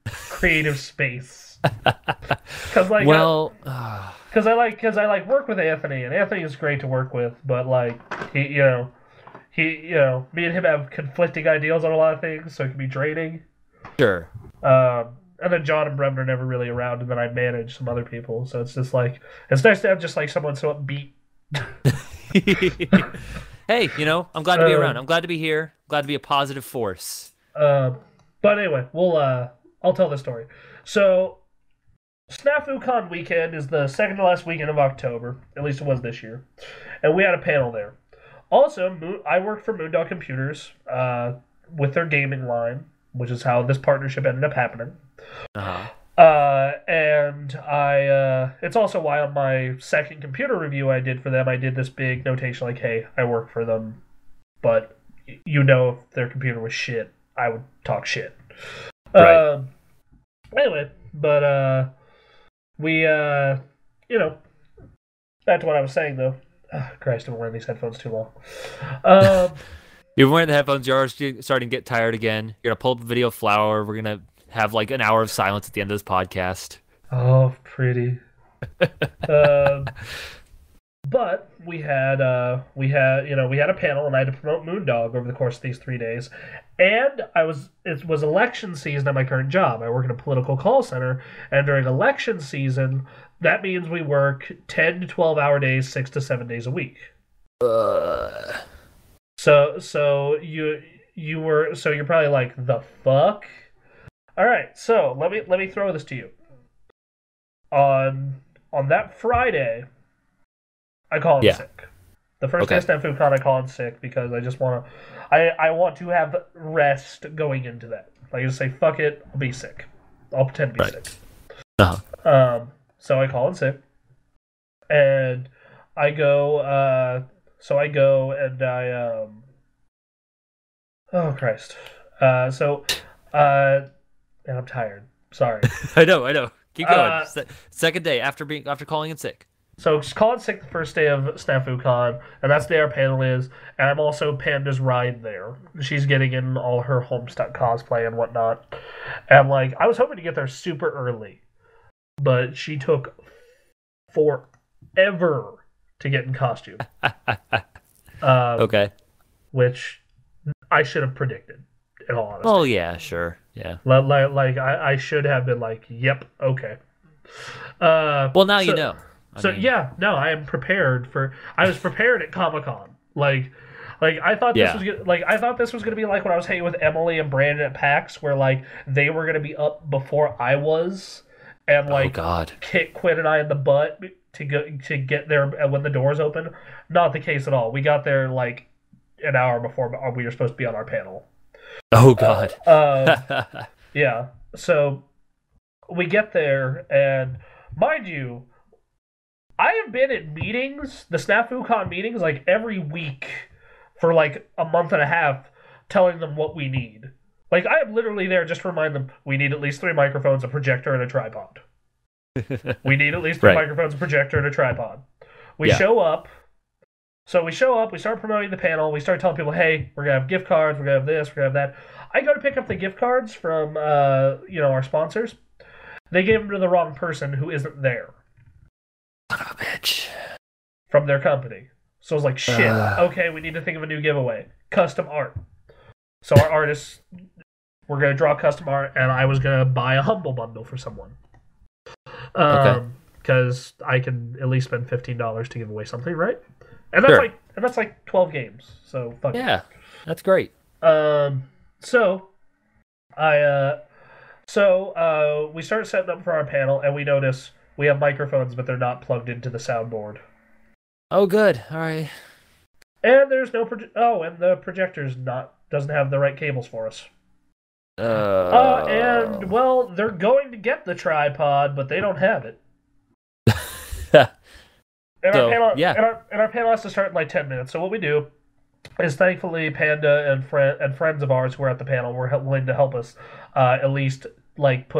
creative space. Because like, because I like work with Anthony, and Anthony is great to work with, but like me and him have conflicting ideals on a lot of things, so it can be draining. Sure. And then John and Brem are never really around, and then I manage some other people, so it's just like it's nice to have just like someone so upbeat. Hey, I'm glad to be around. I'm glad to be here. I'm glad to be a positive force. But anyway, I'll tell the story. So, SnafuCon weekend is the second to last weekend of October. At least it was this year, and we had a panel there. Also, I worked for Moondog Computers with their gaming line, which is how this partnership ended up happening. And it's also why on my second computer review I did for them, I did this big notation like, hey, I work for them, but if their computer was shit, I would talk shit. Right. Anyway, but we, back to what I was saying though. Oh, Christ, I've been wearing these headphones too long. You're wearing the headphones, you're starting to get tired again. You're going to pull up a video of Flower. We're going to have like an hour of silence at the end of this podcast. Oh, pretty. But we had a panel, and I had to promote Moondog over the course of these 3 days. And it was election season at my current job. I work in a political call center, and during election season, that means we work 10 to 12-hour days, 6 to 7 days a week. So you're probably like, the fuck? All right, so let me throw this to you. On that Friday, I call in sick. The first day of SnafuCon, I call in sick because I just want to have rest going into that. Like, just say, fuck it, I'll be sick. I'll pretend to be sick. So I call in sick, and I go. Oh Christ. And I'm tired. Sorry. I know. Keep going. Second day after calling in sick. So just call in sick the first day of SnafuCon, and that's the day our panel is. And I'm also Panda's ride there. She's getting in all her Homestuck cosplay and whatnot. And like, I was hoping to get there super early, but she took forever to get in costume. Okay. Which I should have predicted, in all honesty. Oh yeah, sure. Yeah. Like I should have been like, yep, okay. Well, now you know. I am prepared I was prepared at Comic-Con. Like I thought this was gonna be like when I was hanging with Emily and Brandon at PAX, where like they were gonna be up before I was, and like kick Quinn and I in the butt to get there when the doors open. Not the case at all. We got there like an hour before we were supposed to be on our panel. Oh God. Yeah. So we get there, and mind you, I have been at meetings, the SnafuCon meetings, like every week for like a month and a half, telling them what we need. Like, I am literally there just to remind them, we need at least 3 microphones, a projector, and a tripod. We need at least 3 microphones, a projector, and a tripod. We show up. So we show up, we start promoting the panel, we start telling people, hey, we're going to have gift cards, we're going to have this, we're going to have that. I go to pick up the gift cards from, our sponsors. They gave them to the wrong person who isn't there. Son of a bitch. From their company. So I was like, shit, okay, we need to think of a new giveaway. Custom art. So our artists, we're going to draw custom art, and I was going to buy a Humble Bundle for someone. Because I can at least spend $15 to give away something, right? And that's like 12 games. So fuck it. That's great. So we start setting up for our panel, and we notice we have microphones, but they're not plugged into the soundboard. Oh, good. All right. And there's no and the projector's doesn't have the right cables for us. And well, they're going to get the tripod, but they don't have it. And our panel has to start in like 10 minutes. So what we do is, thankfully, Panda and friends of ours who were at the panel were willing to help us at least like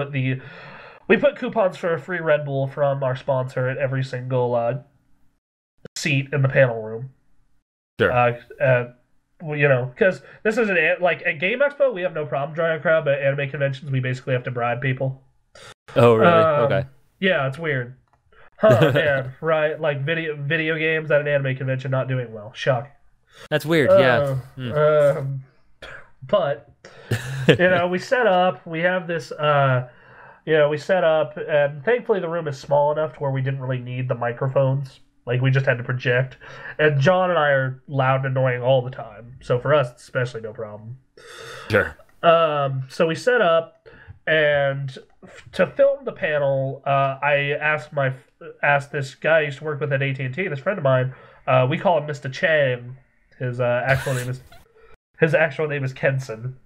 we put coupons for a free Red Bull from our sponsor at every single seat in the panel room. Sure. because this isn't like at Game Expo, we have no problem drawing a crowd, but at anime conventions, we basically have to bribe people. Oh, really? Okay. Yeah, it's weird. Huh, man, right? Like video games at an anime convention not doing well. Shocking. That's weird, yeah. But, we set up, we have this, we set up, and thankfully the room is small enough to where we didn't really need the microphones. Like, we just had to project. And John and I are loud and annoying all the time. So for us, it's especially no problem. Sure. So we set up, and to film the panel, I asked this guy I used to work with at AT&T, this friend of mine, we call him Mr. Chang. His actual name is Kenson.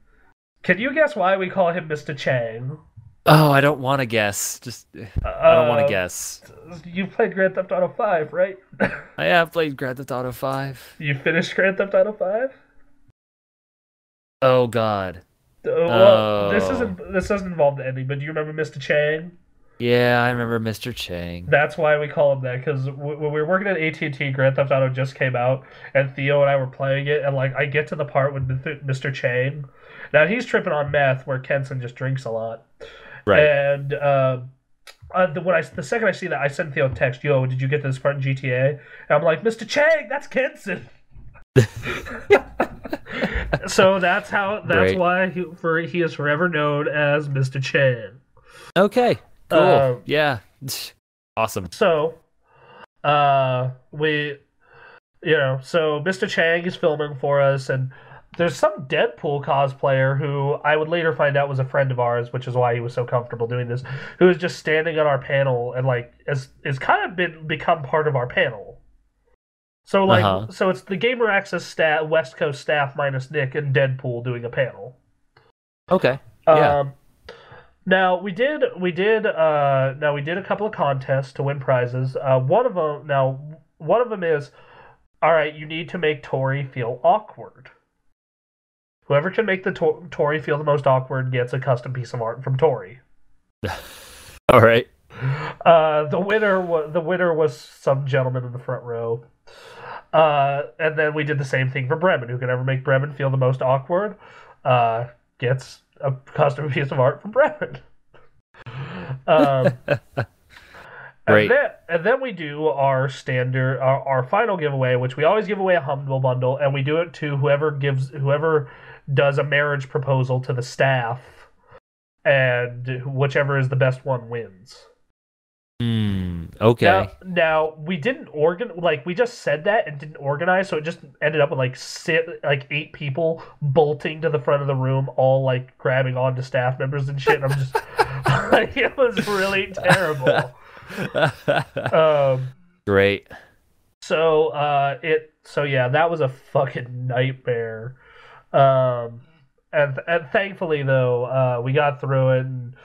Can you guess why we call him Mr. Chang? Oh, I don't want to guess. I don't want to guess. You played Grand Theft Auto 5, right? I have played Grand Theft Auto 5. You finished Grand Theft Auto 5? Oh, God. Well, this doesn't involve the ending, but do you remember Mr. Chang? Yeah, I remember Mr. Chang. That's why we call him that, because when we were working at AT&T, Grand Theft Auto just came out, and Theo and I were playing it, and I get to the part with Mr. Chang. Now, he's tripping on meth, where Kenson just drinks a lot. Right. And the second I see that, I send Theo a text, "Yo, did you get to this part in GTA?" And I'm like, "Mr. Chang, that's Kenson." So that's why he is forever known as Mr. Chang. Okay. Cool. Yeah. Awesome. So, so Mr. Chang is filming for us, and there's some Deadpool cosplayer who I would later find out was a friend of ours, which is why he was so comfortable doing this, who is just standing on our panel and is kind of become part of our panel. So so it's the Gamer Access staff, West Coast staff minus Nick and Deadpool doing a panel. Okay. Yeah. Now we did a couple of contests to win prizes. One of them is, all right, you need to make Tori feel awkward. Whoever can make the Tori feel the most awkward gets a custom piece of art from Tori. All right. The winner was some gentleman in the front row. And then we did the same thing for Bremen. Who can ever make Bremen feel the most awkward gets a custom piece of art from Bremen. Great. And then we do our standard, our final giveaway, which we always give away a Humble Bundle, and we do it to whoever does a marriage proposal to the staff, and whichever is the best one wins. Okay. Now we didn't we just said that and didn't organize, so it just ended up with 8 people bolting to the front of the room, all grabbing onto staff members and shit. And I'm just it was really terrible. Great. So that was a fucking nightmare. And thankfully though, we got through it, and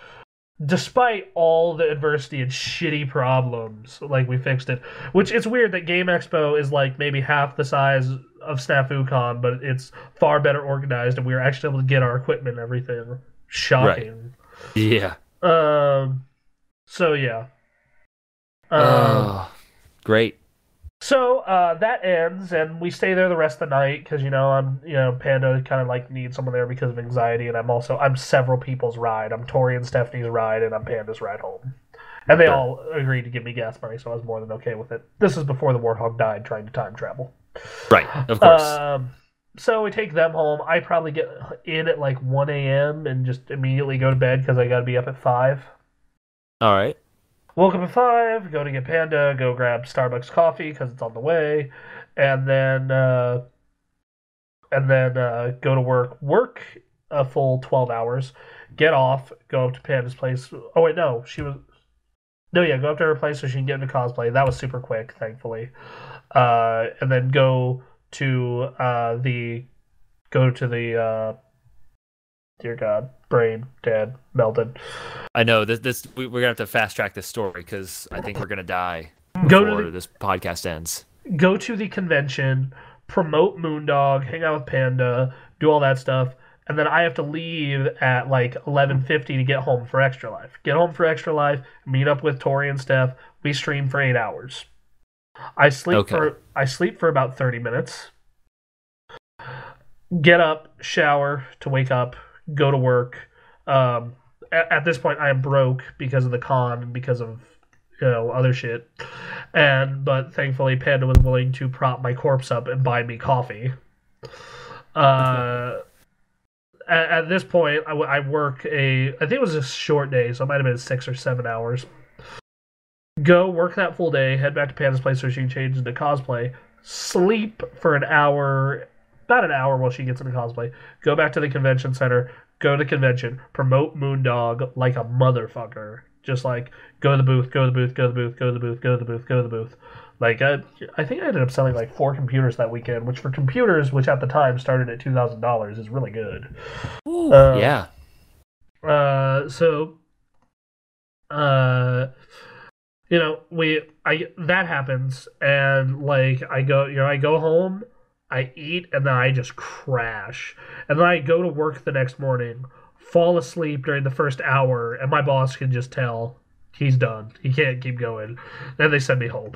despite all the adversity and shitty problems, we fixed it. Which it's weird that Game Expo is maybe half the size of SnafuCon, but it's far better organized, and we were actually able to get our equipment and everything. Shocking. Right. Yeah. So yeah. Great. So that ends, and we stay there the rest of the night because Panda kind of needs someone there because of anxiety, and I'm several people's ride. I'm Tori and Stephanie's ride, and I'm Panda's ride home. And they all agreed to give me gas money, so I was more than okay with it. This is before the Warthog died trying to time travel. Right, of course. So we take them home. I probably get in at 1 a.m. and just immediately go to bed because I got to be up at 5. All right. Woke up at 5, go to get Panda, go grab Starbucks coffee because it's on the way, and then go to work a full 12 hours, get off, go up to Panda's place. Oh wait, no, go up to her place so she can get into cosplay. That was super quick, thankfully. And then go to the dear God, brain dead, melted. I know this. We're gonna have to fast track this story because I think we're gonna die before this podcast ends. Go to the convention, promote Moondog, hang out with Panda, do all that stuff, and then I have to leave at 11:50 to get home for Extra Life. Get home for Extra Life, meet up with Tori and Steph. We stream for 8 hours. I sleep for about 30 minutes. get up, shower to wake up, go to work. At this point, I am broke because of the con and because of other shit. But thankfully, Panda was willing to prop my corpse up and buy me coffee. At this point, I work I think it was a short day, so it might have been 6 or 7 hours. Go work that full day, head back to Panda's place so she can change into cosplay, sleep for about an hour while she gets into cosplay, go back to the convention center, go to convention, promote Moondog like a motherfucker. Just like, go to the booth, go to the booth, go to the booth, go to the booth, go to the booth, go to the booth. Like, I think I ended up selling like 4 computers that weekend, which for computers, which at the time started at $2,000, is really good. Ooh, yeah. That happens, and like I go home, I eat, and then I just crash, and then I go to work the next morning, fall asleep during the first hour, and my boss can just tell he's done. He can't keep going. Then they send me home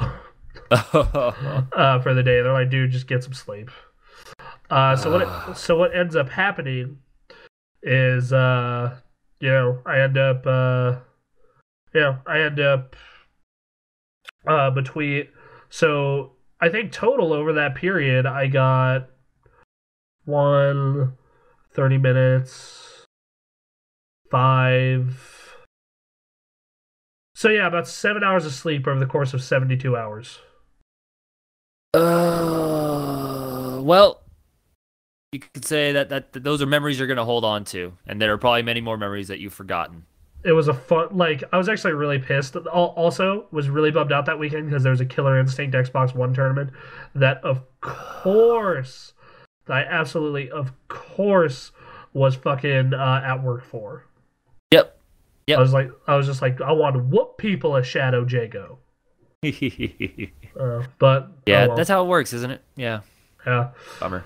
for the day. They're like, dude, just get some sleep. So what ends up happening is I end up between. So I think total over that period, I got 30 minutes, 5. So yeah, about 7 hours of sleep over the course of 72 hours. Well, you could say that those are memories you're going to hold on to, and there are probably many more memories that you've forgotten. It was a fun, I was actually really pissed. Also, was really bummed out that weekend because there was a Killer Instinct Xbox One tournament that, of course, of course, was fucking at work for. Yep. I was just like, I want to whoop people as Shadow Jago. But yeah, that's how it works, isn't it? Yeah. Yeah. Bummer.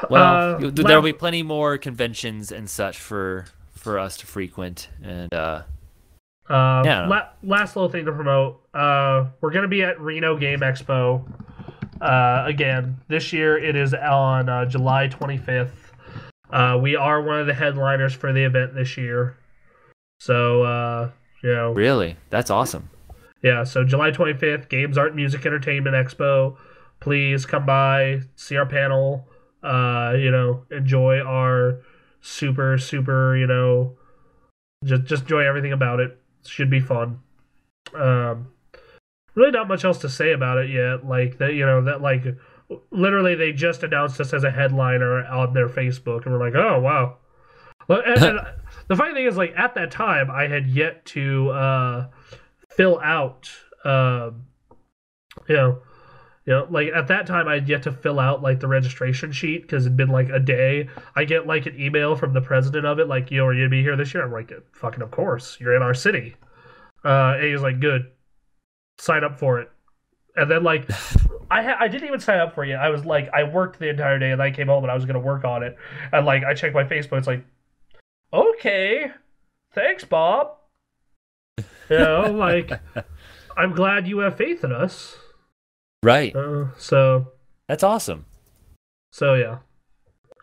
Well, there'll be plenty more conventions and such for us to frequent, and last little thing to promote. We're gonna be at Reno Game Expo again this year. It is on July 25th. We are one of the headliners for the event this year. So really, that's awesome. Yeah, so July 25th, Games, Art, Music, Entertainment Expo. Please come by, see our panel. Enjoy our super, just enjoy everything about it. Should be fun. Really not much else to say about it yet. Like that, literally they just announced us as a headliner on their Facebook, and we're like, oh wow. And the funny thing is, like, at that time, I had yet to fill out, at that time, I had yet to fill out, like, the registration sheet, because it'd been, like, a day. I get, like, an email from the president of it, like, are you gonna be here this year? I'm like, fucking of course, you're in our city. And he's like, good, sign up for it. And then, like, I didn't even sign up for it yet. I was, like, I worked the entire day, and I came home, and I was gonna work on it. And, like, I checked my Facebook, it's like, okay, thanks, Bob. I'm glad you have faith in us. Right. So that's awesome. So yeah,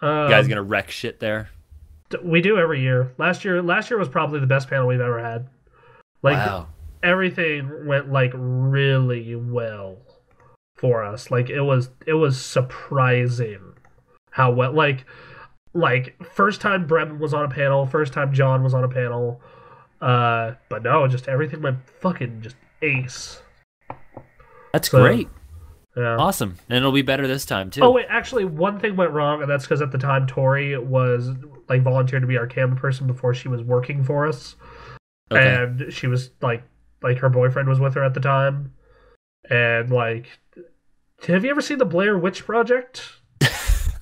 you guys gonna wreck shit there? We do every year. Last year was probably the best panel we've ever had. Like, wow. Everything went like really well for us. Like it was surprising how well. Like first time Brem was on a panel, first time John was on a panel. But no, just everything went fucking just ace. That's great. Yeah. Awesome. And it'll be better this time too. Oh wait, actually one thing went wrong, and that's because at the time Tori was like volunteered to be our camera person before she was working for us. Okay. And she was like her boyfriend was with her at the time. And like, have you ever seen the Blair Witch Project?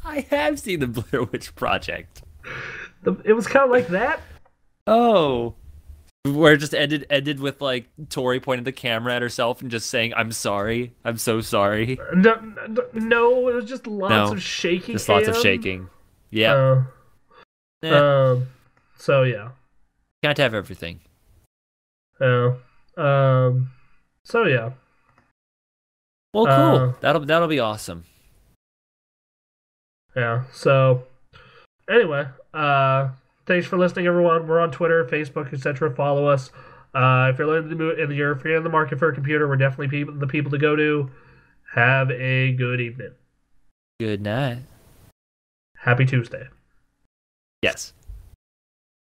I have seen the Blair Witch Project. It was kind of like that. Oh. Where it just ended with like Tori pointing the camera at herself and just saying, "I'm sorry, I'm so sorry." No, it was just lots of shaking. Just lots of shaking. Yeah. So yeah. Can't have everything. So yeah. Well, cool. That'll be awesome. Yeah. So anyway, thanks for listening, everyone. We're on Twitter, Facebook, etc. Follow us. If you're in the market for a computer, we're definitely the people to go to. Have a good evening. Good night. Happy Tuesday. Yes.